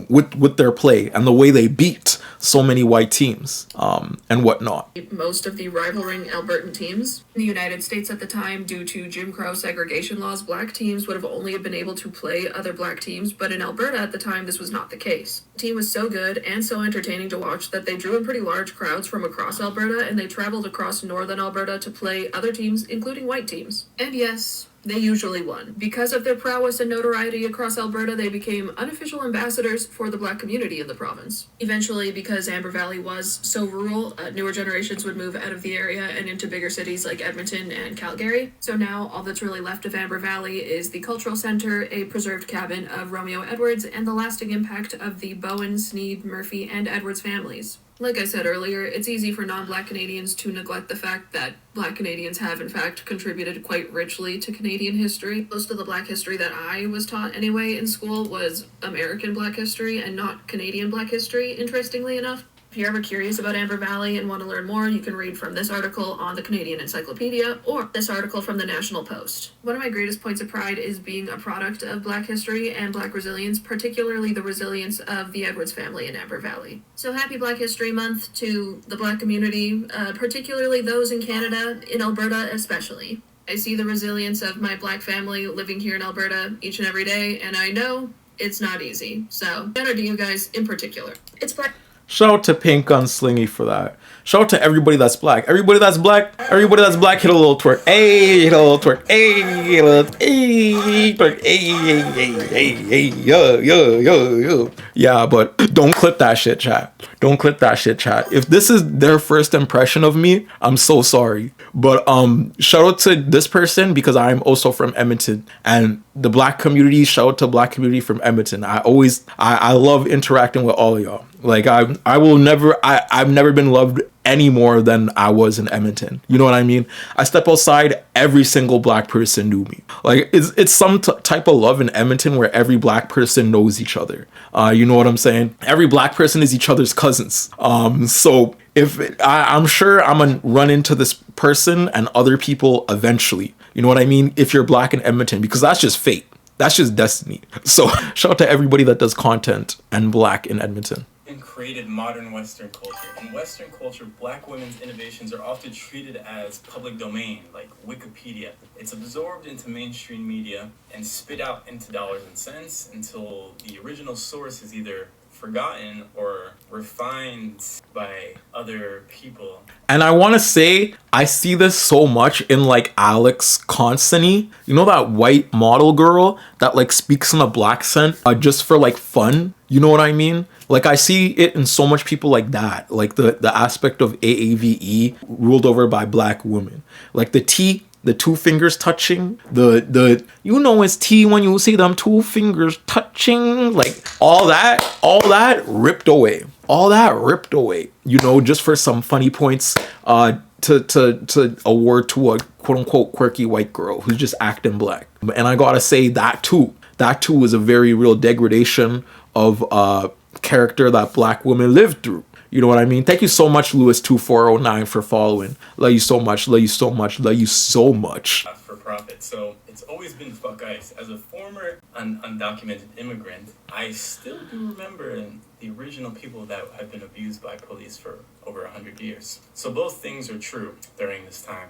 with their play and the way they beat so many white teams and whatnot. Most of the rivaling Albertan teams in the United States at the time, due to Jim Crow segregation laws, Black teams would have only been able to play other Black teams, but in Alberta at the time, this was not the case. The team was so good and so entertaining to watch that they drew in pretty large crowds from across Alberta, and they traveled across northern Alberta to play other teams, including white teams. And yes, they usually won. Because of their prowess and notoriety across Alberta, they became unofficial ambassadors for the Black community in the province. Eventually, because Amber Valley was so rural, newer generations would move out of the area and into bigger cities like Edmonton and Calgary. So now all that's really left of Amber Valley is the cultural center, a preserved cabin of Romeo Edwards, and the lasting impact of the Bowen, Sneed, Murphy, and Edwards families. Like I said earlier, it's easy for non-Black Canadians to neglect the fact that Black Canadians have, in fact, contributed quite richly to Canadian history. Most of the Black history that I was taught anyway in school was American Black history and not Canadian Black history, interestingly enough. If you're ever curious about Amber Valley and want to learn more, you can read from this article on the Canadian Encyclopedia or this article from the National Post. One of my greatest points of pride is being a product of Black history and Black resilience, particularly the resilience of the Edwards family in Amber Valley. So happy Black History Month to the Black community, particularly those in Canada, in Alberta especially. I see the resilience of my Black family living here in Alberta each and every day, and I know it's not easy. So, shout out to you guys in particular. It's Black. Shout out to Pink Gunslingy for that. Shout out to everybody that's Black. Everybody that's Black. Everybody that's Black, hit a little twerk. Hey, hit a little twerk. Hey, hit a little twerk. Hey, yo. Yeah, but don't clip that shit, chat. Don't clip that shit, chat. If this is their first impression of me, I'm so sorry. But shout out to this person because I'm also from Edmonton, and the Black community. Shout out to Black community from Edmonton. I love interacting with all of y'all. Like I've never been loved any more than I was in Edmonton. You know what I mean? I step outside, every single Black person knew me. Like it's some type of love in Edmonton where every Black person knows each other. You know what I'm saying? Every Black person is each other's cousins. So I'm sure I'm gonna run into this person and other people eventually. You know what I mean? If you're Black in Edmonton, because that's just fate. That's just destiny. So shout out to everybody that does content and Black in Edmonton. Incredible. created modern Western culture. In Western culture, black women's innovations are often treated as public domain, like Wikipedia. It's absorbed into mainstream media and spit out into dollars and cents until the original source is either forgotten or refined by other people. And I want to say, I see this so much in like Alex Constantine. You know that white model girl that like speaks in a black accent just for like fun? You know what I mean? Like I see it in so much people like that. Like the aspect of AAVE ruled over by black women. Like the T, the two fingers touching, the you know it's T when you see them two fingers touching, like all that ripped away. All that ripped away, you know, just for some funny points to award to a quote unquote quirky white girl who's just acting black. And I gotta say that too is a very real degradation of character that black women lived through. You know what I mean? Thank you so much, Lewis2409, for following. Love you so much. Love you so much. Love you so much. For profit. So it's always been fuck ICE. As a former undocumented immigrant, I still do remember the original people that have been abused by police for over 100 years. So both things are true during this time.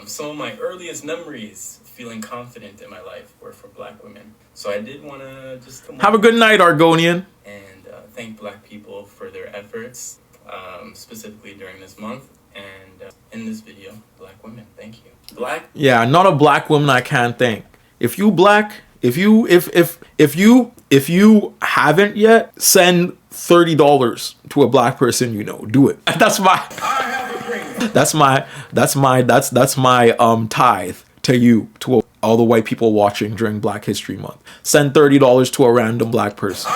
Some of my earliest memories feeling confident in my life were for black women. So I did want to just have a good night, Argonian. And thank black people for their efforts, specifically during this month. And in this video, black women, thank you. Black? Yeah, not a black woman I can't thank. If you black, if you haven't yet, send $30 to a black person you know. Do it. That's my tithe to you, to all the white people watching during Black History Month. Send $30 to a random black person.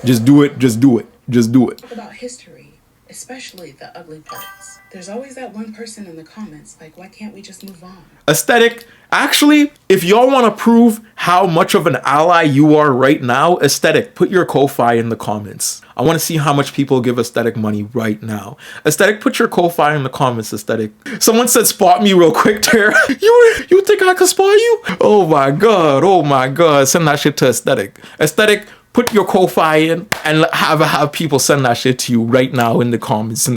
Just do it. Just do it. Just do it. About history, especially the ugly parts. There's always that one person in the comments like, why can't we just move on? Aesthetic. Actually, if y'all want to prove how much of an ally you are right now, Aesthetic, put your Ko-Fi in the comments. I want to see how much people give Aesthetic money right now. Aesthetic, put your Ko-Fi in the comments, Aesthetic. Someone said spot me real quick, Tara. You think I could spot you? Oh my god, oh my god. Send that shit to Aesthetic. Aesthetic, put your Ko-Fi in and have people send that shit to you right now in the comments,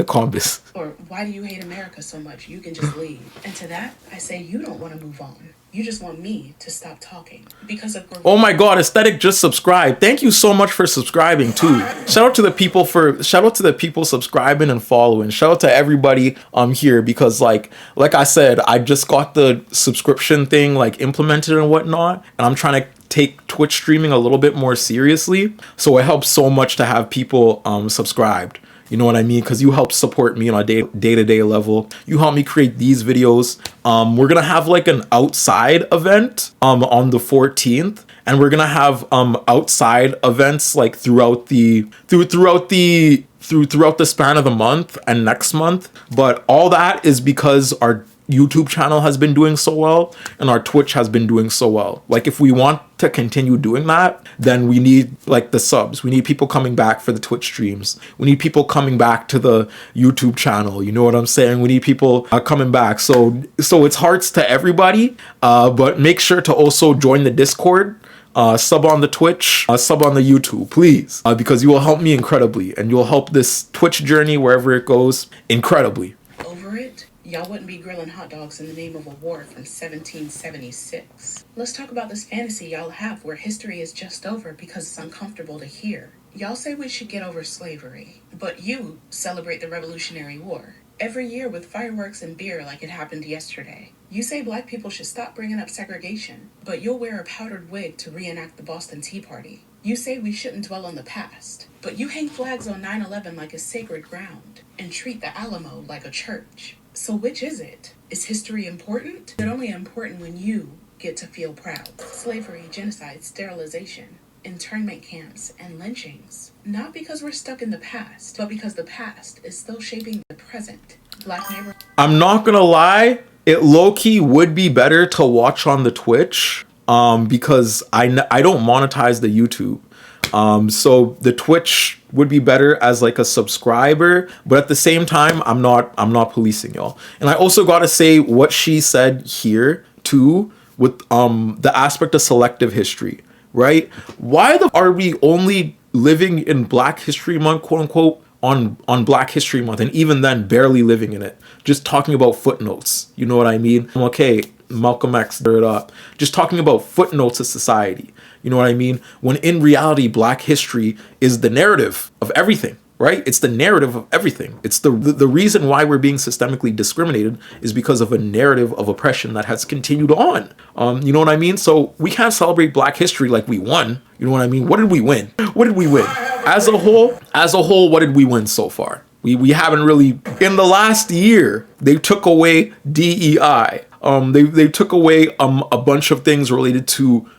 Or why do you hate America so much? You can just leave. And to that, I say you don't want to move on. You just want me to stop talking because of. Oh my god, Aesthetic just subscribed. Thank you so much for subscribing too. Shout out to the people subscribing and following. Shout out to everybody here because like I said, I just got the subscription thing like implemented and whatnot, and I'm trying to take Twitch streaming a little bit more seriously. So it helps so much to have people subscribed. You know what I mean? Because you help support me on a day-to-day level. You help me create these videos. We're gonna have like an outside event on the 14th, and we're gonna have outside events like throughout the span of the month and next month. But all that is because our YouTube channel has been doing so well and our Twitch has been doing so well. Like if we want to continue doing that, then we need like the subs. We need people coming back for the Twitch streams. We need people coming back to the YouTube channel. You know what I'm saying? We need people coming back. So it's hearts to everybody, but make sure to also join the Discord. Sub on the Twitch, sub on the YouTube, please, because you will help me incredibly and you'll help this Twitch journey wherever it goes incredibly. Over it? Y'all wouldn't be grilling hot dogs in the name of a war from 1776. Let's talk about this fantasy y'all have where history is just over because it's uncomfortable to hear. Y'all say we should get over slavery, but you celebrate the Revolutionary War every year with fireworks and beer like it happened yesterday. You say black people should stop bringing up segregation, but you'll wear a powdered wig to reenact the Boston Tea Party. You say we shouldn't dwell on the past, but you hang flags on 9/11 like a sacred ground and treat the Alamo like a church. So which is it? Is history important? It's only important when you get to feel proud. Slavery, genocide, sterilization, internment camps, and lynchings. Not because we're stuck in the past, but because the past is still shaping the present. Black neighbor. I'm not gonna lie, it low-key would be better to watch on the Twitch because I don't monetize the YouTube. So the Twitch would be better as like a subscriber, but at the same time, I'm not policing y'all. And I also gotta say what she said here too with the aspect of selective history, right? Why are we only living in Black History Month, quote unquote, on Black History Month, and even then barely living in it, just talking about footnotes. You know what I mean? Okay, Malcolm X, stir it up. Just talking about footnotes of society. You know what I mean? When in reality, Black history is the narrative of everything, right? It's the narrative of everything. It's the reason why we're being systemically discriminated is because of a narrative of oppression that has continued on. You know what I mean? So we can't celebrate Black history like we won. You know what I mean? What did we win? What did we win? As a whole, what did we win so far? We haven't really. In the last year, they took away DEI. They took away a bunch of things related to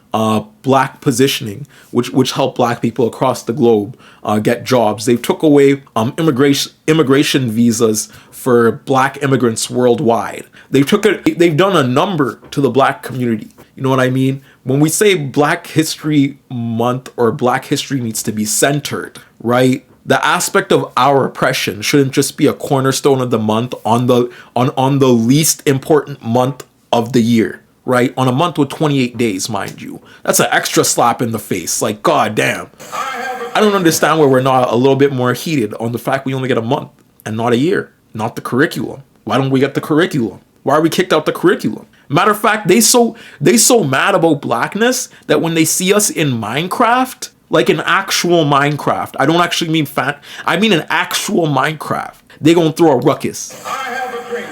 Black positioning, which helped Black people across the globe get jobs. They took away immigration visas for Black immigrants worldwide. They've done a number to the Black community. You know what I mean? When we say Black History Month or Black history needs to be centered, right? The aspect of our oppression shouldn't just be a cornerstone of the month on the least important month of the year, right? On a month with 28 days, mind you. That's an extra slap in the face. Like, god damn. I don't understand why we're not a little bit more heated on the fact we only get a month and not a year. Not the curriculum. Why don't we get the curriculum? Why are we kicked out the curriculum? Matter of fact, they so mad about Blackness that when they see us in Minecraft, like an actual Minecraft, I don't actually mean I mean an actual Minecraft, they gonna throw a ruckus.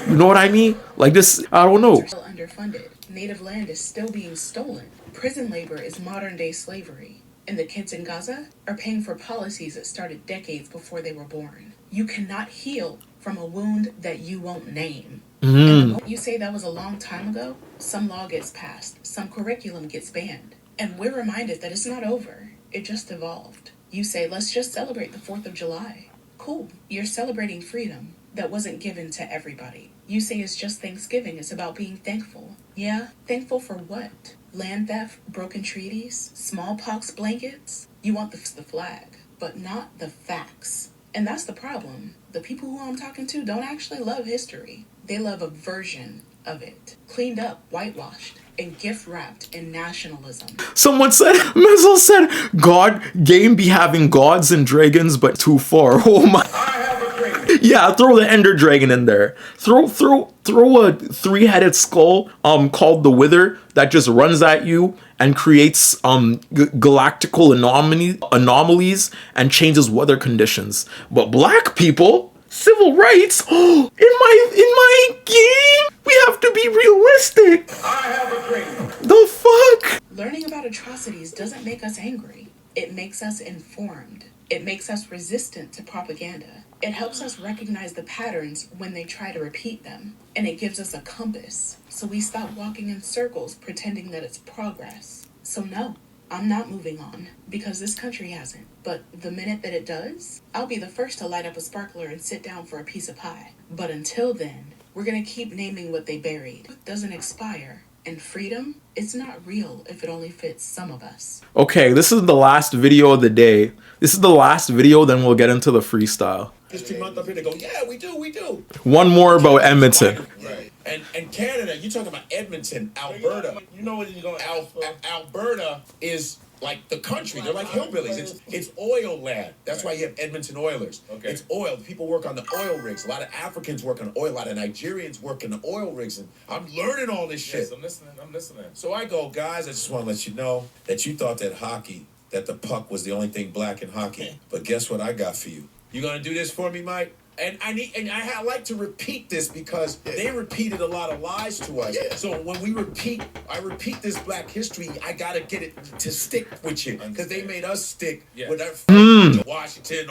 You know what I mean? Like this, I don't know. Still underfunded. Native land is still being stolen. Prison labor is modern day slavery. And the kids in Gaza are paying for policies that started decades before they were born. You cannot heal from a wound that you won't name. And the moment you say that was a long time ago, some law gets passed, some curriculum gets banned. And we're reminded that it's not over. It just evolved. You say, let's just celebrate the 4th of July. Cool. You're celebrating freedom that wasn't given to everybody. You say it's just Thanksgiving. It's about being thankful. Yeah? Thankful for what? Land theft, broken treaties, smallpox blankets? You want the flag, but not the facts. And that's the problem. The people who I'm talking to don't actually love history. They love a version of it. Cleaned up, whitewashed, and gift wrapped in nationalism. Someone said, Mezel said, God, game be having gods and dragons, but too far. Oh my. Yeah, throw the Ender Dragon in there. Throw a 3-headed skull called the Wither that just runs at you and creates galactical anomalies and changes weather conditions. But Black people, civil rights, in my game, we have to be realistic. The fuck? Learning about atrocities doesn't make us angry. It makes us informed. It makes us resistant to propaganda. It helps us recognize the patterns when they try to repeat them. And it gives us a compass, so we stop walking in circles pretending that it's progress. So no, I'm not moving on, because this country hasn't. But the minute that it does, I'll be the first to light up a sparkler and sit down for a piece of pie. But until then, we're gonna keep naming what they buried. It doesn't expire. And freedom, it's not real if it only fits some of us. Okay, this is the last video of the day. This is the last video, then we'll get into the freestyle. History Month up here, they go, yeah, we do. One more about Edmonton. Right. And Canada, you talking about Edmonton, Alberta. You know when you go, Alberta is like the country. They're like hillbillies. It's oil land. That's why you have Edmonton Oilers. Okay. It's oil. People work on the oil rigs. A lot of Africans work on oil. A lot of Nigerians work in the oil rigs. And I'm learning all this shit. Yes, I'm listening. So I go, guys, I just want to let you know that you thought that hockey, that the puck was the only thing black in hockey. But guess what I got for you? You gonna do this for me, Mike? And I like to repeat this because they repeated a lot of lies to us. Yeah. So when I repeat this Black history, I gotta get it to stick with you because they made us stick with our Washington.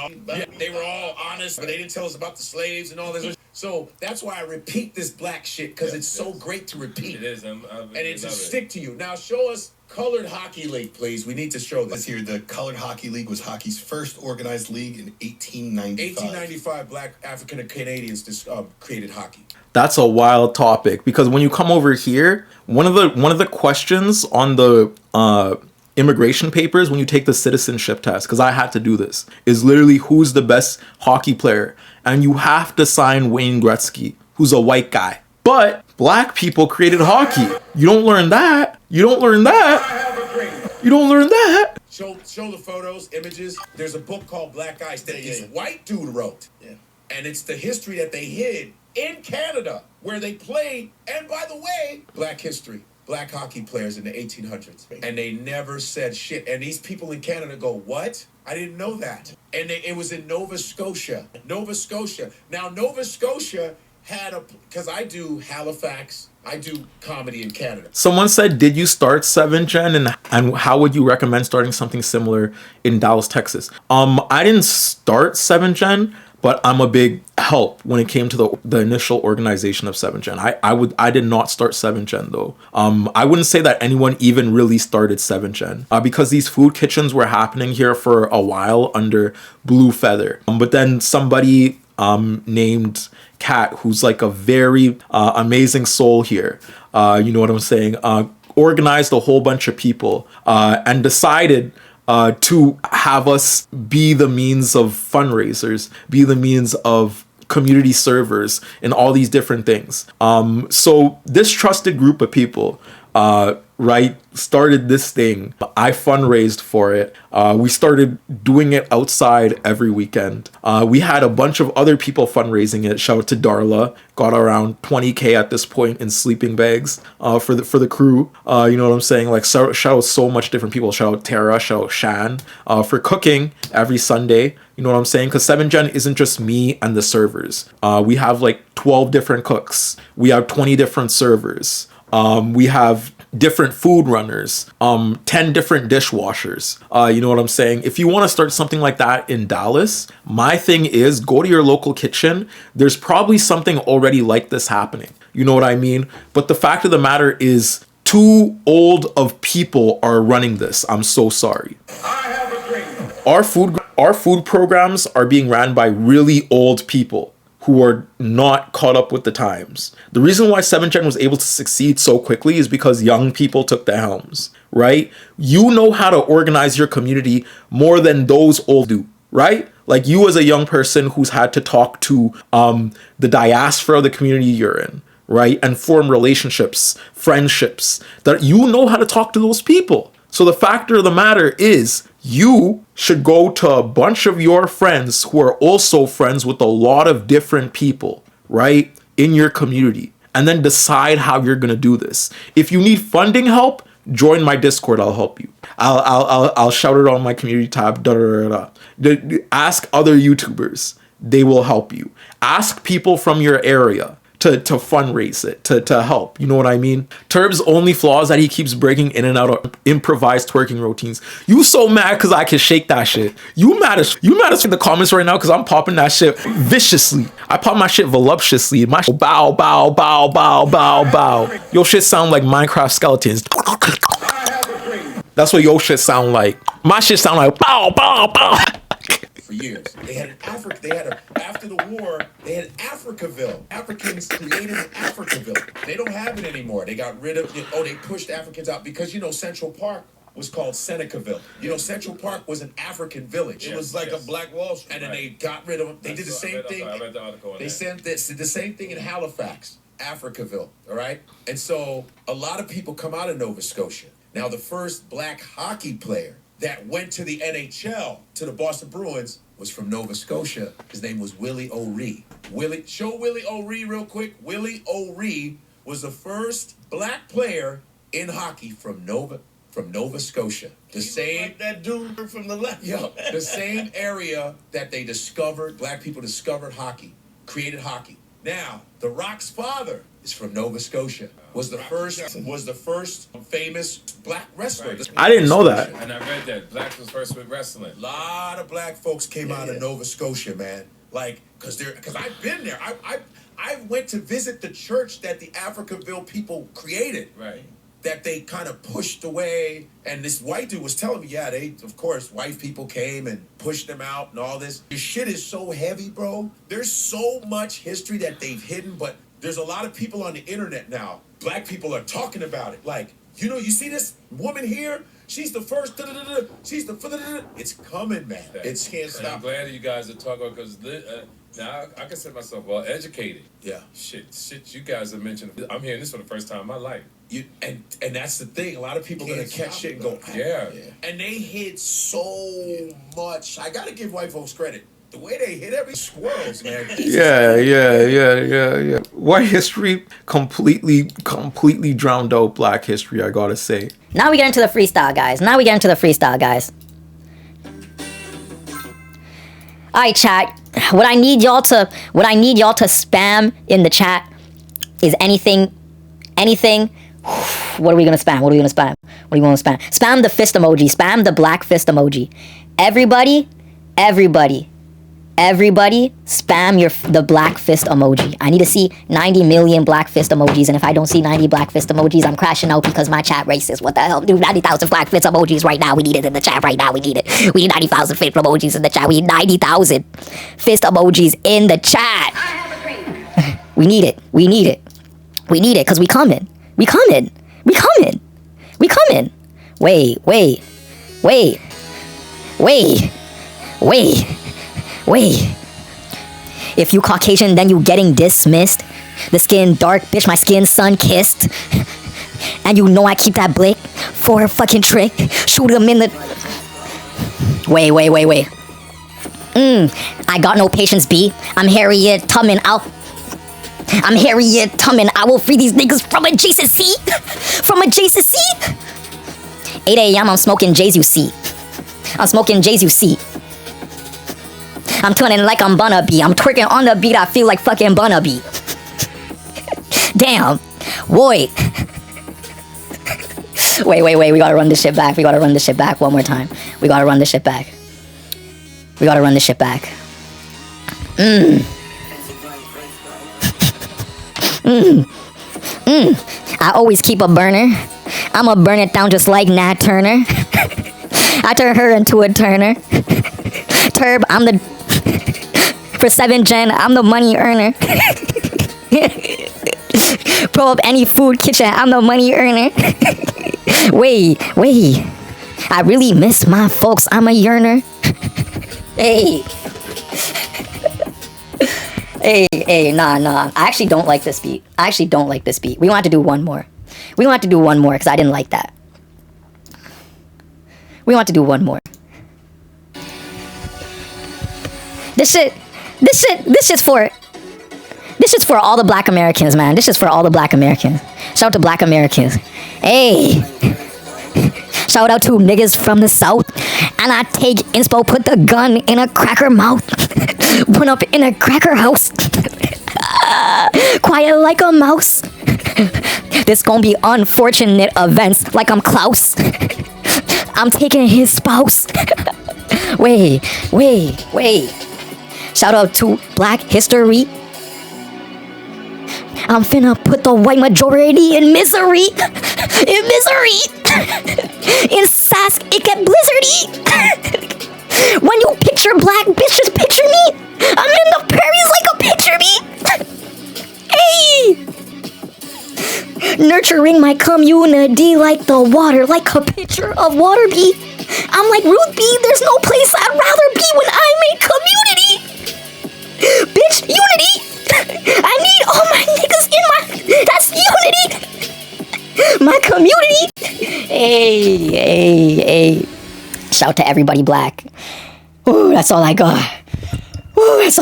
They were all honest, but they didn't tell us about the slaves and all this. So that's why I repeat this Black shit because it's so great to repeat. It is, and it's to stick to you. Now show us Colored Hockey League, please. We need to show this. Here, the Colored Hockey League was hockey's first organized league in 1895. 1895, Black African Canadians created hockey. That's a wild topic because when you come over here, one of the questions on the immigration papers when you take the citizenship test, because I had to do this, is literally who's the best hockey player, and you have to sign Wayne Gretzky, who's a white guy. But Black people created hockey. You don't learn that. You don't learn that. Show the photos, images. There's a book called Black Ice that this white dude wrote. Yeah. And it's the history that they hid in Canada, where they played, and by the way, black history. Black hockey players in the 1800s. And they never said shit. And these people in Canada go, what? I didn't know that. And it was in Nova Scotia. Nova Scotia. Now, Nova Scotia had because I do Halifax, I do comedy in Canada. Someone said, did you start 7th Gen, and how would you recommend starting something similar in Dallas, Texas? I didn't start 7th Gen, but I'm a big help when it came to the initial organization of 7th Gen. I did not start 7th Gen though. I wouldn't say that anyone even really started 7th Gen because these food kitchens were happening here for a while under Blue Feather. But then somebody named Kat, who's like a very amazing soul here, you know what I'm saying, organized a whole bunch of people and decided to have us be the means of fundraisers, be the means of community servers, and all these different things. So this trusted group of people, right, started this thing. I fundraised for it. We started doing it outside every weekend. We had a bunch of other people fundraising it. Shout out to Darla. Got around 20K at this point in sleeping bags for the crew. You know what I'm saying? Like shout out so much different people. Shout out Tara. Shout out Shan for cooking every Sunday. You know what I'm saying? Because 7th Gen isn't just me and the servers. We have like 12 different cooks. We have 20 different servers. We have different food runners, 10 different dishwashers. You know what I'm saying? If you want to start something like that in Dallas, my thing is go to your local kitchen. There's probably something already like this happening. You know what I mean? But the fact of the matter is too old of people are running this. I'm so sorry. Our food programs are being ran by really old people who are not caught up with the times. The reason why 7th Gen was able to succeed so quickly is because young people took the helms, right? You know how to organize your community more than those old do, right? Like you as a young person who's had to talk to the diaspora of the community you're in, right? And form relationships, friendships, that you know how to talk to those people. So the fact of the matter is you should go to a bunch of your friends who are also friends with a lot of different people, right, in your community, and then decide how you're going to do this. If you need funding help, join my Discord. I'll help you. I'll shout it on my community tab. Ask other YouTubers. They will help you. Ask people from your area to fundraise it, to help. You know what I mean? Turb's only flaw is that he keeps breaking in and out of improvised twerking routines. You so mad because I can shake that shit. You mad as in the comments right now because I'm popping that shit viciously. I pop my shit voluptuously. My shit bow, bow, bow, bow, bow, bow. Your shit sound like Minecraft skeletons. That's what your shit sound like. My shit sound like bow, bow, bow. For years. They had after the war, they had Africaville. Africans created Africaville. They don't have it anymore. They got rid of they pushed Africans out because Central Park was called Senecaville. Central Park was an African village. It was like a Black Wall Street. And then they got rid of them. They did the same thing. I read the article on They that. did the same thing in Halifax, Africaville, all right? And so a lot of people come out of Nova Scotia. Now the first black hockey player that went to the NHL, to the Boston Bruins, was from Nova Scotia. His name was Willie O'Ree. Show Willie O'Ree real quick. Willie O'Ree was the first black player in hockey from Nova Scotia. The same like that dude from the left. Yeah, the same area that black people discovered hockey, created hockey. Now, The Rock's father is from Nova Scotia. Was the first famous black wrestler. Right. I didn't know that. And I read that. Black was first with wrestling. A lot of black folks came out of Nova Scotia, man. Like, because I've been there. I went to visit the church that the Africaville people created. Right. That they kind of pushed away. And this white dude was telling me, of course, white people came and pushed them out and all this. This shit is so heavy, bro. There's so much history that they've hidden, but there's a lot of people on the internet now. Black people are talking about it. Like, you see this woman here? She's the first. She's the. It's coming, man. It can't stop. I'm glad that you guys are talking about because now I consider myself well educated. Yeah. Shit. You guys have mentioned. I'm hearing this for the first time in my life. And that's the thing. A lot of people are gonna catch shit and go, yeah. And they hit so much. I gotta give white folks credit. The way they hit every squirrels, man. Yeah. White history completely drowned out black history, I gotta say. Now we get into the freestyle, guys. Alright, chat. What I need y'all to spam in the chat is anything. What are we gonna spam? Spam the fist emoji. Spam the black fist emoji. Everybody, spam the black fist emoji. I need to see 90 million black fist emojis, and if I don't see 90 black fist emojis, I'm crashing out because my chat racist. What the hell? Dude, 90,000 black fist emojis right now. We need it in the chat right now. We need 90,000 fist emojis in the chat. We need 90,000 fist emojis in the chat. We need it, because we coming. Wait. If you Caucasian, then you getting dismissed. The skin dark, bitch, my skin sun-kissed. And you know I keep that blick for a fucking trick. Shoot him in the... Wait. I got no patience, B. I'm Harriet Tubman. I will free these niggas from adjacency. 8 a.m. I'm smoking J's, you see. I'm turning like I'm Bunna B. I'm twerking on the beat. I feel like fucking Bunna B. Damn. Boy. Wait. We gotta run this shit back. One more time. We gotta run this shit back. I always keep a burner. I'ma burn it down just like Nat Turner. I turn her into a Turner. Turb, I'm the... For 7 Gen, I'm the money earner. Pull up any food kitchen, I'm the money earner. Wait. I really miss my folks, I'm a yearner. Hey, nah. I actually don't like this beat. We want to do one more. Because I didn't like that. We want to do one more. This shit's for all the black Americans, man. Shout out to black Americans. Hey. Shout out to niggas from the South. And I take inspo, put the gun in a cracker mouth. Put up in a cracker house. Quiet like a mouse. This gonna be unfortunate events like I'm Klaus. I'm taking his spouse. Wait. Shout out to Black History. I'm finna put the white majority in misery. In Sask, it get blizzardy. When you picture black bitches, picture me. I'm in the prairies like a picture me. Hey. Nurturing my community like the water, like a picture of water bee. I'm like Ruth B. There's no place I'd rather be when I make community. Bitch, unity. I need all my niggas in that's unity. My community. Hey. Shout to everybody black. Ooh, that's all I got. Ooh.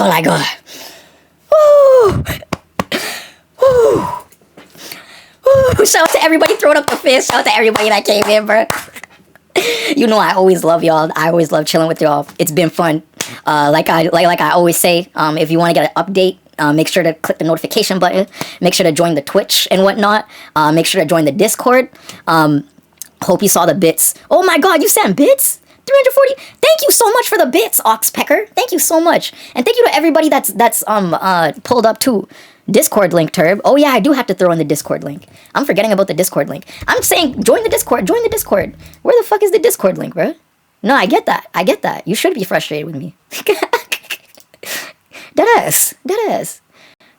Shout out to everybody throwing up the fist. Shout out to everybody that came in, bro. You know I always love y'all. I always love chilling with y'all. It's been fun. Like I always say, if you want to get an update, make sure to click the notification button. Make sure to join the Twitch and whatnot. Make sure to join the Discord. Hope you saw the bits. Oh my God, you sent bits? 340. Thank you so much for the bits, Oxpecker. Thank you so much, and thank you to everybody that's pulled up too. Discord link, Turb. Oh yeah, I do have to throw in the Discord link. I'm forgetting about the Discord link. I'm saying join the Discord. Where the fuck is the Discord link, bro? No, I get that. You should be frustrated with me. Deadass.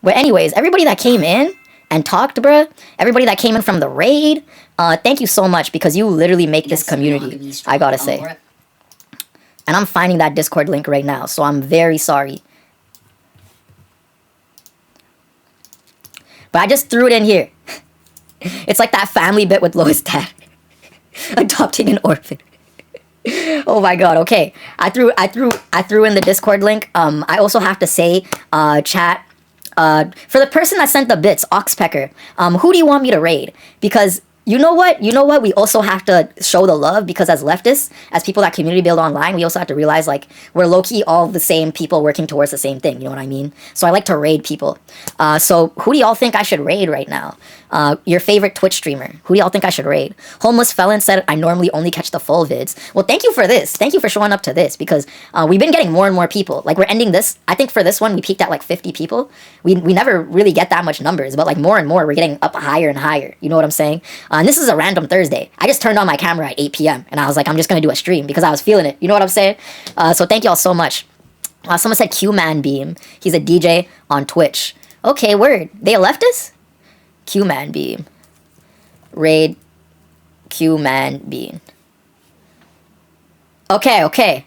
But anyways, everybody that came in and talked, bruh, everybody that came in from the raid, thank you so much, because you literally make this community, I gotta say. And I'm finding that Discord link right now, so I'm very sorry. But I just threw it in here. It's like that family bit with Lois' dad adopting an orphan. Oh my god. Okay, I threw in the Discord link. I also have to say, chat, for the person that sent the bits, Oxpecker, who do you want me to raid? Because you know what? We also have to show the love, because as leftists, as people that community build online, we also have to realize, like, we're low-key all the same people working towards the same thing, you know what I mean? So I like to raid people. So who do y'all think I should raid right now? Your favorite Twitch streamer. Who do y'all think I should raid? Homeless Felon said, I normally only catch the full vids. Well, thank you for this. Thank you for showing up to this, because we've been getting more and more people. Like, we're ending this. I think for this one, we peaked at like 50 people. We never really get that much numbers, but like more and more, we're getting up higher and higher. You know what I'm saying? And this is a random Thursday. I just turned on my camera at 8 p.m. and I was like, I'm just going to do a stream because I was feeling it. You know what I'm saying? So thank y'all so much. Someone said Q-Man Beam. He's a DJ on Twitch. Okay, word. They left us? Q-Man Beam. Raid Q-Man Beam. Okay.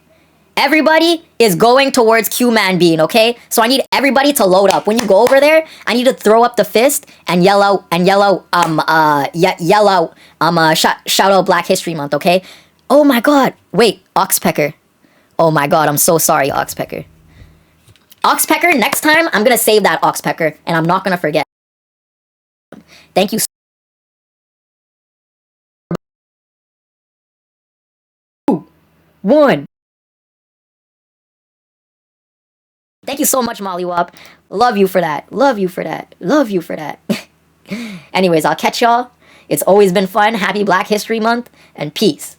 Everybody is going towards Q-Man Bean, okay? So I need everybody to load up. When you go over there, I need to throw up the fist and yell out, shout out Black History Month, okay? Oh my god. Wait, Oxpecker. Oh my god, I'm so sorry, Oxpecker. Oxpecker, next time, I'm gonna save that Oxpecker, and I'm not gonna forget. Thank you so much. 2, 1. Thank you so much, Mollywop. Love you for that. Love you for that. Love you for that. Anyways, I'll catch y'all. It's always been fun. Happy Black History Month, and peace.